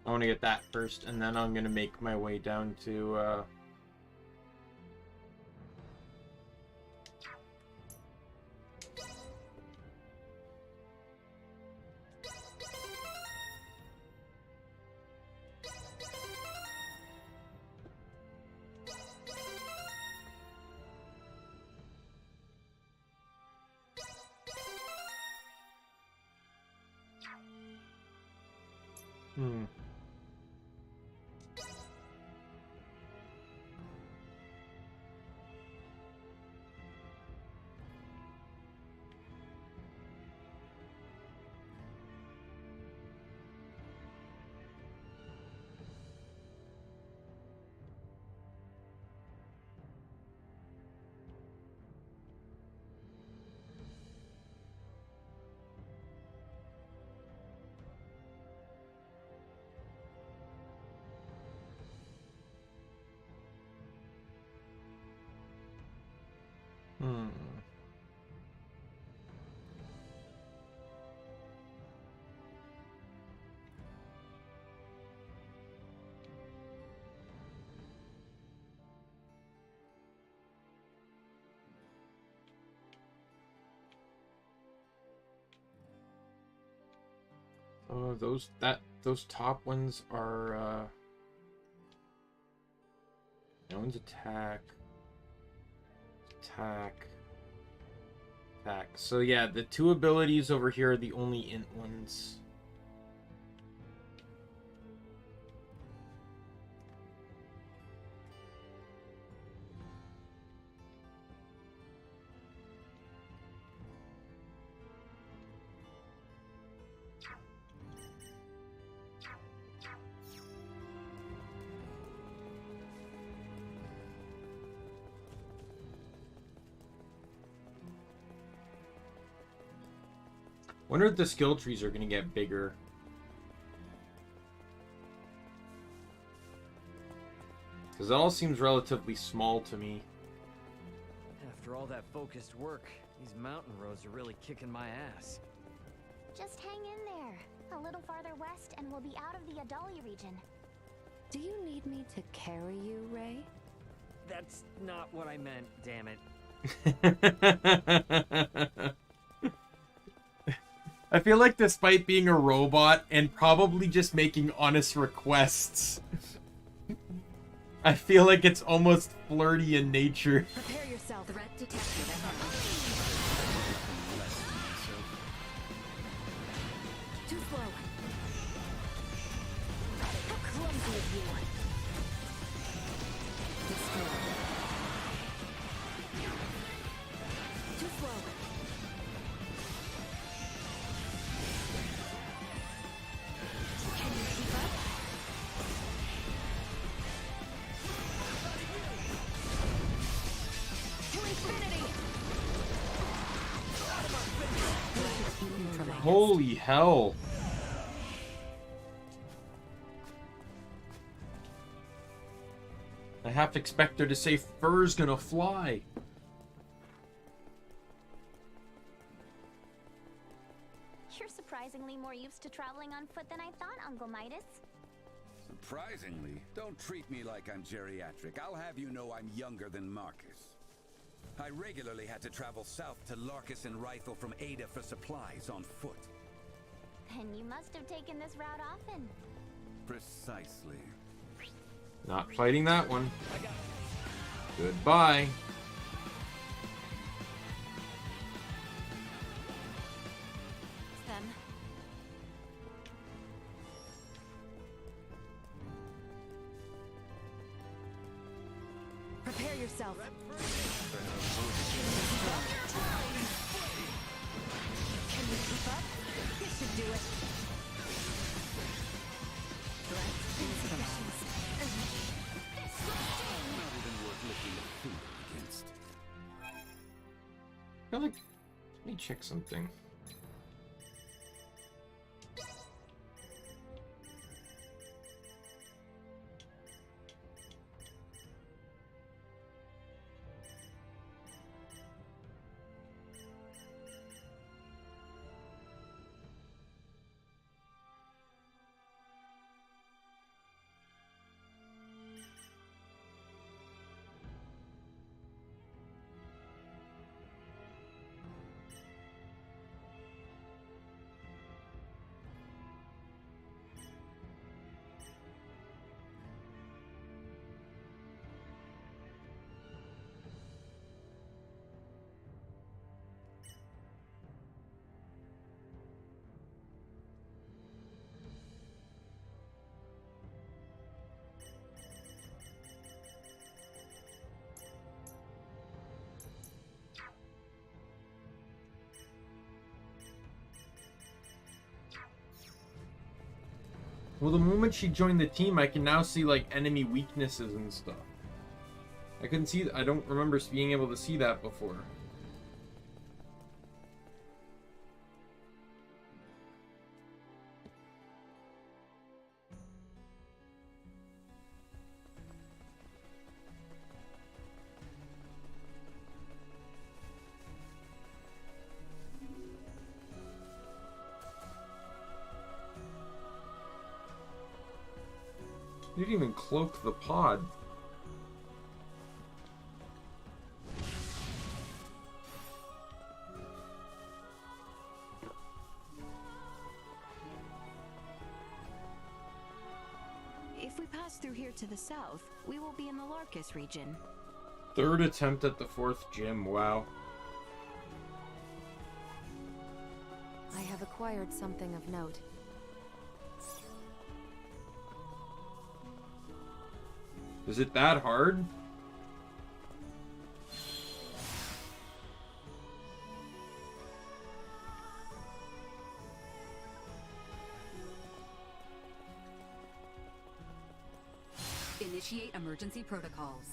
I want to get that first, and then I'm going to make my way down to, those top ones are, that one's attack. So yeah, the two abilities over here are the only int ones. Wonder if the skill trees are gonna get bigger. Because it all seems relatively small to me. After all that focused work, these mountain roads are really kicking my ass. Just hang in there. A little farther west and we'll be out of the Adali region. Do you need me to carry you, Ray? That's not what I meant, damn it. I feel like despite being a robot and probably just making honest requests, I feel like it's almost flirty in nature. Prepare yourself. Threat detected. Too slow. How clumsy of you. Destroy. Too slow. Can you keep up? To infinity! Holy hell. I half expect her to say fur's gonna fly. You're surprisingly more used to traveling on foot than I thought, Uncle Midas. Surprisingly, don't treat me like I'm geriatric. I'll have you know I'm younger than Marcus. I regularly had to travel south to Larkus and Rifle from Ada for supplies on foot. Then you must have taken this route often. Precisely. Not fighting that one. Goodbye. Them. Prepare yourself. Can you keep up? This should do it. Not even worth looking at food against. I feel like, let me check something. Well, the moment she joined the team, I can now see, like, enemy weaknesses and stuff. I couldn't see... I don't remember being able to see that before. You didn't even cloak the pod. If we pass through here to the south, we will be in the Larkus region. Third attempt at the fourth gym, wow. I have acquired something of note. Is it that hard? Initiate emergency protocols.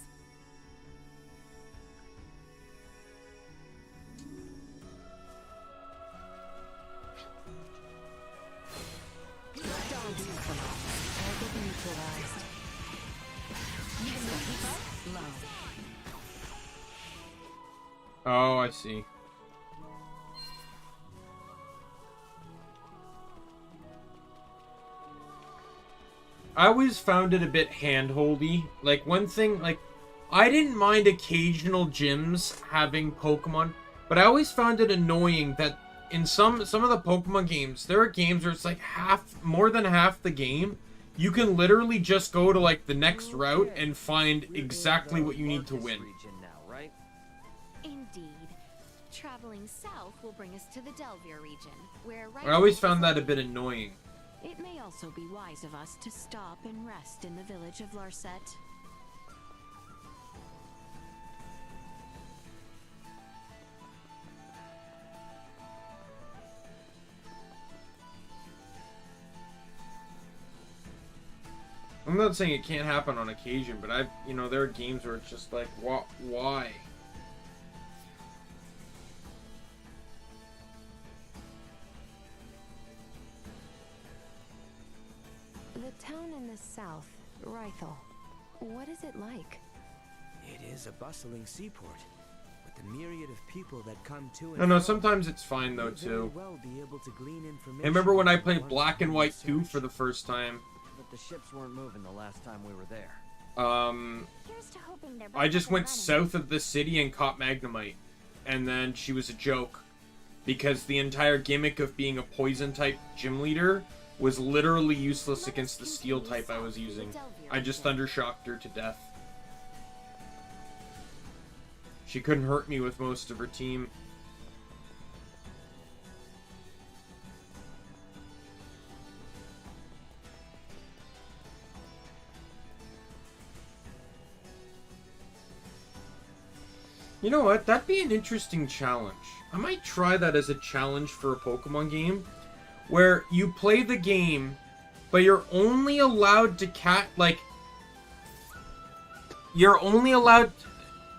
neutralized. Low. Oh, I see. I always found it a bit handholdy. Like, one thing, like, I didn't mind occasional gyms having Pokemon, but I always found it annoying that in some of the Pokemon games, there are games where it's like more than half the game, you can literally just go to like the next route and find exactly what you need to win. Indeed. Traveling south will bring us to the Delvier region, where I always found that a bit annoying. It may also be wise of us to stop and rest in the village of Larset. I'm not saying it can't happen on occasion, but there are games where it's just like, why? The town in the south, Rythel. What is it like? It is a bustling seaport, with the myriad of people that come to No, sometimes it's fine though too. Well be able to glean information. I remember when I played Black and White 2 for the first time. But the ships weren't moving the last time we were there. Here's to hoping they're I just back up went and south of the city and caught Magnemite. And then she was a joke. Because the entire gimmick of being a poison type gym leader was literally useless against the steel type I was using. I just Thundershocked her to death. She couldn't hurt me with most of her team. You know what? That'd be an interesting challenge. I might try that as a challenge for a Pokemon game. Where you play the game, but you're only allowed to you're only allowed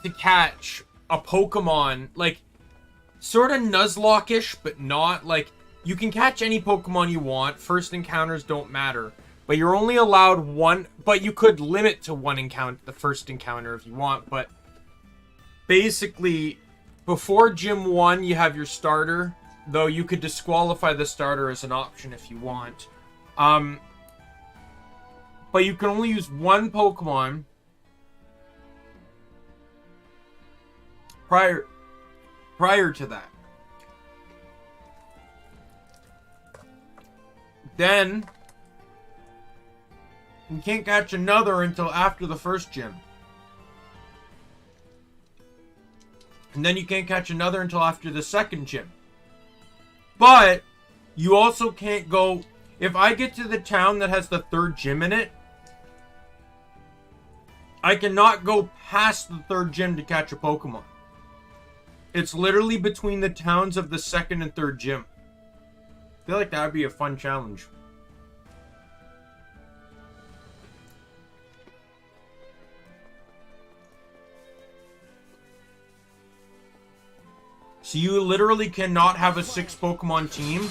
to catch a Pokemon, like, sort of Nuzlocke-ish, but not. Like, you can catch any Pokemon you want. First encounters don't matter. But you're only allowed one, but you could limit to one encounter, the first encounter if you want, but basically, before Gym 1, you have your starter, though you could disqualify the starter as an option if you want. But you can only use one Pokemon prior to that. Then, you can't catch another until after the first gym. And then you can't catch another until after the second gym. But you also can't go... If I get to the town that has the third gym in it, I cannot go past the third gym to catch a Pokemon. It's literally between the towns of the second and third gym. I feel like that would be a fun challenge. So you literally cannot have a 6 Pokemon team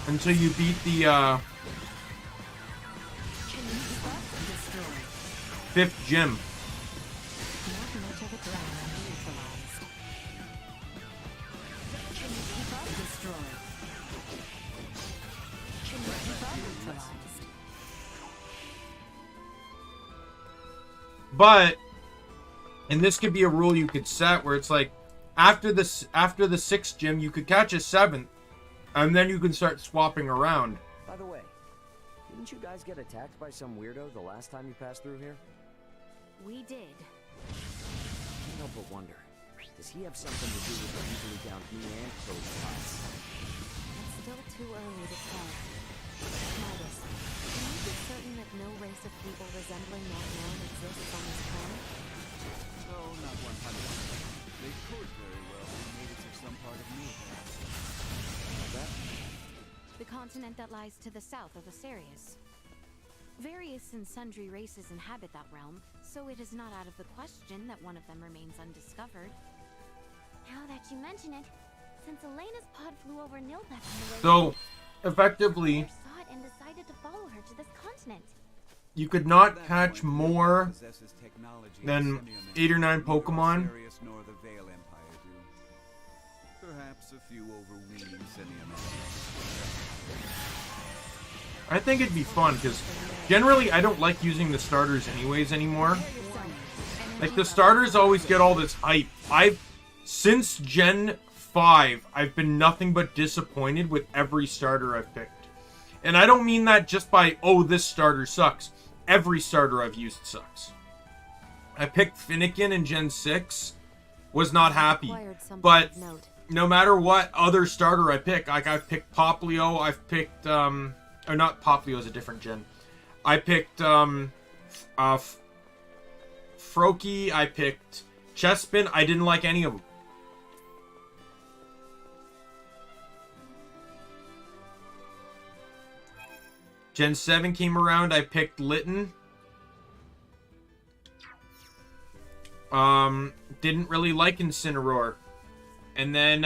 until you beat the 5th gym. But, and this could be a rule you could set where it's like, after the 6th gym, you could catch a 7th, and then you can start swapping around. By the way, didn't you guys get attacked by some weirdo the last time you passed through here? We did. Can't help but wonder, does he have something to do with the easily downed me and Coach class? It's still too early to tell. Midas, can you be certain that no race of people resembling that man exists on this planet? No, not 100%. They could very well be natives of some part of New That? The continent that lies to the south of Asarius. Various and sundry races inhabit that realm, so it is not out of the question that one of them remains undiscovered. Now that you mention it, since Elena's pod flew over Nilbeth on the way, So, effectively, saw it and decided to follow her to this continent. you could not catch more than 8 or 9 Pokemon. Nor the Vale Empire do. Perhaps a few overweening I think it'd be fun, because generally I don't like using the starters anyways anymore. Like, the starters always get all this hype. Since Gen 5, I've been nothing but disappointed with every starter I've picked. And I don't mean that just by, oh, this starter sucks. Every starter I've used sucks. I picked Finnegan in Gen 6, was not happy. But no matter what other starter I pick, like I've picked Poplio, I've picked, or not Poplio is a different gen. I picked, Froakie, I picked Chespin, I didn't like any of them. Gen 7 came around, I picked Litten. Didn't really like Incineroar. And then,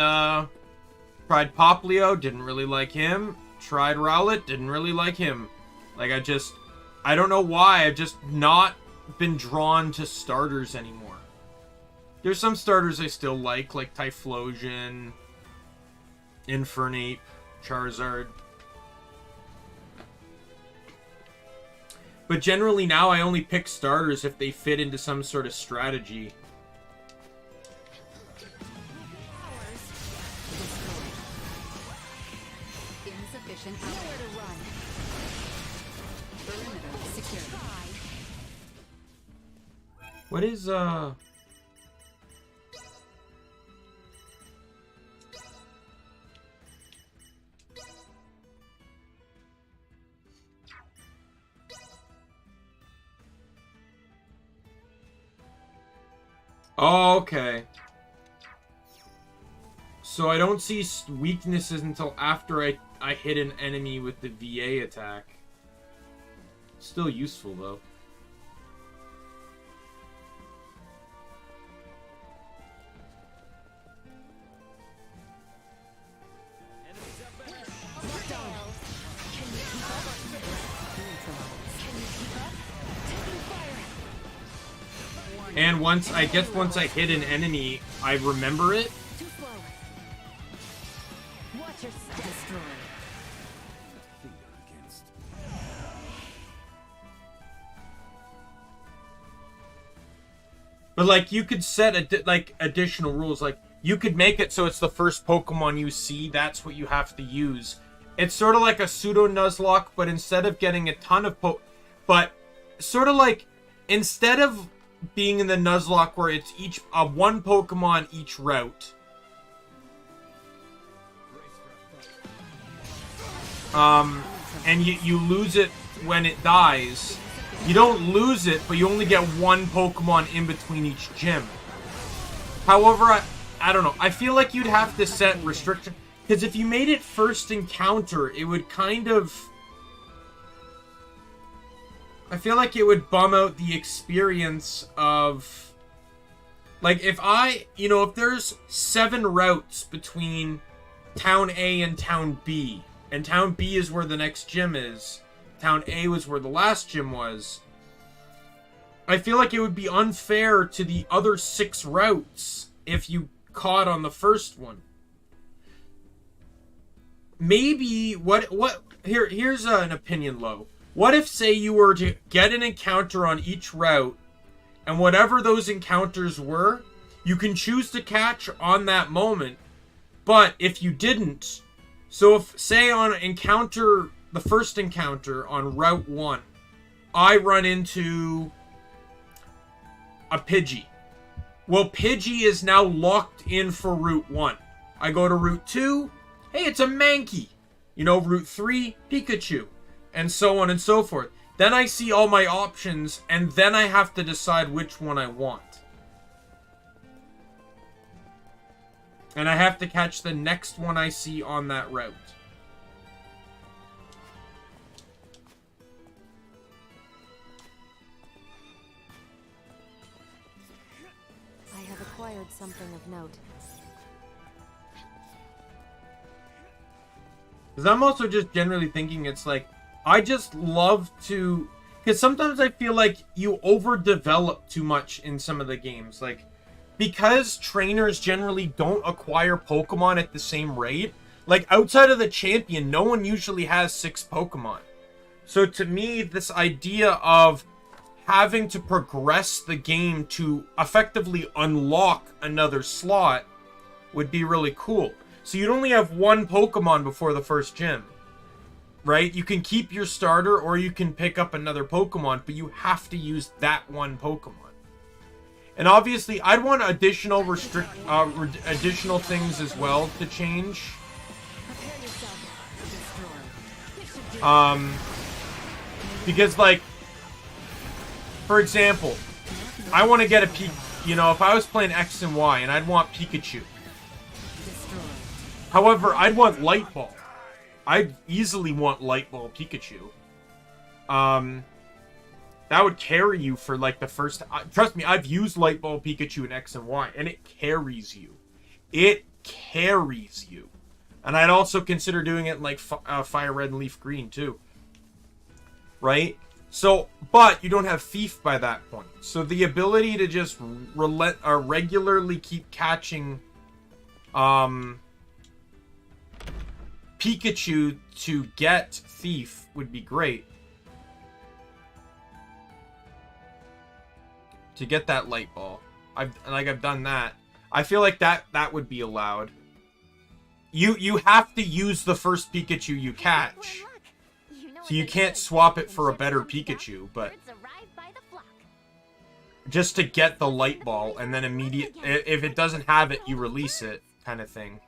tried Poplio, didn't really like him. Tried Rowlet, didn't really like him. Like, I don't know why, I've just not been drawn to starters anymore. There's some starters I still like Typhlosion, Infernape, Charizard. But generally now I only pick starters if they fit into some sort of strategy. Insufficient nowhere to run. Perimeter secure. What is Oh, okay. So I don't see weaknesses until after I hit an enemy with the VA attack. Still useful, though. And once I hit an enemy, I remember it. Too slow. Watch your step. Destroy. But like you could set additional rules. Like you could make it so it's the first Pokemon you see, that's what you have to use. It's sort of like a pseudo Nuzlocke, but instead of getting a ton of but sort of like instead of being in the Nuzlocke where it's one Pokemon each route. And you lose it when it dies. You don't lose it, but you only get one Pokemon in between each gym. However, I don't know. I feel like you'd have to set restriction. Because if you made it first encounter, it would kind of... I feel like it would bum out the experience of... Like, if there's 7 routes between Town A and Town B, and Town B is where the next gym is, Town A was where the last gym was, I feel like it would be unfair to the other 6 routes if you caught on the first one. Maybe, here's an opinion low. What if, say, you were to get an encounter on each route, and whatever those encounters were, you can choose to catch on that moment, but if you didn't, so if, say, on the first encounter on Route 1, I run into a Pidgey. Well, Pidgey is now locked in for Route 1. I go to Route 2, hey, it's a Mankey. Route 3, Pikachu. And so on and so forth. Then I see all my options, and then I have to decide which one I want. And I have to catch the next one I see on that route. I have acquired something of note. Because I'm also just generally thinking it's like, I just love to... Because sometimes I feel like you overdevelop too much in some of the games. Like, because trainers generally don't acquire Pokemon at the same rate, like, outside of the champion, no one usually has 6 Pokemon. So to me, this idea of having to progress the game to effectively unlock another slot would be really cool. So you'd only have 1 Pokemon before the first gym, right? You can keep your starter or you can pick up another Pokemon, but you have to use that 1 Pokemon. And obviously, I'd want additional additional things as well to change. Because, like, for example, I want to get a you know, if I was playing X and Y and I'd want Pikachu. However, I'd want Light Ball. I'd easily want Light Ball Pikachu. That would carry you for, like, the first... trust me, I've used Light Ball Pikachu in X and Y, and it carries you. It carries you. And I'd also consider doing it in, like, Fire Red and Leaf Green, too. Right? So, but you don't have Thief by that point. So the ability to just regularly keep catching Pikachu to get Thief would be great. To get that Light Ball. I've done that. I feel like that would be allowed. You have to use the first Pikachu you catch. So you can't swap it for a better Pikachu, but just to get the Light Ball and then if it doesn't have it, you release it, kind of thing.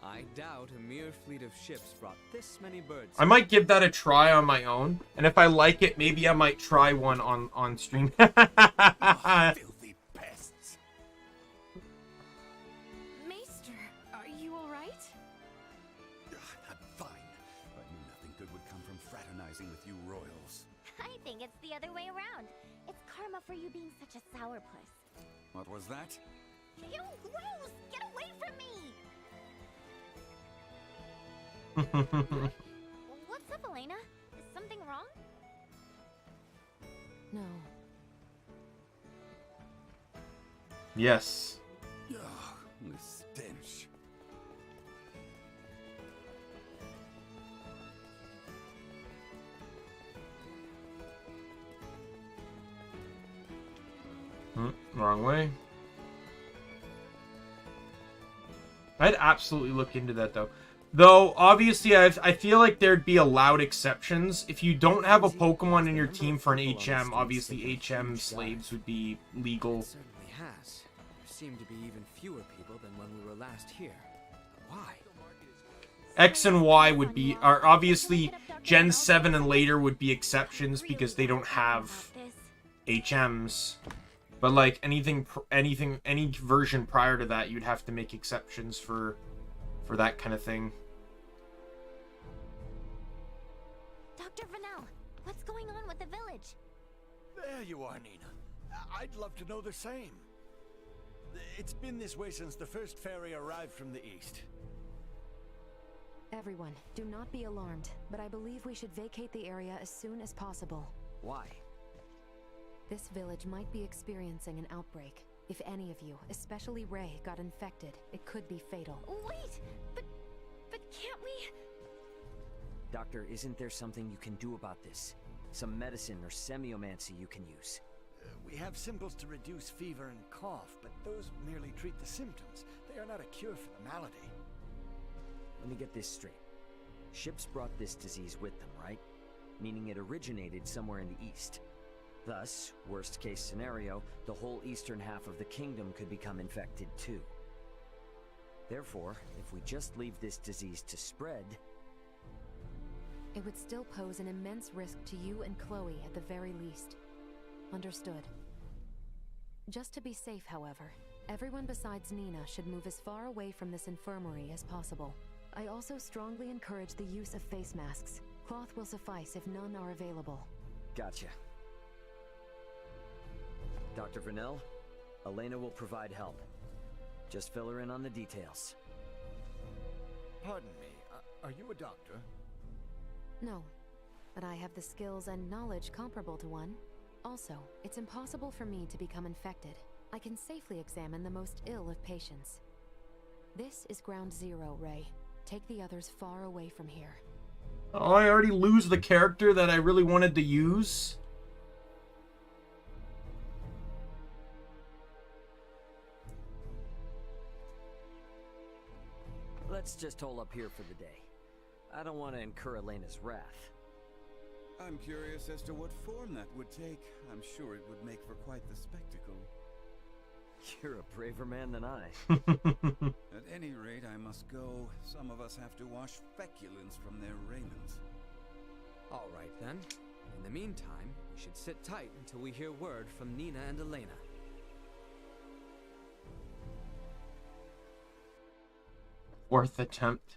I doubt a mere fleet of ships brought this many birds. I might give that a try on my own, and if I like it, maybe I might try one on stream. Filthy pests. Maester, are you alright? I'm fine. I knew nothing good would come from fraternizing with you royals. I think it's the other way around. It's karma for you being such a sourpuss. What was that? Ew, gross! Get away from me! What's up, Elena? Is something wrong? No. Yes. Ugh, this stench. Wrong way. I'd absolutely look into that, though. Though, obviously, I feel like there'd be allowed exceptions. If you don't have a Pokemon in your team for an HM, obviously HM slaves would be legal. It certainly has. There seem to be even fewer people than when we were last here. Why? X and Y would be... obviously, Gen 7 and later would be exceptions because they don't have HMs. But, like, any version prior to that, you'd have to make exceptions for that kind of thing. Dr. Vanel, what's going on with the village? There you are, Nina. I'd love to know the same. It's been this way since the first ferry arrived from the east. Everyone, do not be alarmed, but I believe we should vacate the area as soon as possible. Why? This village might be experiencing an outbreak. If any of you, especially Ray, got infected, it could be fatal. Wait! But can't we... Doctor, isn't there something you can do about this? Some medicine or semiomancy you can use? We have symbols to reduce fever and cough, but those merely treat the symptoms. They are not a cure for the malady. Let me get this straight. Ships brought this disease with them, right? Meaning it originated somewhere in the east. Thus, worst case scenario, the whole eastern half of the kingdom could become infected too. Therefore, if we just leave this disease to spread... It would still pose an immense risk to you and Chloe at the very least. Understood. Just to be safe, however, everyone besides Nina should move as far away from this infirmary as possible. I also strongly encourage the use of face masks. Cloth will suffice if none are available. Gotcha. Dr. Vanel, Elena will provide help. Just fill her in on the details. Pardon me, are you a doctor? No, but I have the skills and knowledge comparable to one. Also, it's impossible for me to become infected. I can safely examine the most ill of patients. This is ground zero, Ray. Take the others far away from here. Oh, I already lose the character that I really wanted to use? Let's just hole up here for the day. I don't want to incur Elena's wrath. I'm curious as to what form that would take. I'm sure it would make for quite the spectacle. You're a braver man than I. At any rate, I must go. Some of us have to wash feculence from their raiment. All right, then. In the meantime, we should sit tight until we hear word from Nina and Elena. Fourth attempt.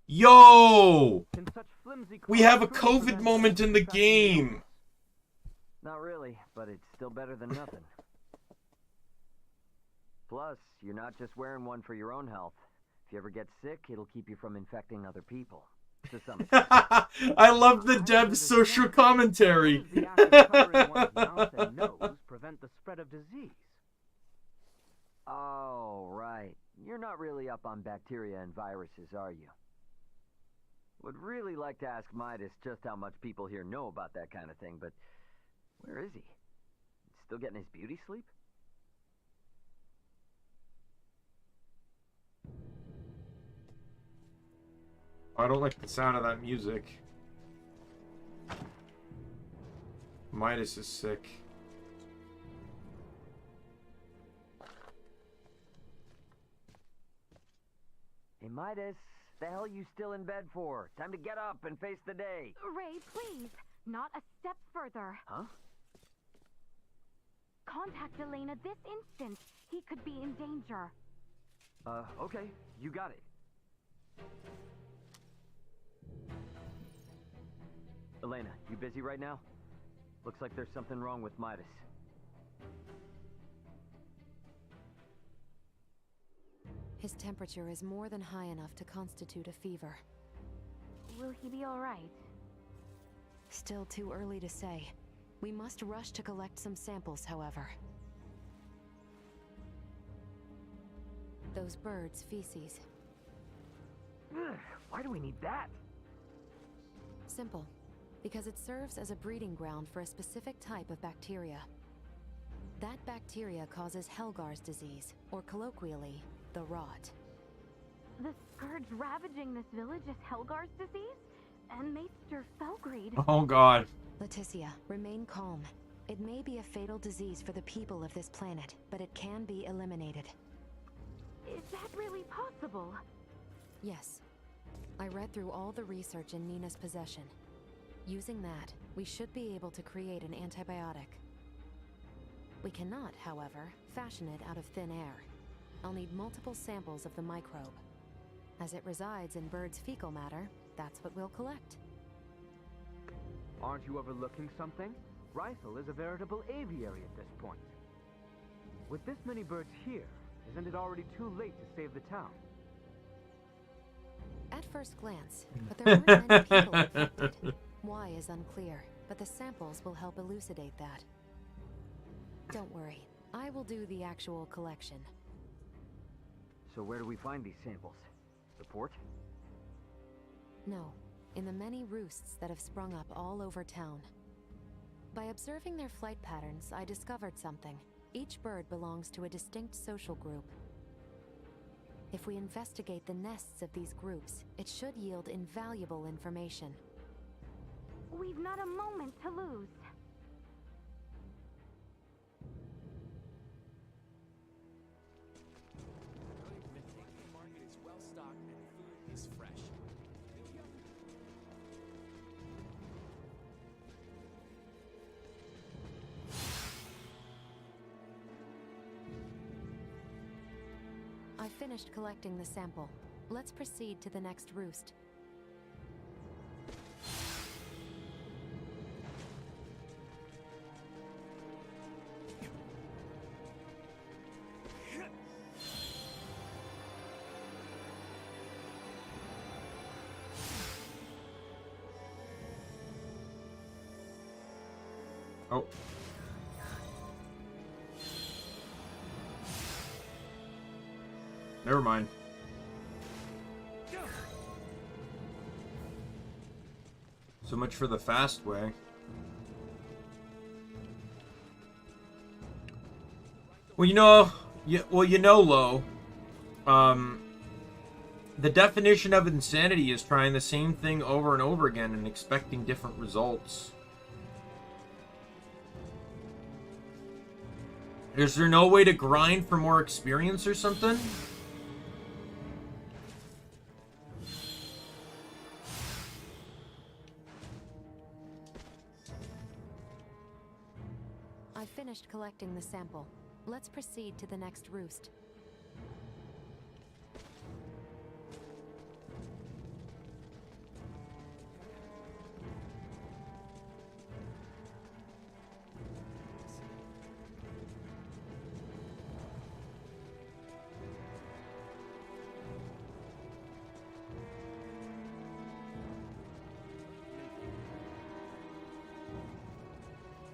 Yo! We have a COVID moment in the game. Not really, but it's still better than nothing. Plus, you're not just wearing one for your own health. If you ever get sick, it'll keep you from infecting other people. To some extent. I love the dev's social commentary. The act of covering one's mouth and nose prevent the spread of disease. Oh, right. You're not really up on bacteria and viruses, are you? Would really like to ask Midas just how much people here know about that kind of thing, but where is he? Still getting his beauty sleep? I don't like the sound of that music. Midas is sick. Hey, Midas, the hell you still in bed for? Time to get up and face the day. Ray, please. Not a step further. Huh? Contact Elena this instant. He could be in danger. Okay. You got it. Elena, you busy right now? Looks like there's something wrong with Midas. His temperature is more than high enough to constitute a fever. Will he be all right? Still too early to say. We must rush to collect some samples, however. Those birds' feces. Ugh, why do we need that? Simple. Because it serves as a breeding ground for a specific type of bacteria. That bacteria causes Helgar's disease, or colloquially, the rot. The scourge ravaging this village is Helgar's disease? And Maester Felgreed. Oh god. Leticia, remain calm. It may be a fatal disease for the people of this planet, but it can be eliminated. Is that really possible? Yes. I read through all the research in Nina's possession. Using that, we should be able to create an antibiotic. We cannot, however, fashion it out of thin air. I'll need multiple samples of the microbe. As it resides in birds' fecal matter, that's what we'll collect. Aren't you overlooking something? Rysel is a veritable aviary at this point. With this many birds here, isn't it already too late to save the town? At first glance, but there aren't many people infected. Why is unclear, but the samples will help elucidate that. Don't worry, I will do the actual collection. So where do we find these samples? The port? No, in the many roosts that have sprung up all over town. By observing their flight patterns, I discovered something. Each bird belongs to a distinct social group. If we investigate the nests of these groups, it should yield invaluable information. We've not a moment to lose. The market is well stocked and food is fresh. I finished collecting the sample. Let's proceed to the next roost. Oh. Never mind. So much for the fast way. Well, you know, Lo. The definition of insanity is trying the same thing over and over again and expecting different results. Is there no way to grind for more experience or something? I finished collecting the sample. Let's proceed to the next roost.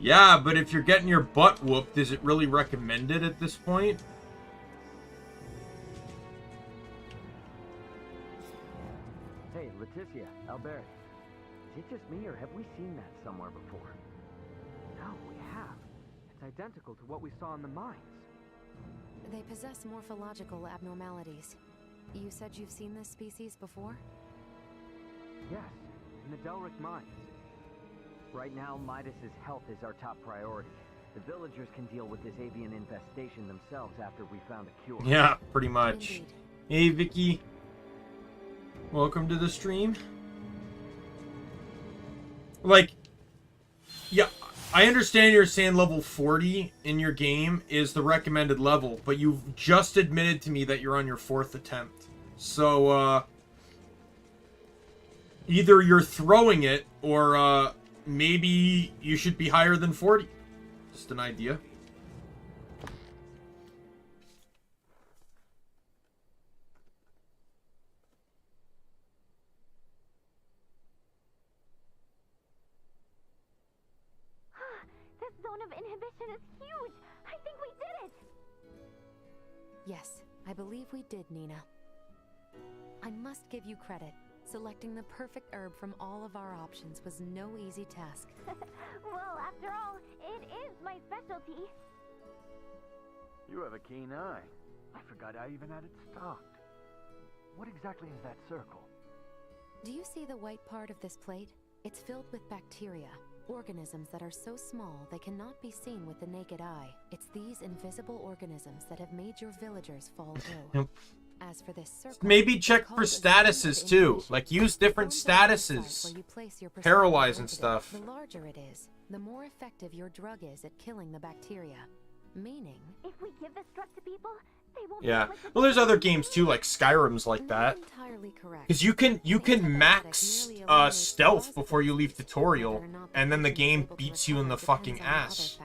Yeah, but if you're getting your butt whooped, is it really recommended at this point? Hey, Leticia, Albert. Is it just me, or have we seen that somewhere before? No, we have. It's identical to what we saw in the mines. They possess morphological abnormalities. You said you've seen this species before? Yes, in the Delric mines. Right now, Midas's health is our top priority. The villagers can deal with this avian infestation themselves after we found a cure. Yeah, pretty much. Indeed. Hey, Vicky. Welcome to the stream. Like, yeah, I understand you're saying level 40 in your game is the recommended level, but you've just admitted to me that you're on your 4th attempt. So, either you're throwing it, or, maybe you should be higher than 40. Just an idea. This zone of inhibition is huge! I think we did it! Yes, I believe we did, Nina. I must give you credit. Selecting the perfect herb from all of our options was no easy task. Well, after all, it is my specialty. You have a keen eye. I forgot I even had it stocked. What exactly is that circle? Do you see the white part of this plate? It's filled with bacteria, organisms that are so small they cannot be seen with the naked eye. It's these invisible organisms that have made your villagers fall ill. As for this circle, maybe check for statuses too. Like, use different statuses. Paralyze and stuff. The larger it is, the more effective your drug is at killing the bacteria. Meaning, if we give this drug to people, they won't. Yeah. Well, there's other games too, like Skyrim's like that. entirely correct. Because you can max stealth before you leave tutorial, and then the game beats you in the fucking ass.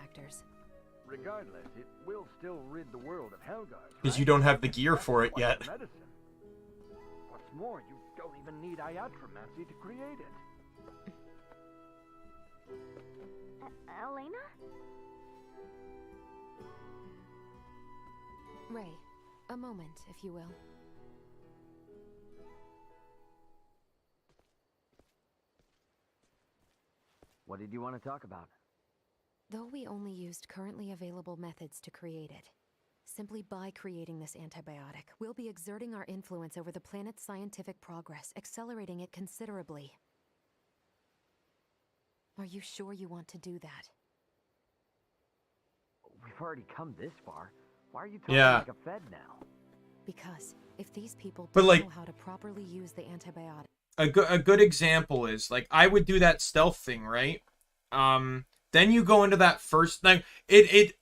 Regardless, it will still rid the world of Helgars. Because you don't have the gear for it yet. What's more, you don't even need iatromancy to create it. Elena? Ray, a moment, if you will. What did you want to talk about? Though we only used currently available methods to create it, simply by creating this antibiotic, we'll be exerting our influence over the planet's scientific progress, accelerating it considerably. Are you sure you want to do that? We've already come this far. Why are you talking like a Fed now? Because if these people But, don't like, know how to properly use the antibiotic... A good example is, like, I would do that stealth thing, right? Then you go into that first thing. It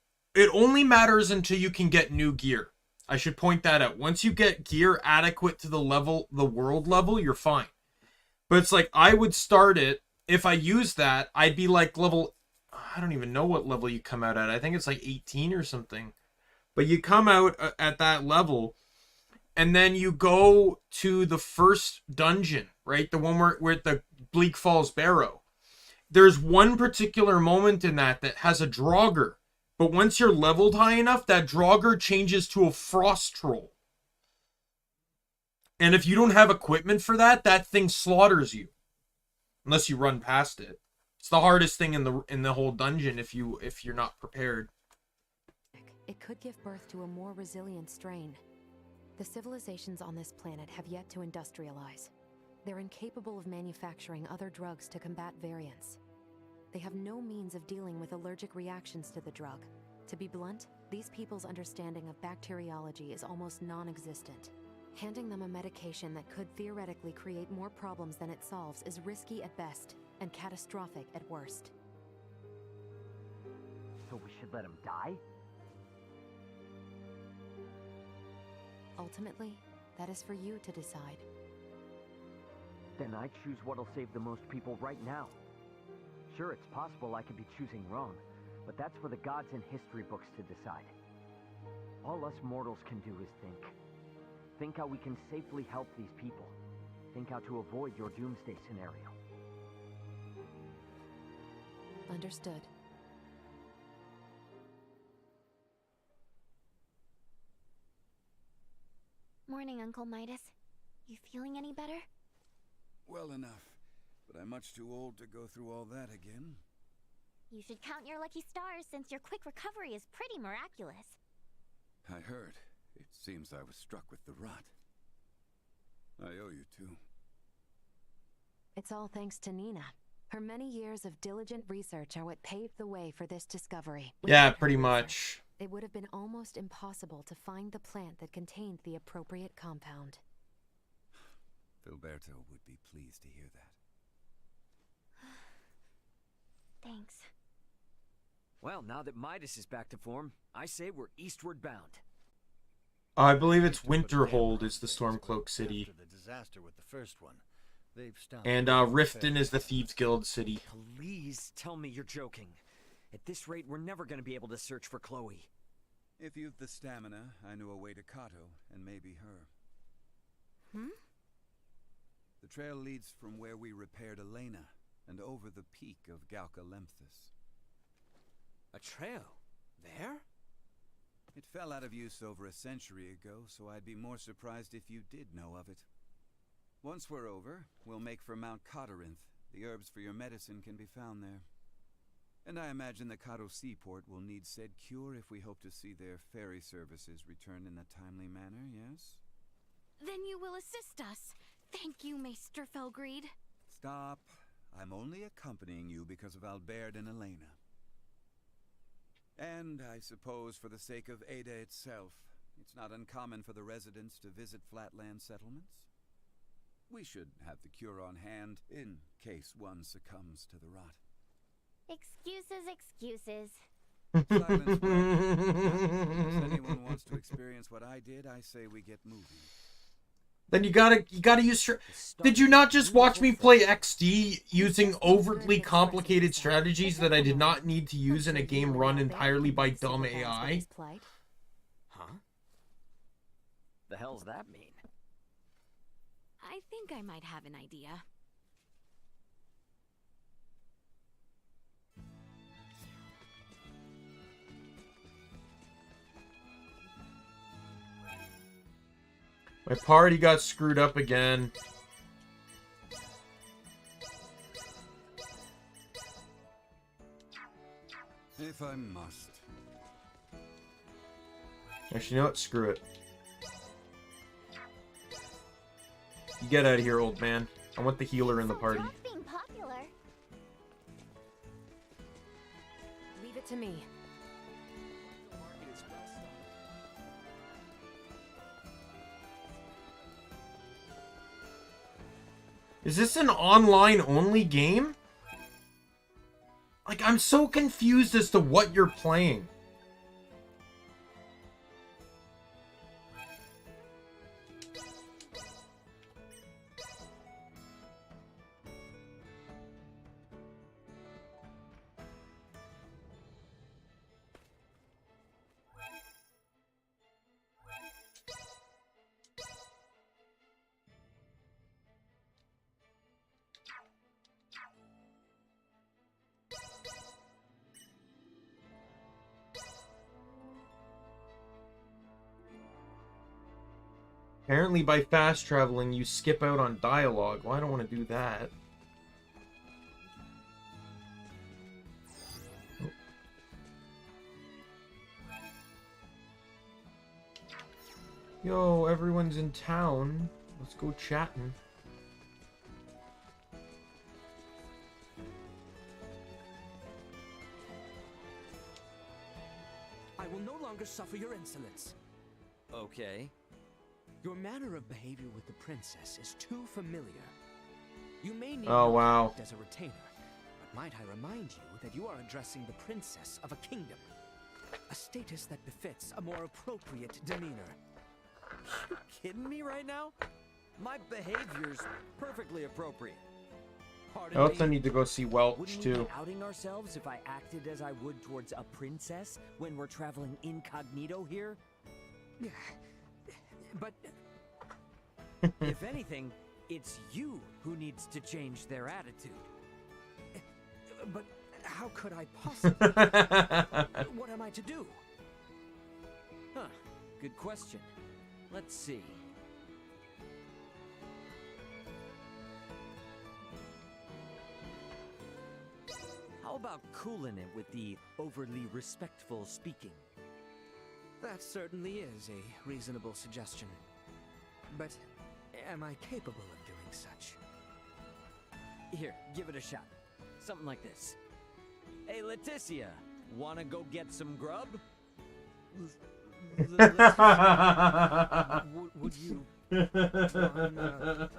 only matters until you can get new gear. I should point that out. Once you get gear adequate to the world level, you're fine. But it's like, I would start it, if I use that, I'd be like level, I don't even know what level you come out at. I think it's like 18 or something. But you come out at that level, and then you go to the first dungeon, right? The one where the Bleak Falls Barrow. there's one particular moment in that has a Draugr. But once you're leveled high enough, that Draugr changes to a Frost Troll. And if you don't have equipment for that, that thing slaughters you. Unless you run past it. It's the hardest thing in the whole dungeon if you're not prepared. It could give birth to a more resilient strain. The civilizations on this planet have yet to industrialize. They're incapable of manufacturing other drugs to combat variants. They have no means of dealing with allergic reactions to the drug. To be blunt, these people's understanding of bacteriology is almost non-existent. Handing them a medication that could theoretically create more problems than it solves is risky at best and catastrophic at worst. So we should let him die? Ultimately, that is for you to decide. Then I choose what'll save the most people right now. Sure, it's possible I could be choosing wrong, but that's for the gods and history books to decide. All us mortals can do is think. Think how we can safely help these people. Think how to avoid your doomsday scenario. Understood. Morning, Uncle Midas. You feeling any better? Well enough, but I'm much too old to go through all that again. You should count your lucky stars since your quick recovery is pretty miraculous. I heard. It seems I was struck with the rot. I owe you two. It's all thanks to Nina. Her many years of diligent research are what paved the way for this discovery. Yeah, pretty much. It would have been almost impossible to find the plant that contained the appropriate compound. Filberto would be pleased to hear that. Thanks. Well, now that Midas is back to form, I say we're eastward bound. I believe it's Winterhold is the Stormcloak city. After the disaster with the first one, they've stopped. And Riften is the Thieves Guild city. Please tell me you're joking. At this rate, we're never going to be able to search for Chloe. If you've the stamina, I know a way to Kato, and maybe her. The trail leads from where we repaired Elena, and over the peak of Galca-Lemphis. A trail? There? It fell out of use over a century ago, so I'd be more surprised if you did know of it. Once we're over, we'll make for Mount Cotarinth. The herbs for your medicine can be found there. And I imagine the Kato seaport will need said cure if we hope to see their ferry services return in a timely manner, yes? Then you will assist us. Thank you, Maester Felgreed. Stop. I'm only accompanying you because of Albert and Elena. And I suppose for the sake of Ada itself, it's not uncommon for the residents to visit flatland settlements. We should have the cure on hand in case one succumbs to the rot. Excuses, excuses. Silence. If anyone wants to experience what I did, I say we get moving. Then you gotta use. Did you not just watch me play XD using overtly complicated strategies that I did not need to use in a game run entirely by dumb AI? Huh? The hell's that mean? I think I might have an idea. My party got screwed up again. If I must. Actually, you know what? Screw it. You get out of here, old man. I want the healer in the party. Being popular. Leave it to me. Is this an online-only game? Like, I'm so confused as to what you're playing. Apparently by fast traveling, you skip out on dialogue. Well, I don't want to do that. Yo, everyone's in town. Let's go chatting. I will no longer suffer your insolence. Okay. Your manner of behavior with the princess is too familiar. You may need Oh, not wow. act as a retainer, but might I remind you that you are addressing the princess of a kingdom, a status that befits a more appropriate demeanor. You kidding me right now? My behavior's perfectly appropriate. I also need to go see Welch Wouldn't we too. be outing ourselves if I acted as I would towards a princess when we're traveling incognito here? But if anything, it's you who needs to change their attitude. But how could I possibly? What am I to do? Huh, good question. Let's see. How about cooling it with the overly respectful speaking? That certainly is a reasonable suggestion. But am I capable of doing such? Here, give it a shot. Something like this. Hey, Leticia, wanna go get some grub? Would you wanna...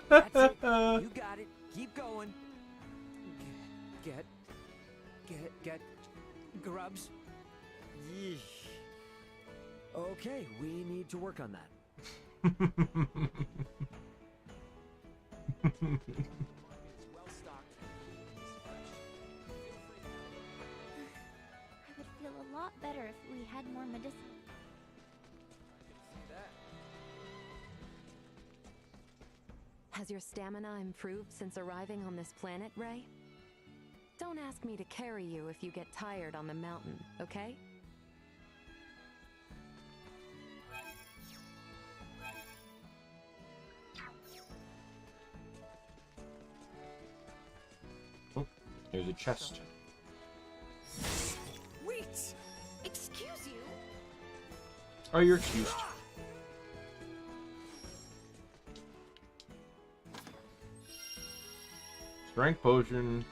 That's it. You got it. Keep going. Get grubs? Yeesh. Okay, we need to work on that. I would feel a lot better if we had more medicine. Has your stamina improved since arriving on this planet, Ray? Don't ask me to carry you if you get tired on the mountain, okay? Oh, there's a chest. Wait! Excuse you? Oh, you're excused. Strength potion.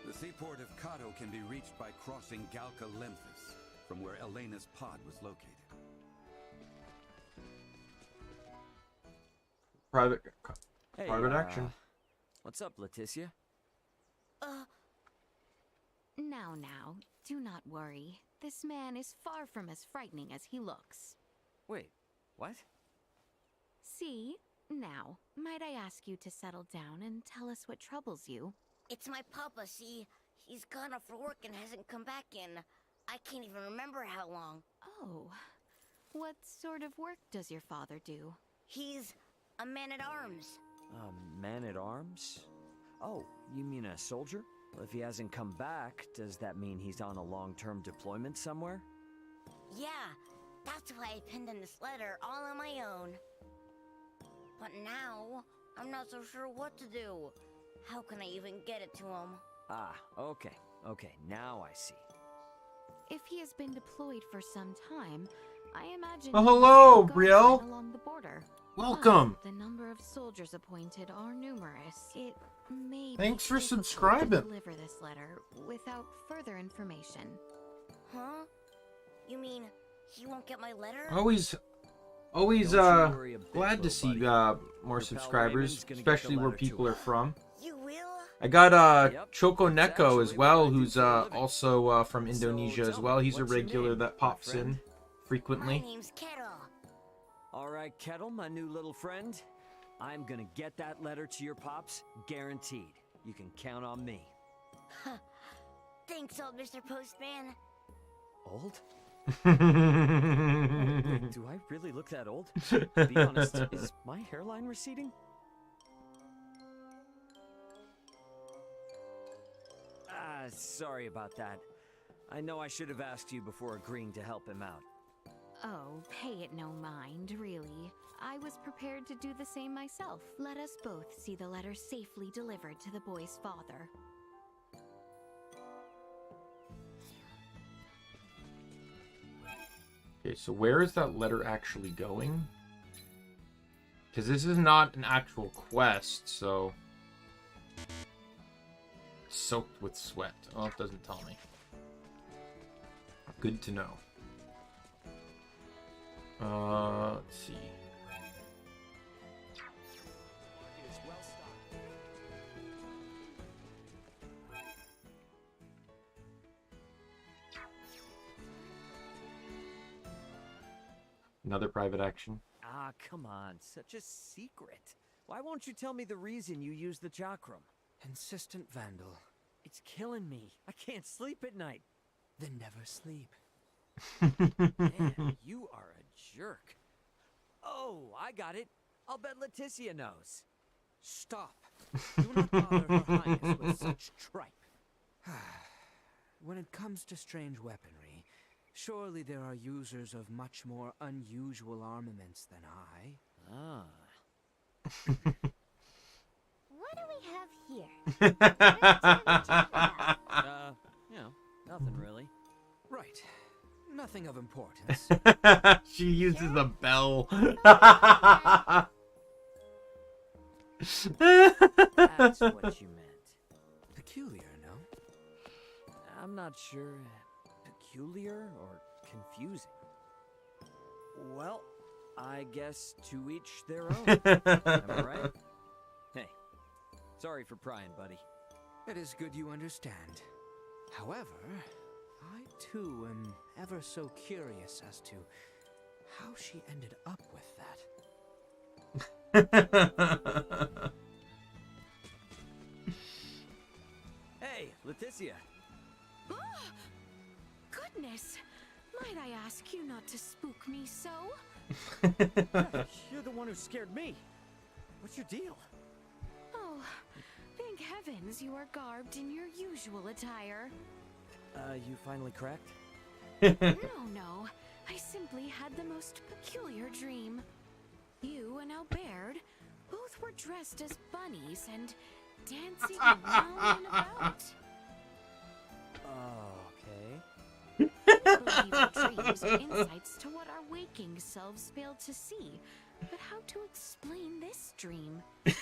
The seaport of Kato can be reached by crossing Galka Lemphis, from where Elena's pod was located. Private Hey, action. What's up, Leticia? Now, do not worry. This man is far from as frightening as he looks. Wait, what? See? Now, might I ask you to settle down and tell us what troubles you? It's my papa, see? He's gone off for work and hasn't come back in... I can't even remember how long. Oh. What sort of work does your father do? He's a man-at-arms. A man-at-arms? Oh, you mean a soldier? Well, if he hasn't come back, does that mean he's on a long-term deployment somewhere? Yeah, that's why I penned in this letter all on my own. But now, I'm not so sure what to do. How can I even get it to him? Ah, okay, now I see. If he has been deployed for some time, I imagine... Oh, hello, he's Brielle. along the border. Welcome. But the number of soldiers appointed are numerous. It may Thanks be for difficult subscribing. to deliver this letter without further information. Huh? You mean he won't get my letter? Always glad to see more subscribers, especially where people are from. You will? I got Choco Neko as well, who's also from Indonesia as well. He's a regular that pops in frequently. My name's Kettle. All right, Kettle, my new little friend. I'm gonna get that letter to your pops, guaranteed. You can count on me. Thanks, old Mr. Postman. Old? Wait, do I really look that old? Be honest, is my hairline receding? Sorry about that. I know I should have asked you before agreeing to help him out. Oh, pay it no mind, really. I was prepared to do the same myself. Let us both see the letter safely delivered to the boy's father. Okay, so where is that letter actually going? Because this is not an actual quest, so... Soaked with sweat. Oh, it doesn't tell me. Good to know. Let's see. Another private action. Ah, come on. Such a secret. Why won't you tell me the reason you use the chakram? Insistent vandal. It's killing me. I can't sleep at night. Then never sleep. Man, you are a jerk. Oh, I got it. I'll bet Leticia knows. Stop. Do not bother Her Highness with such tripe. When it comes to strange weaponry, surely there are users of much more unusual armaments than I. Ah. What do we have here? You know, nothing really. Right. Nothing of importance. She uses a bell. That's what you meant. Peculiar, no? I'm not sure. Peculiar or confusing? Well, I guess to each their own. Am I right? Hey, sorry for prying, buddy. It is good you understand. However, I too am ever so curious as to how she ended up with that. Hey, Leticia. Goodness! Might I ask you not to spook me so? You're the one who scared me. What's your deal? Oh, thank heavens you are garbed in your usual attire. You finally cracked? No. I simply had the most peculiar dream. You and Albert both were dressed as bunnies and dancing around and about. Okay. I believe our dreams are insights to what our waking selves failed to see. But how to explain this dream? You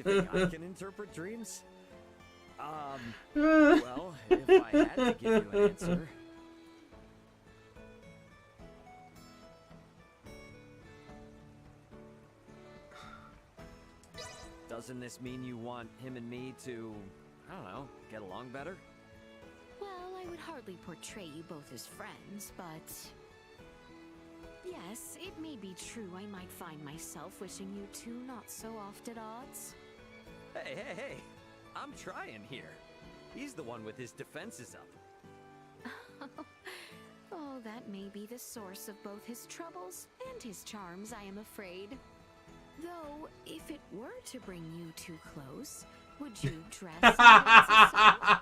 think I can interpret dreams? Well, if I had to give you an answer... Doesn't this mean you want him and me to, I don't know, get along better? Well, I would hardly portray you both as friends, but... Yes, it may be true I might find myself wishing you two not so oft at odds. Hey! I'm trying here. He's the one with his defenses up. Oh, that may be the source of both his troubles and his charms, I am afraid. Though, if it were to bring you too close, would you dress in as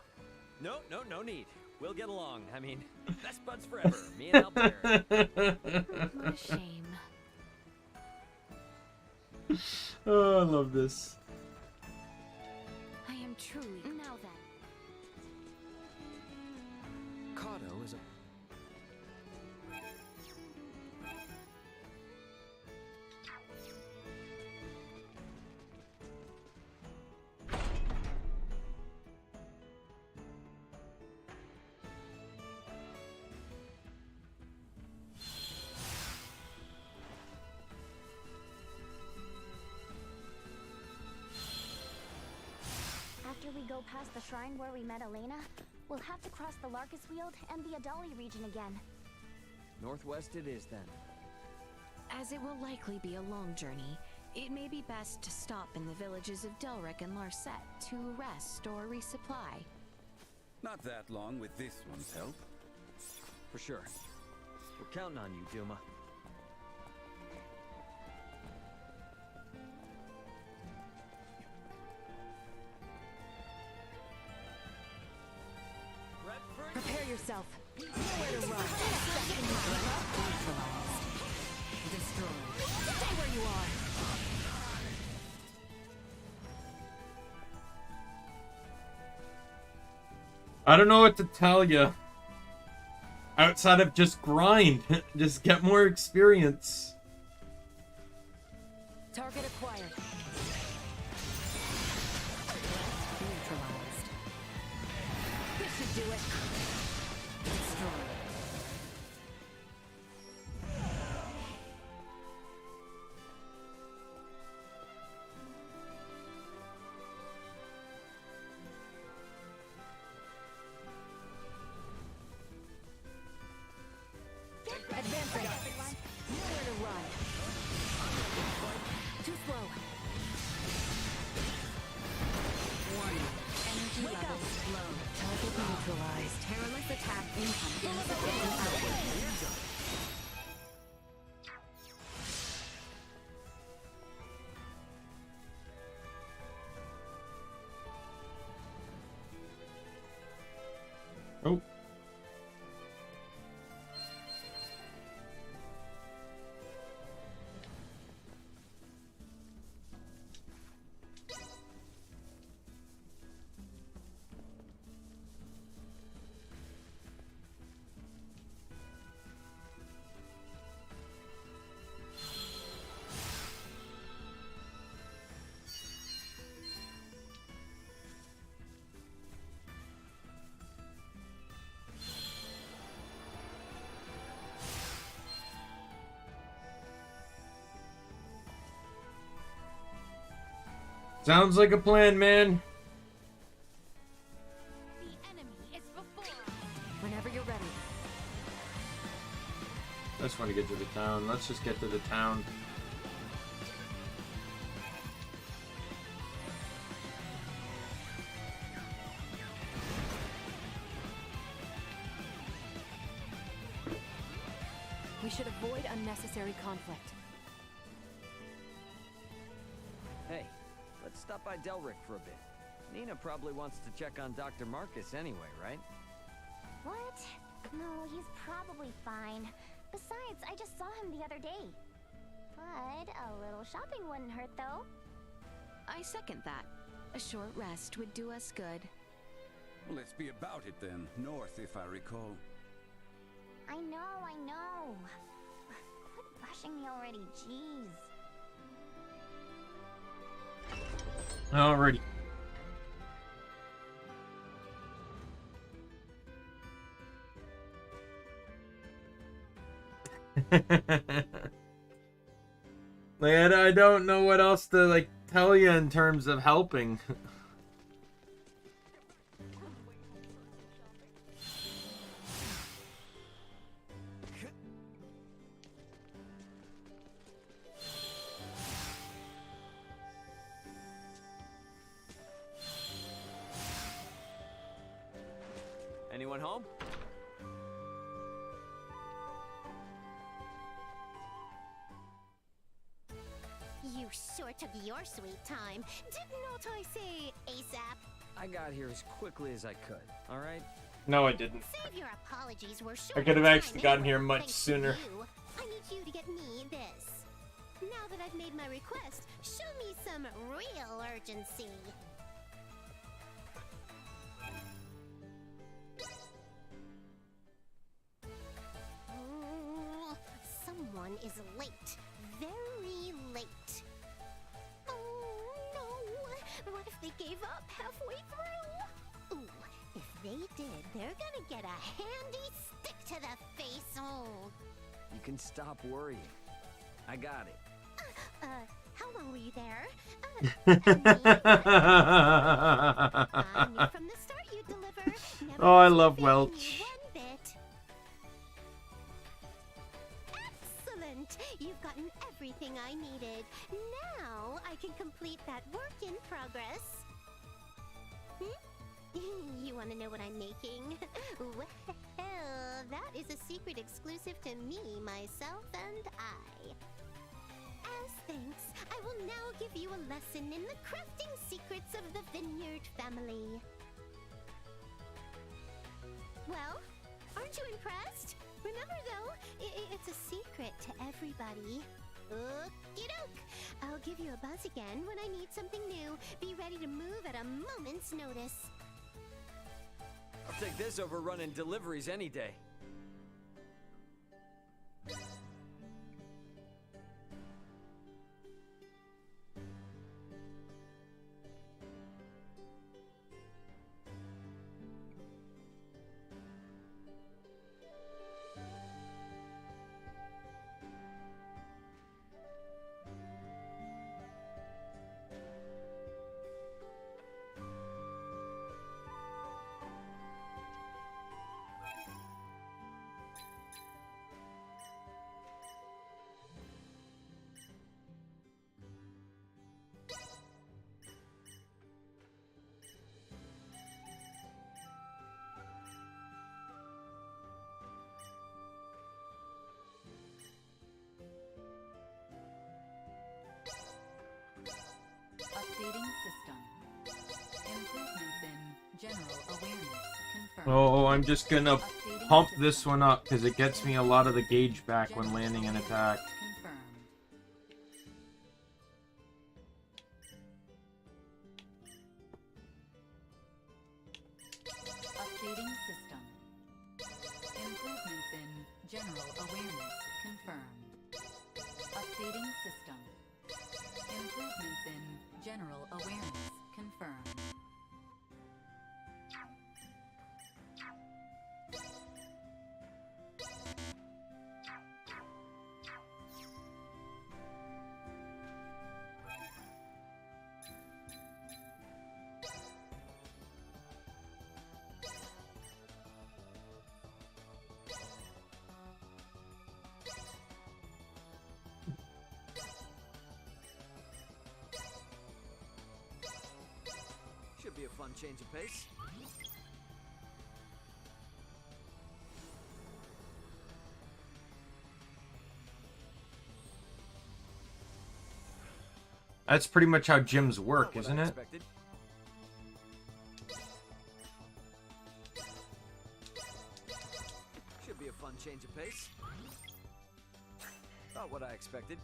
No need. We'll get along. I mean, best buds forever. Me and Albert. What a shame. Oh, I love this. I am truly... Now then. Kato is a... After we go past the shrine where we met Elena, we'll have to cross the Larkus Weald and the Adali region again. Northwest it is, then. As it will likely be a long journey, it may be best to stop in the villages of Delric and Larset to rest or resupply. Not that long with this one's help. For sure. We're counting on you, Duma. Redford yourself. Nowhere to run. Destroyed. Stay where you are. I don't know what to tell you. Outside of just grind. Just get more experience. Target acquired. Neutralized. This should do it. Destroyed. Advancing. Nowhere to run. Too slow. Warning. Energy levels low. Target neutralized. Perilous attack incoming. Oh. Sounds like a plan, man. The enemy is before us. Whenever you're ready. I just want to get to the town. Let's just get to the town. We should avoid unnecessary conflict. Hey, let's stop by Delric for a bit. Nina probably wants to check on Dr. Marcus anyway, right? What? No, he's probably fine. Besides, I just saw him the other day. But a little shopping wouldn't hurt, though. I second that. A short rest would do us good. Well, let's be about it then. North, if I recall. I know. Quit rushing me already, jeez. Alrighty. Man, I don't know what else to tell you in terms of helping. Anyone home? You sure took your sweet time. Did not I say ASAP? I got here as quickly as I could, alright? No, I didn't. Save your apologies. We're I could have actually gotten here much sooner. I need you to get me this. Now that I've made my request, show me some real urgency. Someone is late. Very late. Oh no! What if they gave up halfway through? Ooh, if they did, they're gonna get a handy stick to the face. Oh. You can stop worrying. I got it. How long were you there? I knew from the start you'd deliver. Never Oh, I love Welch. one bit. Excellent! You've gotten everything I needed. Now I can complete that work in progress. You want to know what I'm making? Well, that is a secret exclusive to me, myself, and I. As thanks, I will now give you a lesson in the crafting secrets of the Vineyard family. Well, Remember though, it's a secret to everybody. Okey doke. I'll give you a buzz again when I need something new. Be ready to move at a moment's notice. I'll take this over running deliveries any day. Updating system. Improvements in general awareness confirmed. Oh, I'm just gonna pump this one up because it gets me a lot of the gauge back when landing an attack. Confirmed. Updating system. Improvements in general awareness confirmed. Updating system. Improvements in general awareness confirmed. Should be a fun change of pace. That's pretty much how gyms work, Not what isn't I it? expected. Should be a fun change of pace. Not what I expected.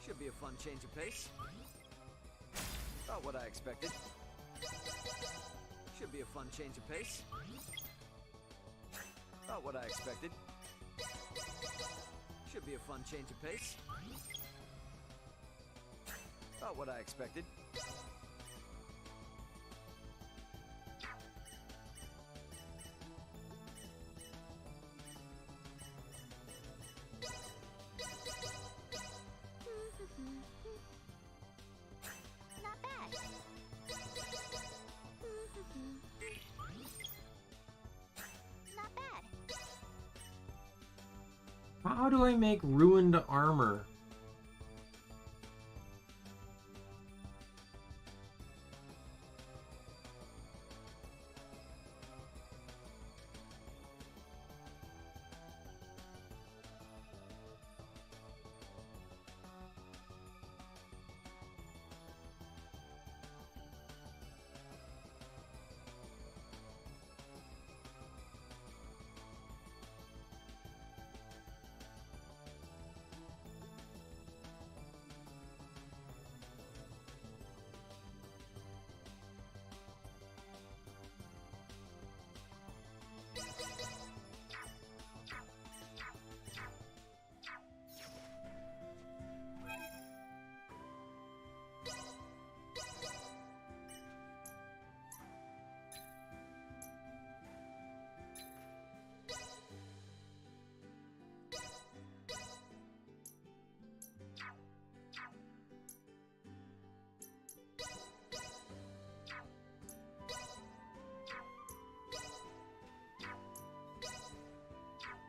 Should be a fun change of pace. Not what I expected. Should be a fun change of pace. Not what I expected. Should be a fun change of pace. Not what I expected. Not bad. Not bad. How do I make ruined armor?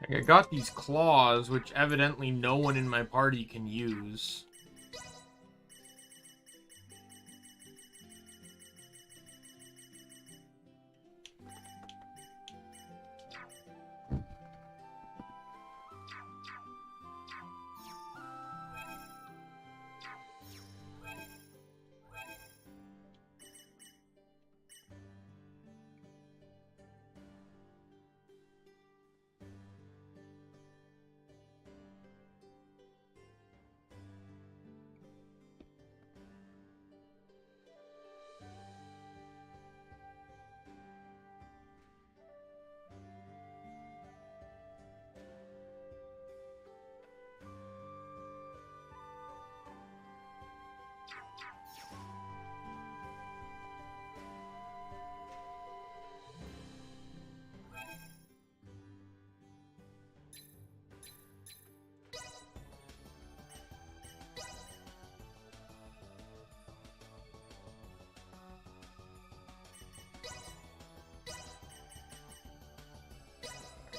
I got these claws, which evidently no one in my party can use.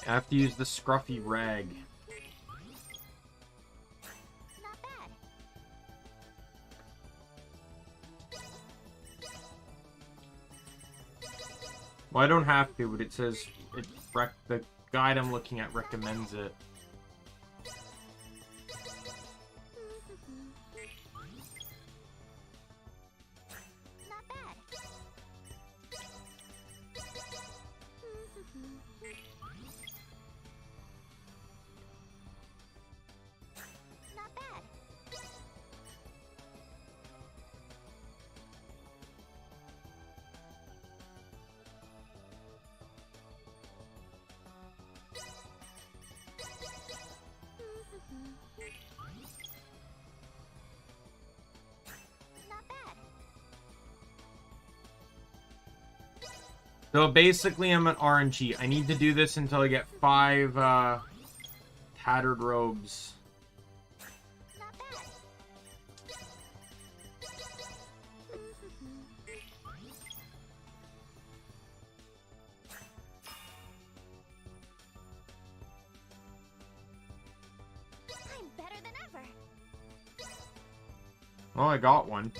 I have to use the scruffy rag. Not bad. Well, I don't have to, but it says the guide I'm looking at recommends it. Not bad. Not bad. Not bad. So basically, I'm an RNG. I need to do this until I get 5 tattered robes. Not bad. I'm better than ever. Well, I got one.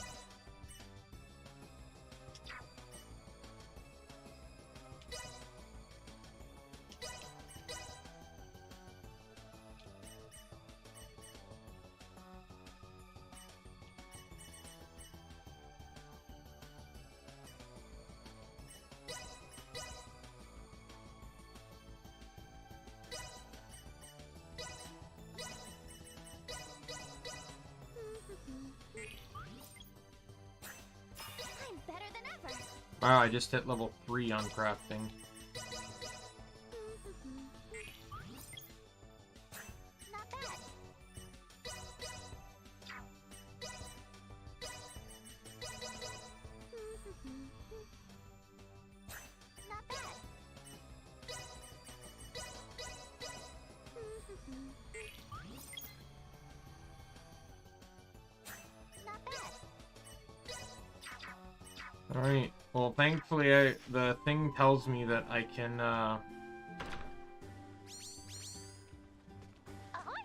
I'm better than ever. Wow, I just hit level 3 on crafting. Not bad. Not bad. Not bad. Alright, well thankfully the thing tells me that I can, Ahoy hoy!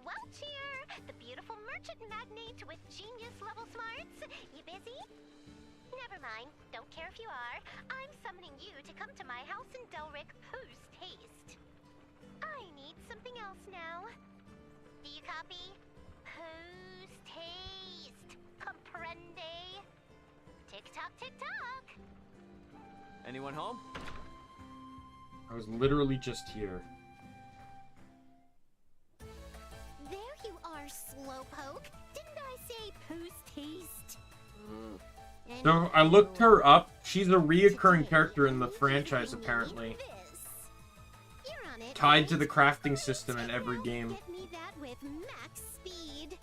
Welch here! The beautiful merchant magnate with genius level smarts. You busy? Never mind. Don't care if you are. I'm summoning you to come to my house in Delric post-haste. I need something else now. Do you copy? Post-haste. Comprende? Tick-tock, tick-tock. Anyone home? I was literally just here. There you are, Slowpoke. Didn't I say post-haste? So I looked her up. She's a reoccurring character in the franchise, apparently. You're on it. Tied to the crafting system in every game. Get me that with max speed.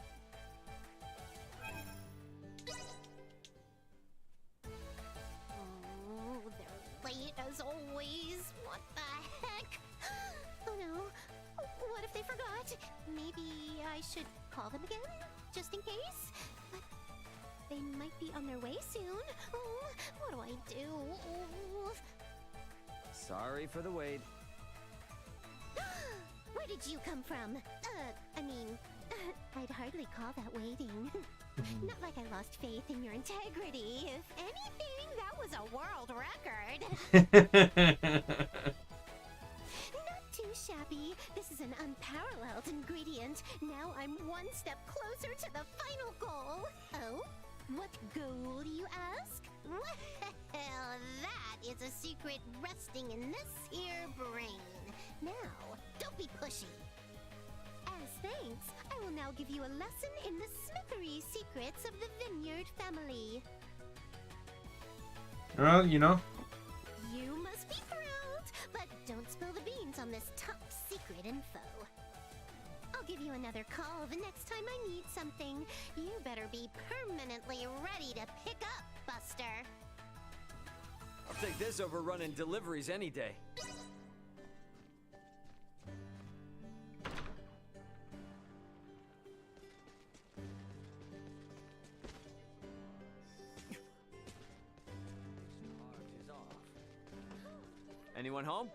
Oh, they're late as always. What the heck? Oh no. What if they forgot? Maybe I should call them again, just in case? But they might be on their way soon. Oh, what do I do? Oh. Sorry for the wait. Where did you come from? I mean, I'd hardly call that waiting. Not like I lost faith in your integrity. If anything, that was a world record. Not too shabby. This is an unparalleled ingredient. Now I'm one step closer to the final goal. Oh? What goal, you ask? Well, that is a secret resting in this here brain. Now, don't be pushy. As thanks, I will now give you a lesson in the smithery secrets of the Vineyard family. Well, you know. You must be thrilled, but don't spill the beans on this top secret info. I'll give you another call the next time I need something. You better be permanently ready to pick up, Buster. I'll take this over running deliveries any day. Anyone home?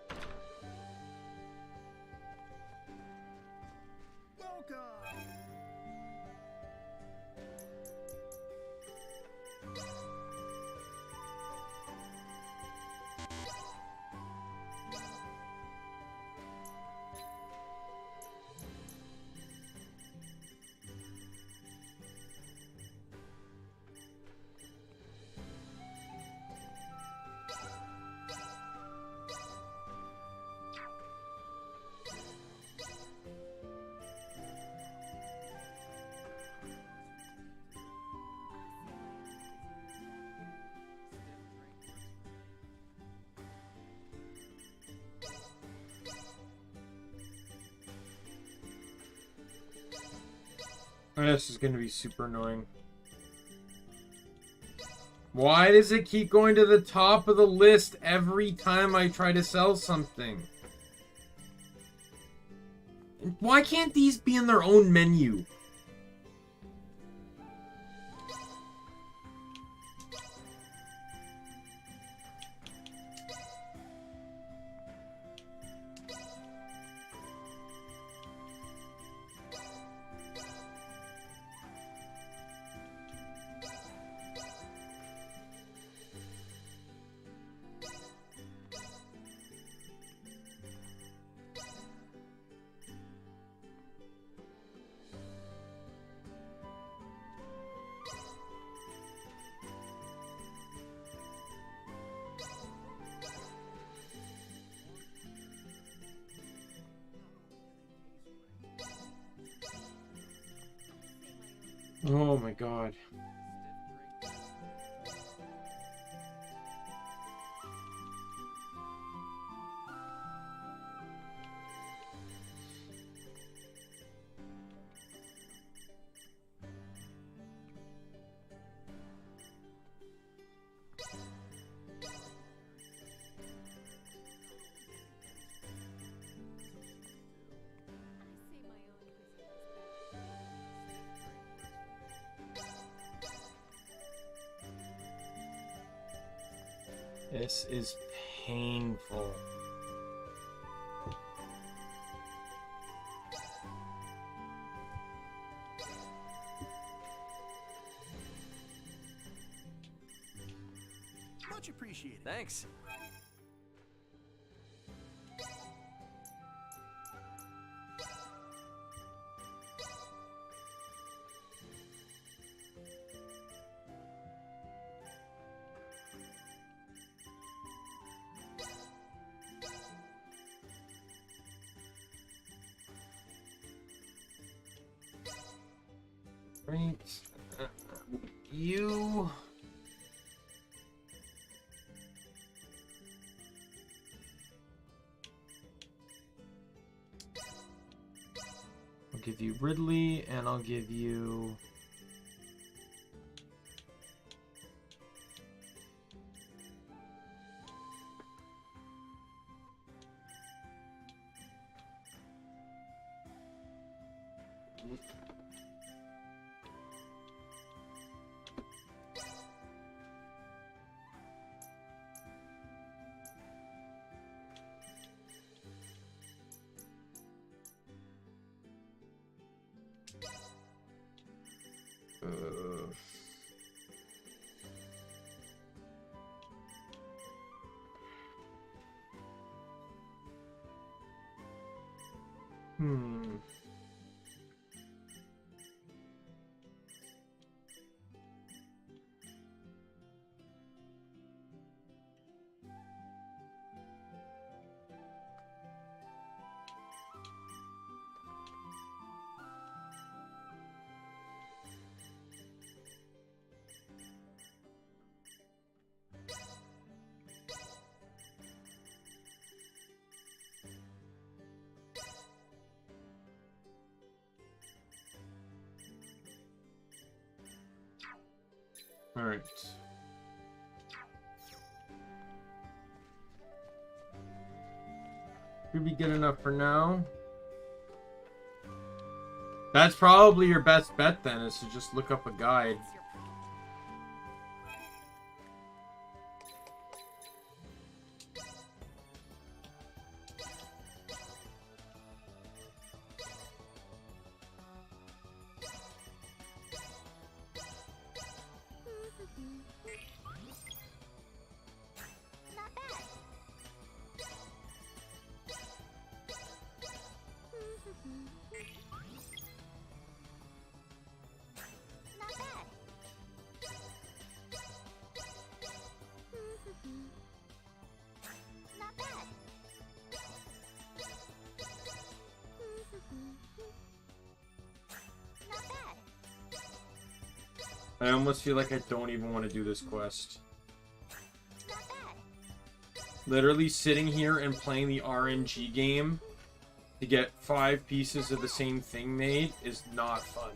This is gonna be super annoying. Why does it keep going to the top of the list every time I try to sell something? Why can't these be in their own menu? Oh my god. This is painful. Much appreciated. Thanks. Right. You. I'll give you Ridley, and I'll give you. Hmm. All right. Should be good enough for now. That's probably your best bet then, is to just look up a guide. I almost feel like I don't even want to do this quest. Literally sitting here and playing the RNG game to get 5 pieces of the same thing made is not fun.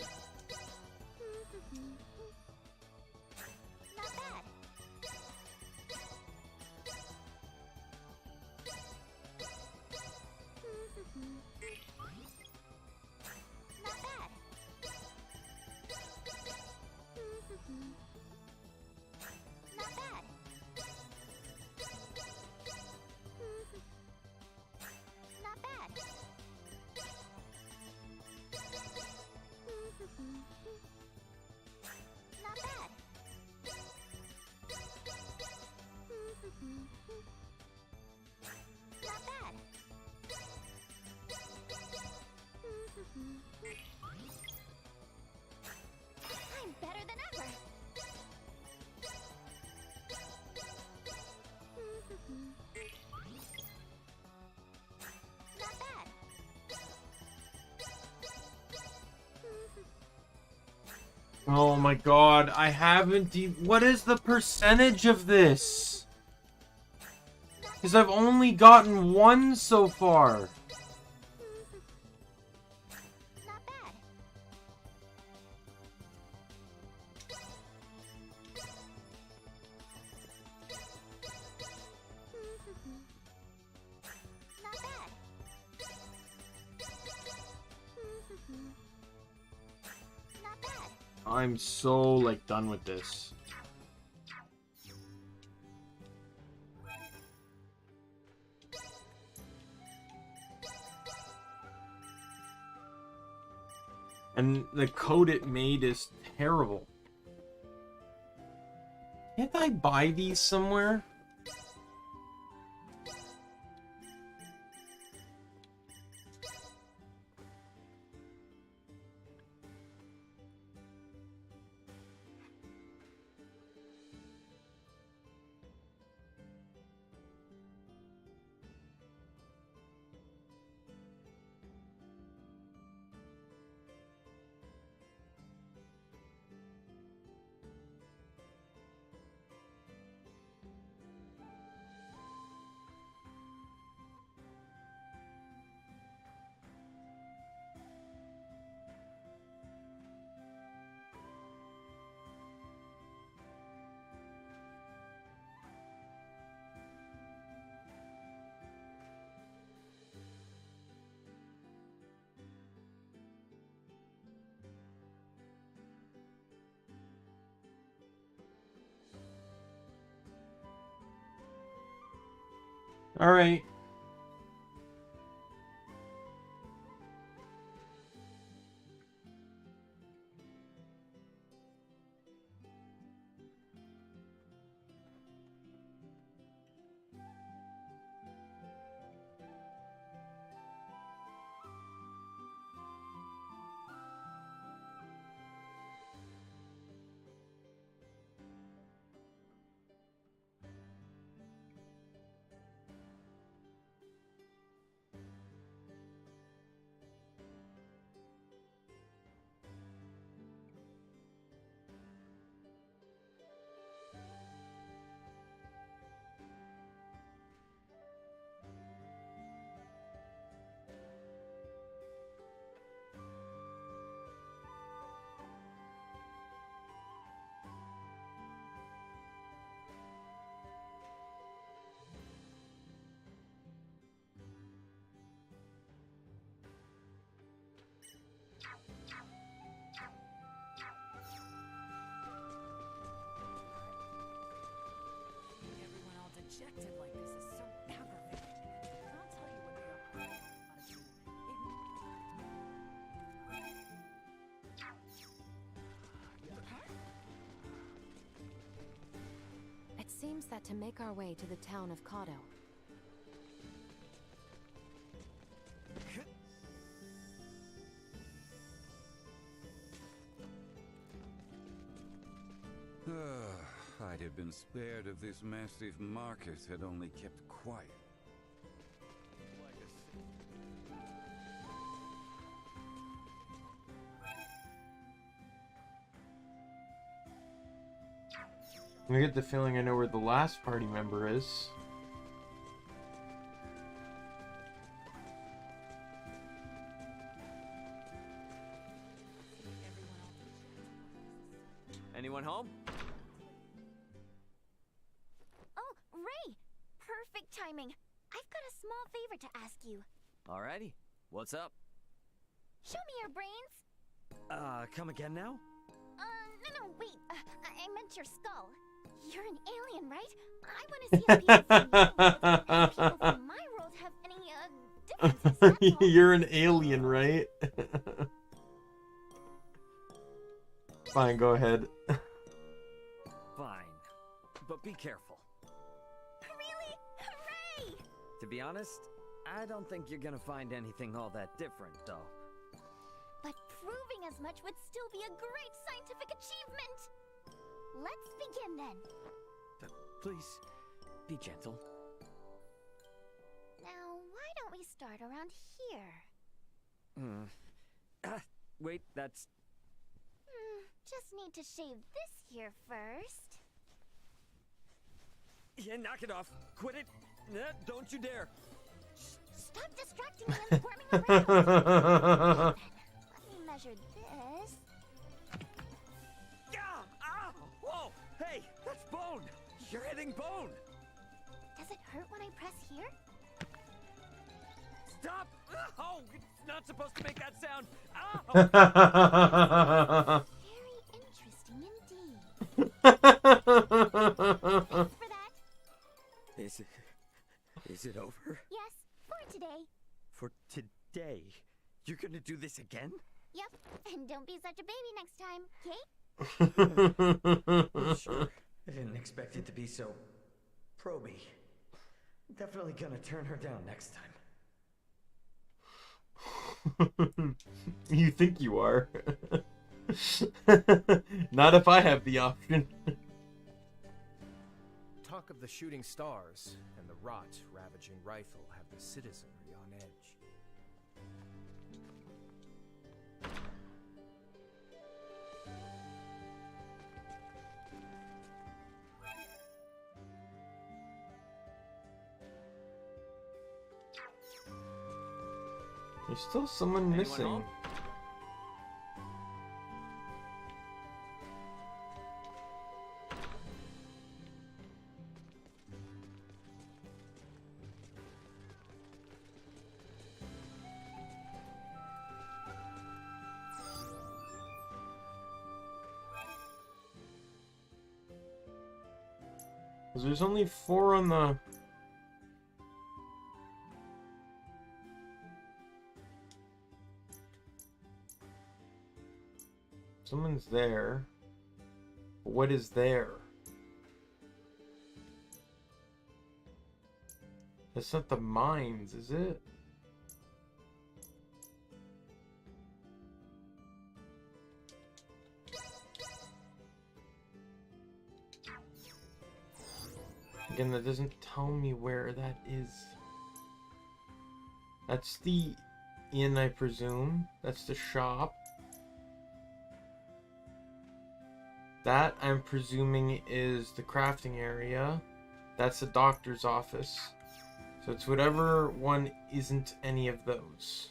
Oh my god, I haven't what is the percentage of this? Because I've only gotten one so far. Not bad. Not bad. Not bad. I'm so, like, done with this. And the code it made is terrible. Can't I buy these somewhere? All right. Everyone all dejected like this is so aggravating. I'll tell you what they are It seems that to make our way to the town of Kado, I'd have been spared if this massive market had only kept quiet. I get the feeling I know where the last party member is. Anyone home? Oh, Ray! Perfect timing. I've got a small favor to ask you. Alrighty. What's up? Show me your brains. Come again now? No, wait. I meant your skull. You're an alien, right? I want to see if people from your world and people from my world have any, differences. That's all. You're an alien, right? Fine, go ahead. Fine. But be careful. Really? Hooray! To be honest, I don't think you're gonna find anything all that different, though. But proving as much would still be a great scientific achievement! Let's begin then. Please, be gentle. Now, why don't we start around here? Wait, that's... Just need to shave this here first. Yeah, knock it off. Quit it. Don't you dare. Stop distracting me and squirming around. Let me measure this. Whoa! Hey, that's bone. You're hitting bone. Does it hurt when I press here? Stop! Oh, it's not supposed to make that sound. Very interesting indeed. Thanks for that. Is it over? Yes, for today. For today? You're gonna do this again? Yep, and don't be such a baby next time, okay? Sure. I didn't expect it to be so proby. Definitely gonna turn her down next time. You think you are. Not if I have the option. Talk of the shooting stars and the rot ravaging rifle have the citizenry on edge. There's still someone missing. Home? There's only 4 on the... Someone's there. But what is there? That's not the mines, is it? Again, that doesn't tell me where that is. That's the inn, I presume. That's the shop. That, I'm presuming, is the crafting area. That's the doctor's office. So it's whatever one isn't any of those.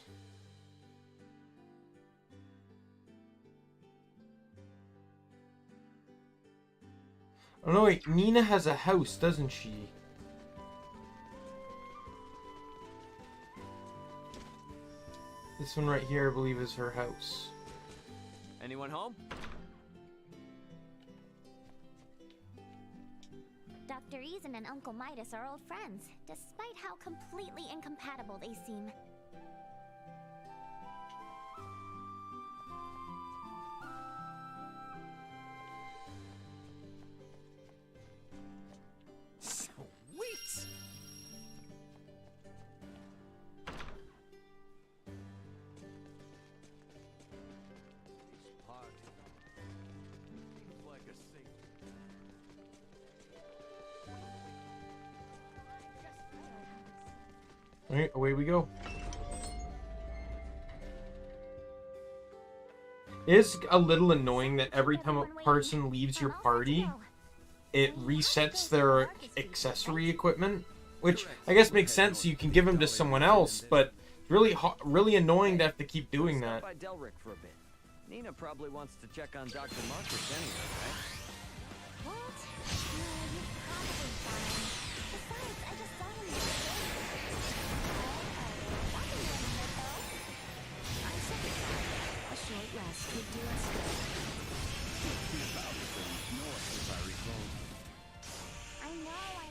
Oh no, wait, Nina has a house, doesn't she? This one right here, I believe, is her house. Anyone home? Dr. Eason and Uncle Midas are old friends, despite how completely incompatible they seem. Sweet! Alright, away we go. It's a little annoying that every time a person leaves your party, it resets their accessory equipment, which I guess makes sense. You can give them to someone else, but really annoying to have to keep doing that. By Delric for a bit. Nina probably wants to check on Dr. Marcus anyway, right? What? No, you're probably fine. Besides, I just saw him yesterday. I'm satisfied. A short rest would do us good. I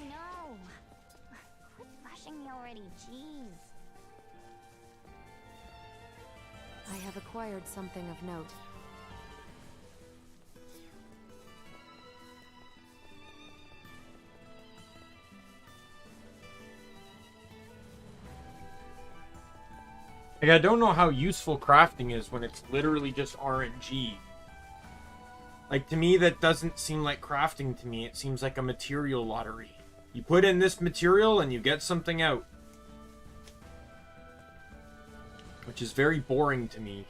know. Quit rushing me already, jeez. I have acquired something of note. Like, I don't know how useful crafting is when it's literally just RNG. Like, to me, that doesn't seem like crafting to me. It seems like a material lottery. You put in this material and you get something out. Which is very boring to me.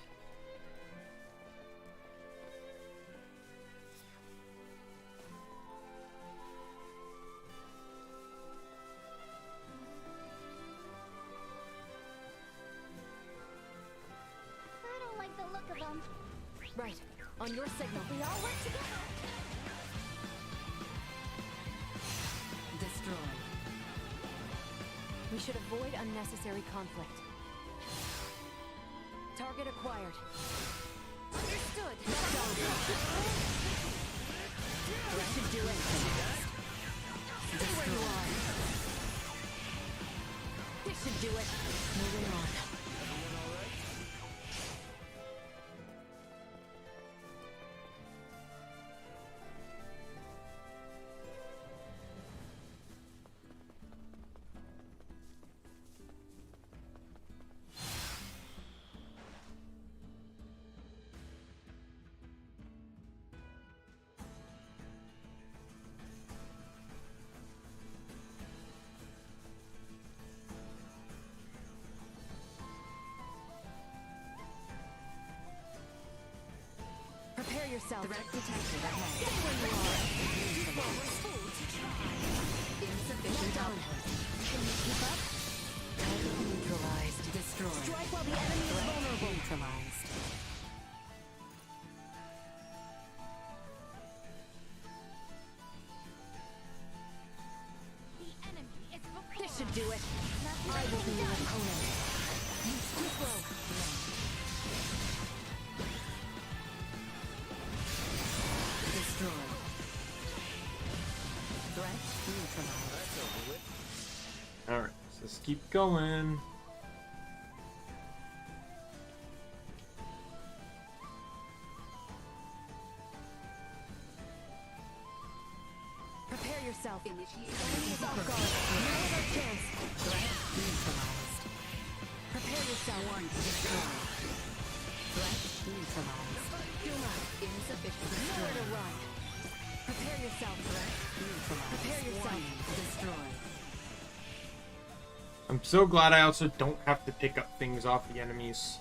On your signal. We all work together. Destroy. We should avoid unnecessary conflict. Target acquired. Understood. That should do it. Stay where you are. This should do it. Moving on. Prepare yourself. Threat detected ahead. Stay where you are. Insufficient output. Can you keep up? Neutralized. Destroyed. Strike while the enemy is vulnerable. Neutralized. The enemy is before. This should do it. I will be your opponent. Too slow. Destroy. Threat neutralized. That's over with. Alright, so let's keep going. Prepare yourself. Enemy is off guard. Now is our chance. Threat neutralized. Prepare yourself. One destroy. Threat neutralized. Insufficient. Nowhere to run. Prepare yourself. Threat neutralized. Prepare yourself. Destroy. I'm so glad I also don't have to pick up things off the enemies.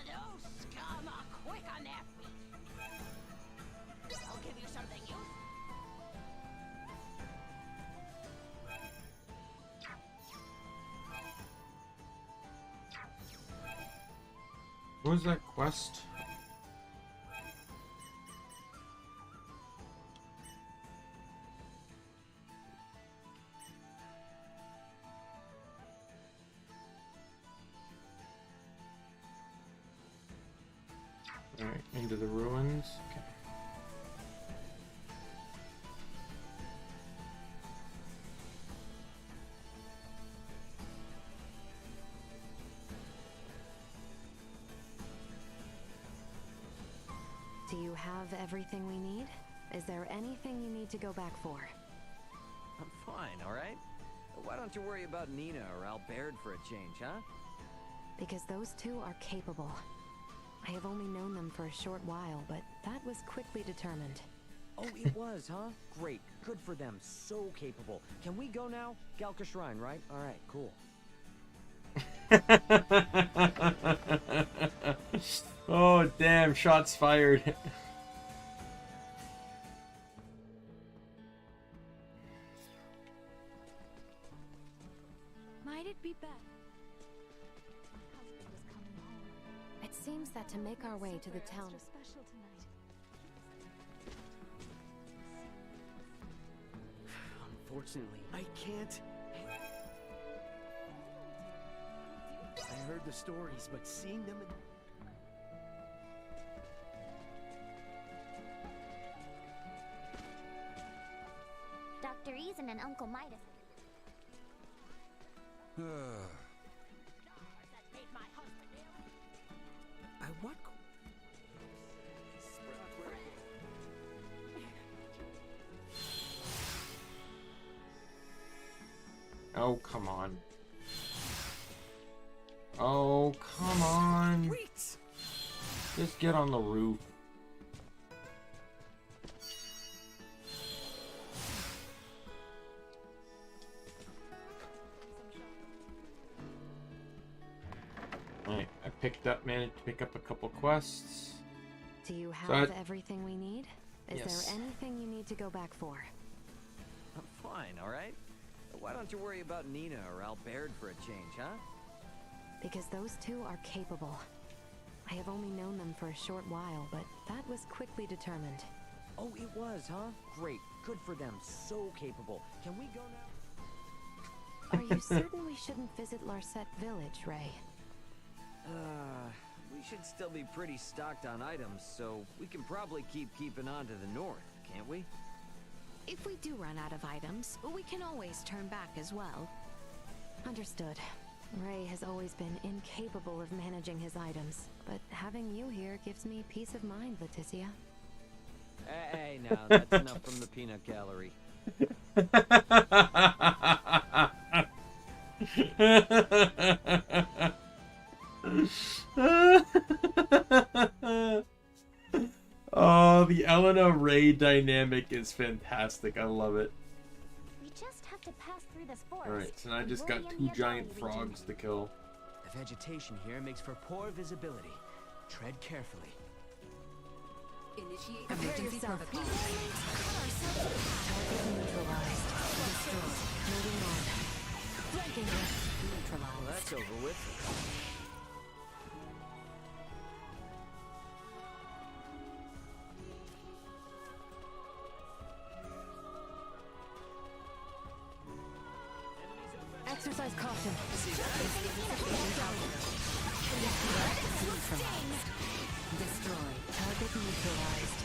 Those scum are quick on their feet. I'll give you something useful. What was that quest? Alright, into the ruins. Okay. Do you have everything we need? Is there anything you need to go back for? I'm fine, alright? Why don't you worry about Nina or Albert for a change, huh? Because those two are capable. I have only known them for a short while, but that was quickly determined. Oh, it was, huh? Great. Good for them. So capable. Can we go now? Galka Shrine, right? Alright, cool. Oh, damn. Shots fired. Might it be better? My husband is coming home. It seems that to make our way to the town... Special tonight. Unfortunately, I can't. I heard the stories, but seeing them in... Dr. Eason and Uncle Midas. I what? Oh, come on. Oh, come on. Wait. Just get on the roof. Alright, managed to pick up a couple quests. Do you have So everything we need? Is Yes. there anything you need to go back for? I'm fine, alright? Why don't you worry about Nina or Albert for a change, huh? Because those two are capable. I have only known them for a short while, but that was quickly determined. Oh, it was, huh? Great. Good for them. So capable. Can we go now? Are you certain we shouldn't visit Larset Village, Ray? We should still be pretty stocked on items, so we can probably keeping on to the north, can't we? If we do run out of items, we can always turn back as well. Understood. Ray has always been incapable of managing his items, but having you here gives me peace of mind, Leticia. Hey, now, that's enough from the peanut gallery. Oh, the Elena-Ray dynamic is fantastic. I love it. We just have to pass through this forest. Alright, so now I and just we'll got be in 2 the giant Atali frogs region. to kill. The vegetation here makes for poor visibility. Tread carefully. Initiate Prepare emergency yourself. protocol. Target neutralized. Destroyed. Moving on. Flanking her. Neutralized. Well, that's over with. Exercise caution. Neutralized. Destroy. Target neutralized.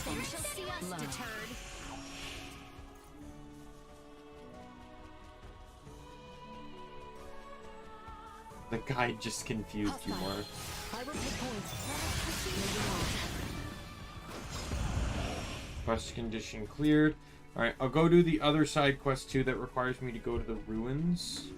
You shall see us, Low. deterred. The guy just confused you more. I will take points. Moving on. Quest condition cleared. Alright, I'll go do the other side quest too that requires me to go to the ruins.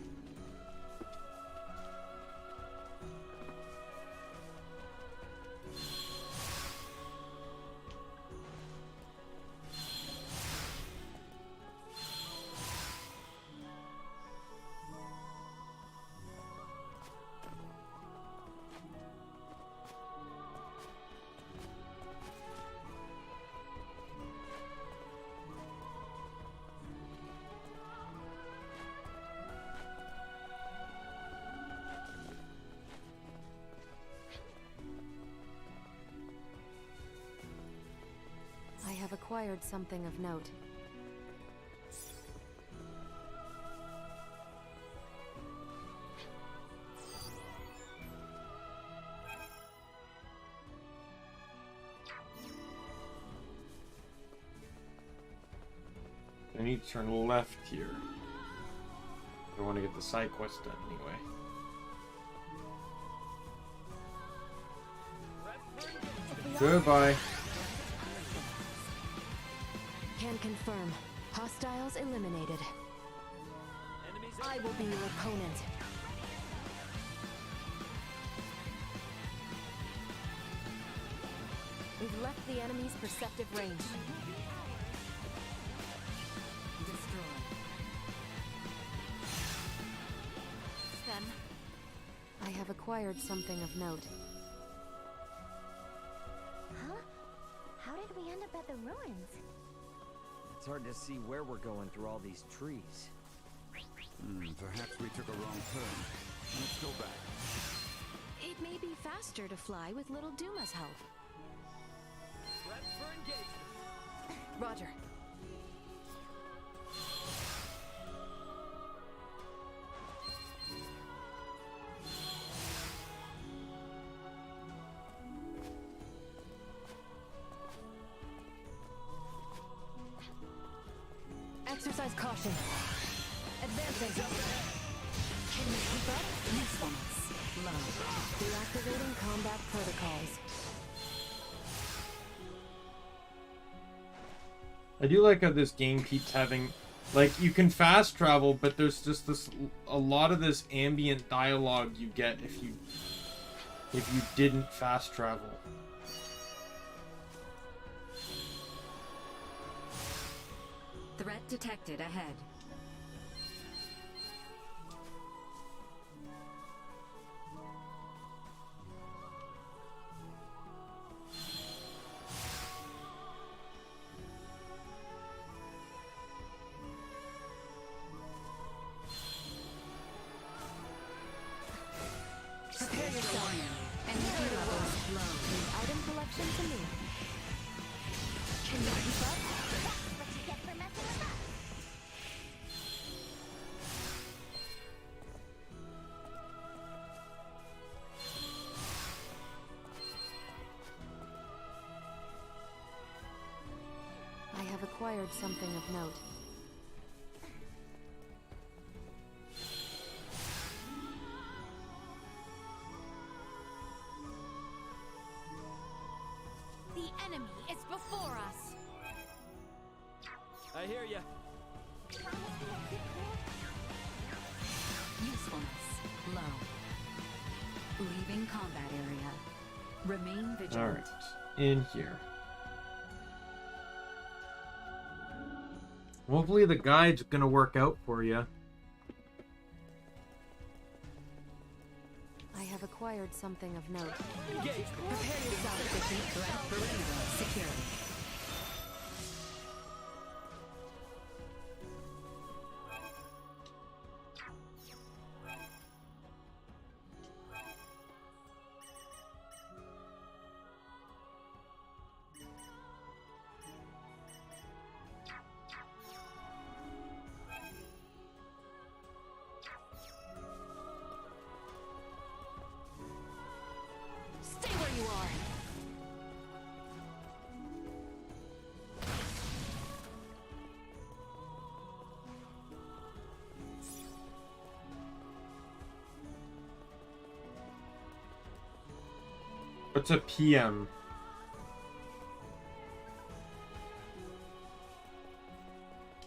I have acquired something of note. I need to turn left here. I want to get the side quest done anyway. Goodbye. Can confirm. Hostiles eliminated. I will be your opponent. We've left the enemy's perceptive range. Destroy. Them. I have acquired something of note. Huh? How did we end up at the ruins? It's hard to see where we're going through all these trees. Perhaps we took a wrong turn. Let's go back. It may be faster to fly with little Duma's help. Roger. Exercise caution. Advancing. Can you keep up? Response. Low. Deactivating combat protocols. I do like how this game keeps having Like, you can fast travel, but there's just a lot of this ambient dialogue you get if you didn't fast travel. Threat detected ahead. Prepare yourself. Energy levels low. Leave item collection to me. Can you keep up? That's what you get for messing with us. I have acquired something of note. The enemy is before us. I hear ya. Usefulness low. Leaving combat area. Remain vigilant. Alright, in here. Hopefully the guide's gonna work out for you. I have acquired something of note. Prepare yourself to keep threat perimeter secure. Stay where you are. What's a PM?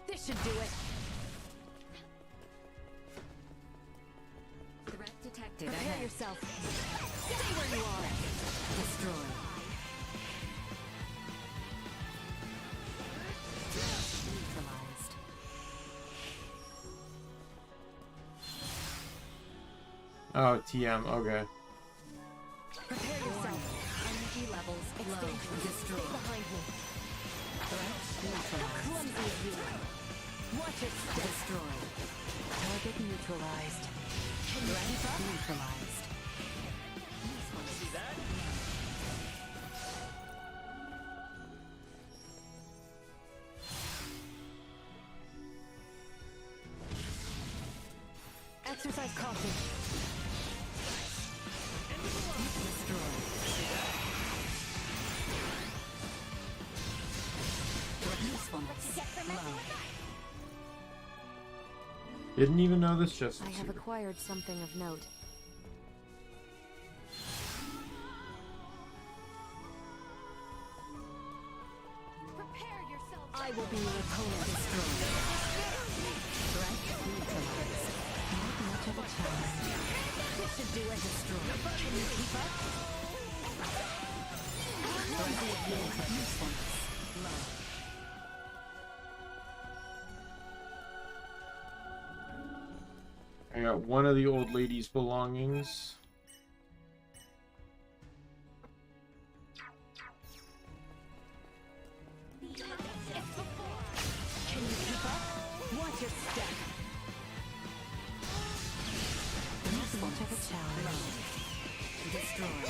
This should do it. Threat detected Prepare ahead. yourself. Stay where you are. Destroy. Neutralized. Oh, TM, okay. Prepare yourself. Energy levels low. Destroy. Stay behind me. Threat neutralized. Clumsy of you. Watch it step. Destroy. Target neutralized. Threat neutralized. See that? Exercise caution. Destroy. Usefulness low. Didn't even know this just I have acquired something of note. Prepare yourself. I will be your opponent. Threat neutralized. Not much of a challenge. This should do it. Destroy. Can you keep up? Usefulness low. I got one of the old lady's belongings. Can you keep up? Watch your step. Not much of a challenge. Destroy.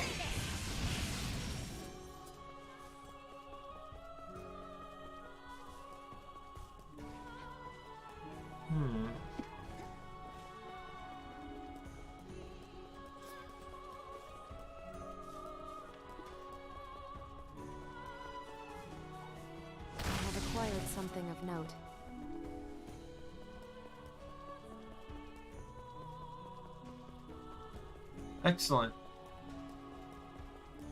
I have acquired something of note. Excellent.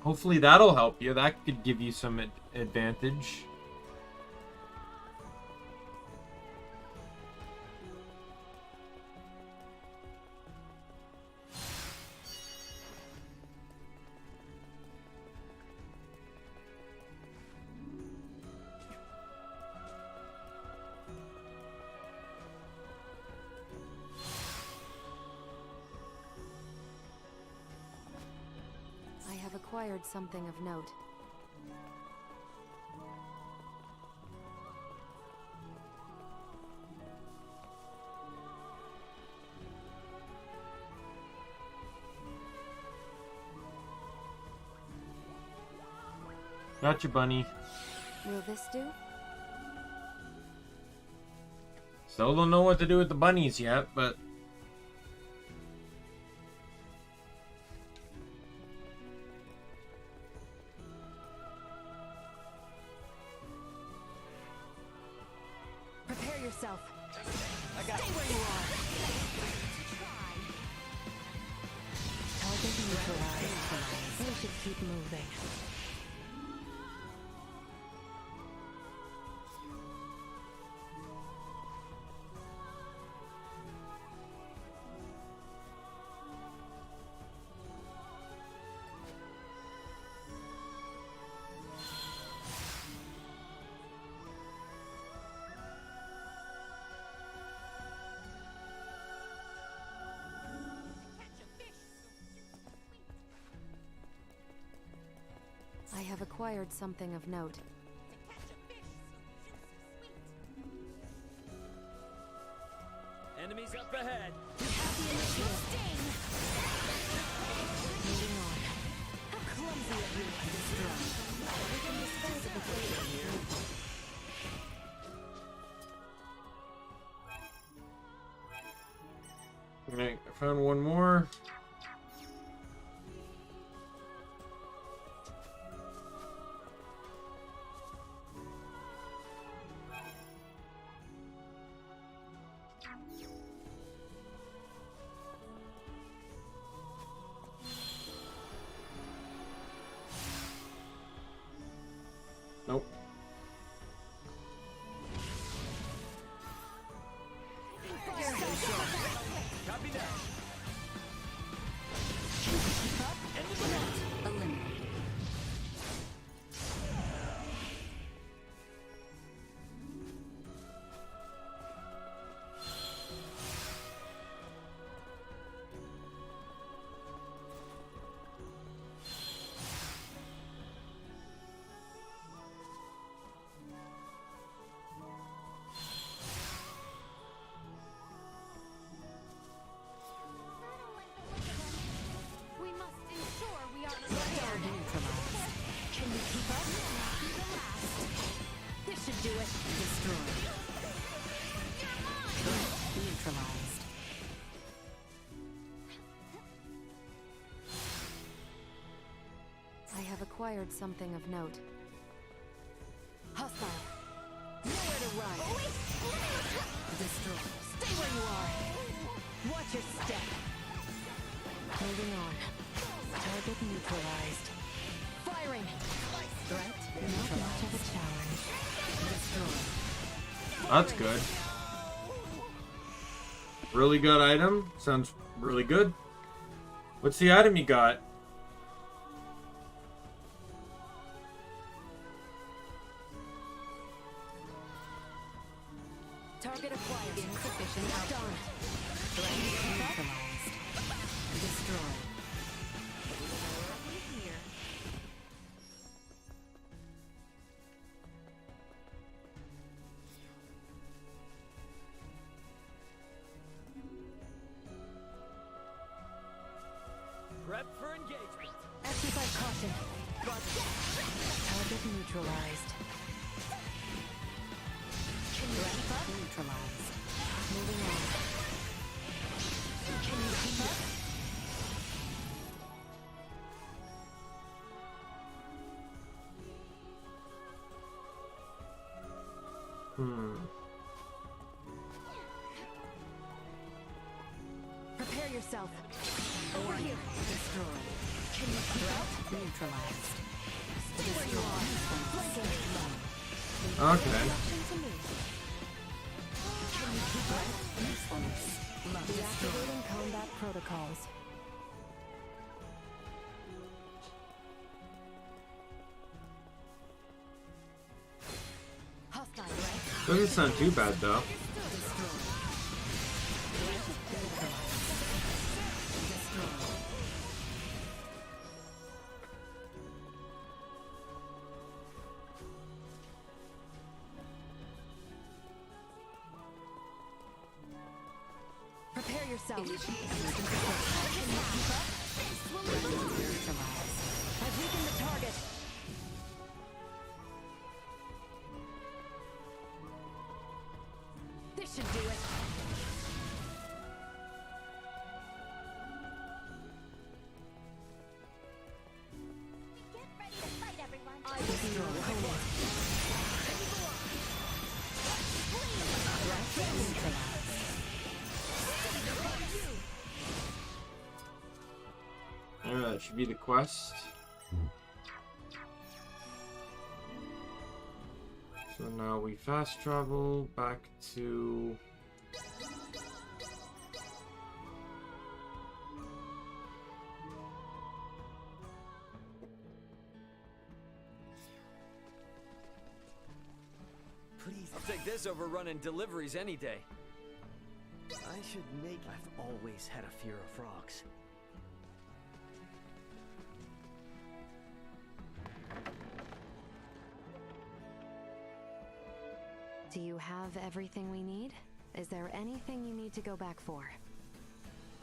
Hopefully that'll help you. That could give you some advantage. acquired something of note. Gotcha, bunny. Will this do? Still don't know what to do with the bunnies yet, but... Prepare yourself. I got Stay where you are. Target neutralized. We should keep moving. I have acquired something of note. Enemies up ahead. We have the initiative. Moving on. How clumsy of you to destroy. We can dispose of the blade here. Alright, I found one more. Nope. Copy that. Eliminated. We must ensure we are Star neutralized. Can you keep up? Not be the last. This should do it. Destroyed. Threat neutralized. I have acquired something of note. Hostile. Nowhere to run. Destroyed. Stay where you are. Watch your step. Moving on. Target neutralized. Firing. Threat Not much neutralized. of a challenge. Destroyed. That's good. Really good item. Sounds really good. What's the item you got? Target acquired. Insufficient output. Threat neutralized. Destroyed. Prep for engagement. Exercise caution. Target neutralized. Can you keep up? Neutralized. Moving on. Can you keep up? Prepare yourself. Over here. Destroyed. Can you keep up? Neutralized. Stay where you are. Flanking. Okay. Can you keep up? Usefulness. Deactivating combat protocols. Hostile, right? Doesn't sound too bad though. yourself. I've weakened the target. This should do it. Get ready to fight, everyone. I will be your opponent. Alright, that should be the quest. So now we fast travel back to... Please, I'll take this over running deliveries any day. I should make... I've always had a fear of frogs. Do you have everything we need? Is there anything you need to go back for?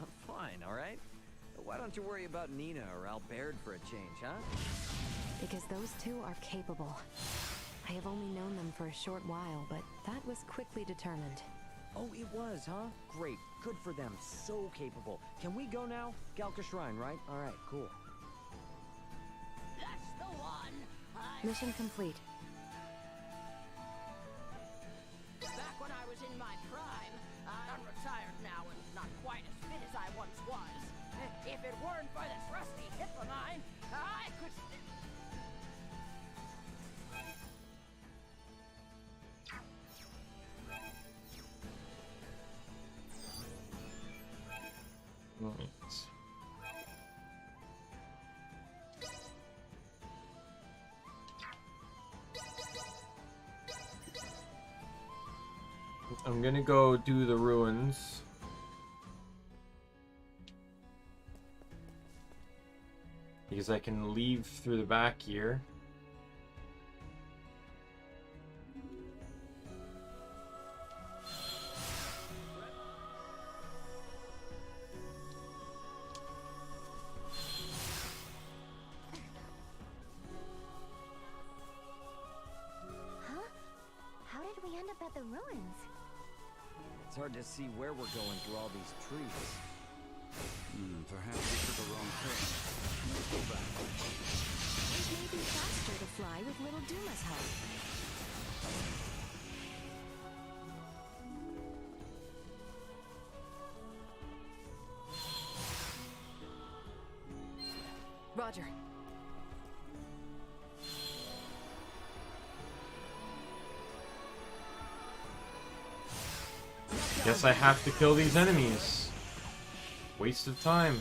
I'm fine, alright? Why don't you worry about Nina or Albert for a change, huh? Because those two are capable. I have only known them for a short while, but that was quickly determined. Oh, it was, huh? Great. Good for them. So capable. Can we go now? Galka Shrine, right? Alright, cool. That's the one. Mission complete. Back when I was in my prime, I'm retired now and not quite as fit as I once was. If it weren't for this rusty hip of mine, I could still... Right. I'm gonna go do the ruins. Because I can leave through the back here. Huh? How did we end up at the ruins? It's hard to see where we're going through all these trees. Perhaps we took a wrong turn. Let's go back. It may be faster to fly with little Duma's help. Roger. Guess I have to kill these enemies. Waste of time.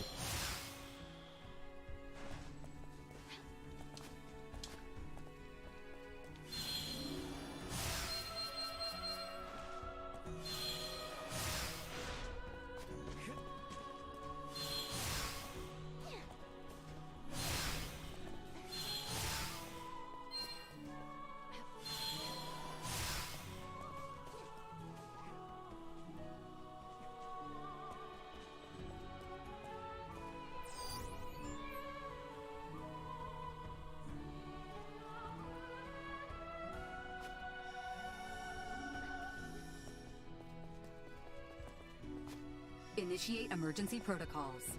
Initiate emergency protocols.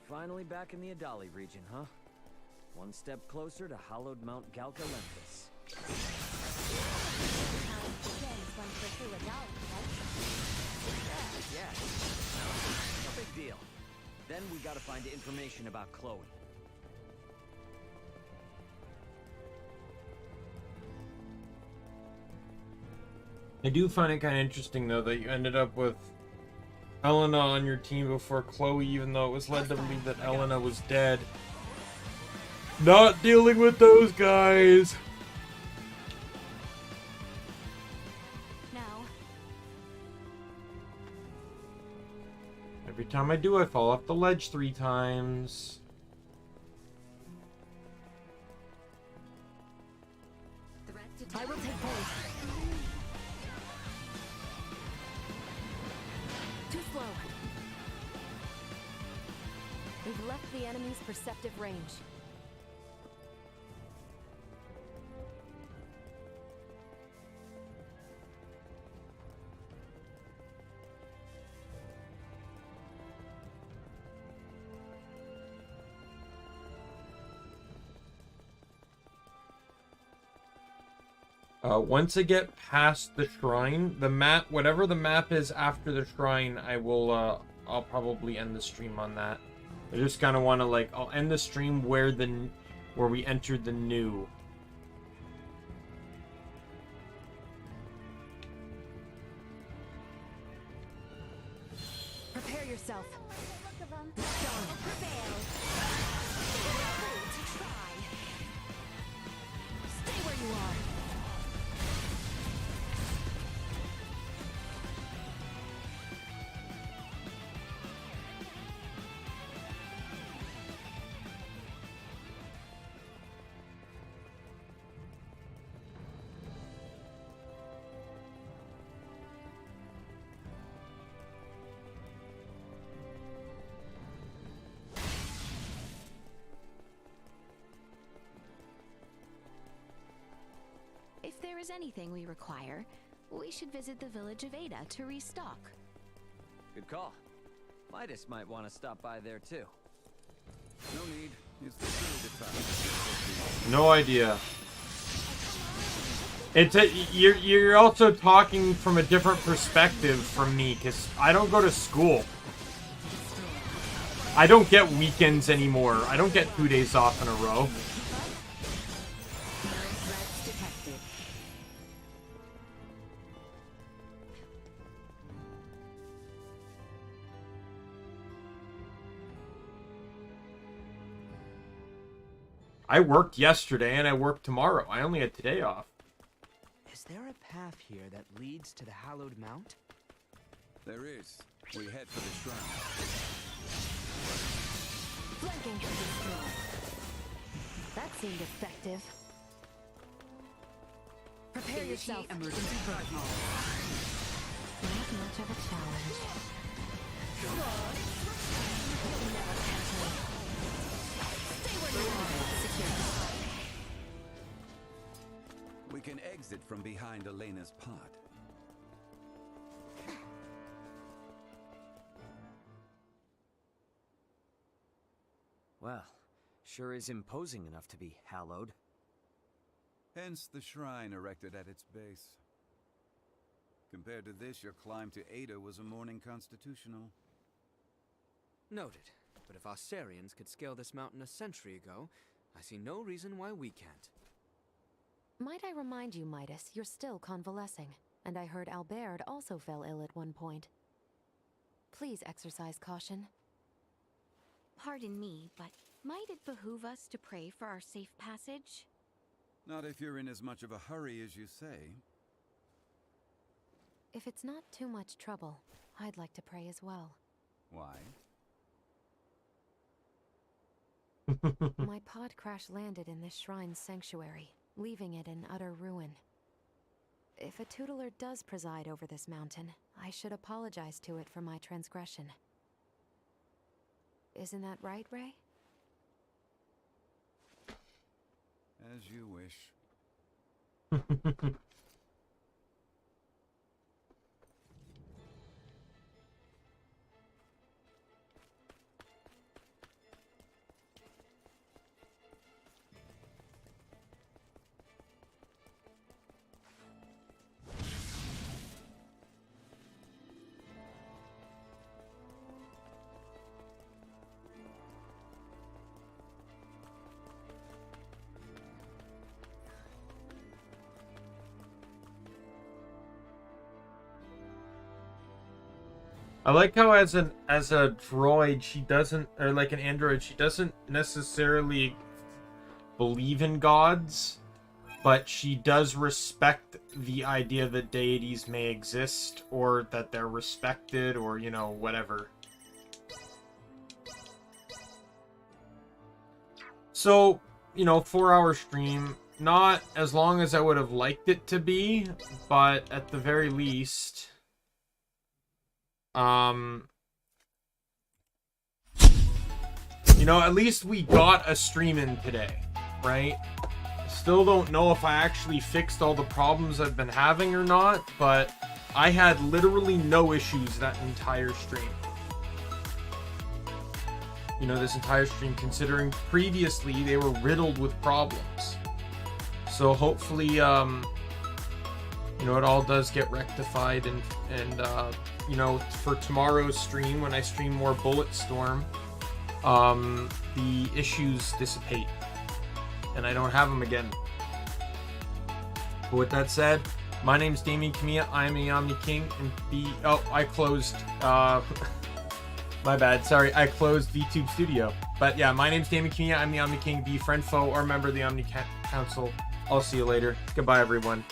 Finally back in the Adali region, huh? One step closer to hallowed Mount Galka Lenthis. Yeah. No big deal. Then we gotta find information about Chloe. I do find it kind of interesting, though, that you ended up with Elena on your team before Chloe, even though it was led to believe that Elena was dead. Not dealing with those guys. Now. Every time I do, I fall off the ledge 3 times. I will take point. Too slow. We've left the enemy's perceptive range. Once I get past the shrine, the map, whatever the map is after the shrine, I will, I'll probably end the stream on that. I just kind of want to, like, I'll end the stream where we entered the new. Prepare yourself. Stay where you are. If there is anything we require, we should visit the village of Ada to restock. Good call. Midas might want to stop by there too. No need. It's the time. No idea. You're also talking from a different perspective from me, because I don't go to school. I don't get weekends anymore. I don't get 2 days off in a row. I worked yesterday and I work tomorrow. I only had today off. Is there a path here that leads to the hallowed mount? There is. We head for the shrine. Flanking. That seemed effective. Prepare yourself. Emergency protocol. Not much of a challenge. You'll never catch me. Stay where you are. Secure. We can exit from behind Elena's pod. Well, sure is imposing enough to be hallowed. Hence the shrine erected at its base. Compared to this, your climb to Ada was a morning constitutional. Noted. But if Australians could scale this mountain a century ago, I see no reason why we can't. Might I remind you, Midas, you're still convalescing, and I heard Albert also fell ill at one point. Please exercise caution. Pardon me, but might it behoove us to pray for our safe passage? Not if you're in as much of a hurry as you say. If it's not too much trouble, I'd like to pray as well. Why? My pod crash landed in this shrine's sanctuary, leaving it in utter ruin. If a tutelar does preside over this mountain, I should apologize to it for my transgression. Isn't that right, Ray? As you wish. I like how as a droid, she doesn't, or like an android, she doesn't necessarily believe in gods, but she does respect the idea that deities may exist, or that they're respected, or, you know, whatever. So, you know, 4-hour stream, not as long as I would have liked it to be, but at the very least, you know, at least we got a stream in today, right? Still don't know if I actually fixed all the problems I've been having or not, but I had literally no issues that entire stream. You know, this entire stream, considering previously they were riddled with problems. So hopefully, you know, it all does get rectified, and you know, for tomorrow's stream, when I stream more Bulletstorm, the issues dissipate and I don't have them again. But with that said, my name's Daimien Kamiya, I'm the Omni King, and I closed, my bad, sorry, I closed VTube Studio. But yeah, my name's Daimien Kamiya, I'm the Omni King. Be friend, foe, or member of the Omni Council. I'll see you later. Goodbye, everyone.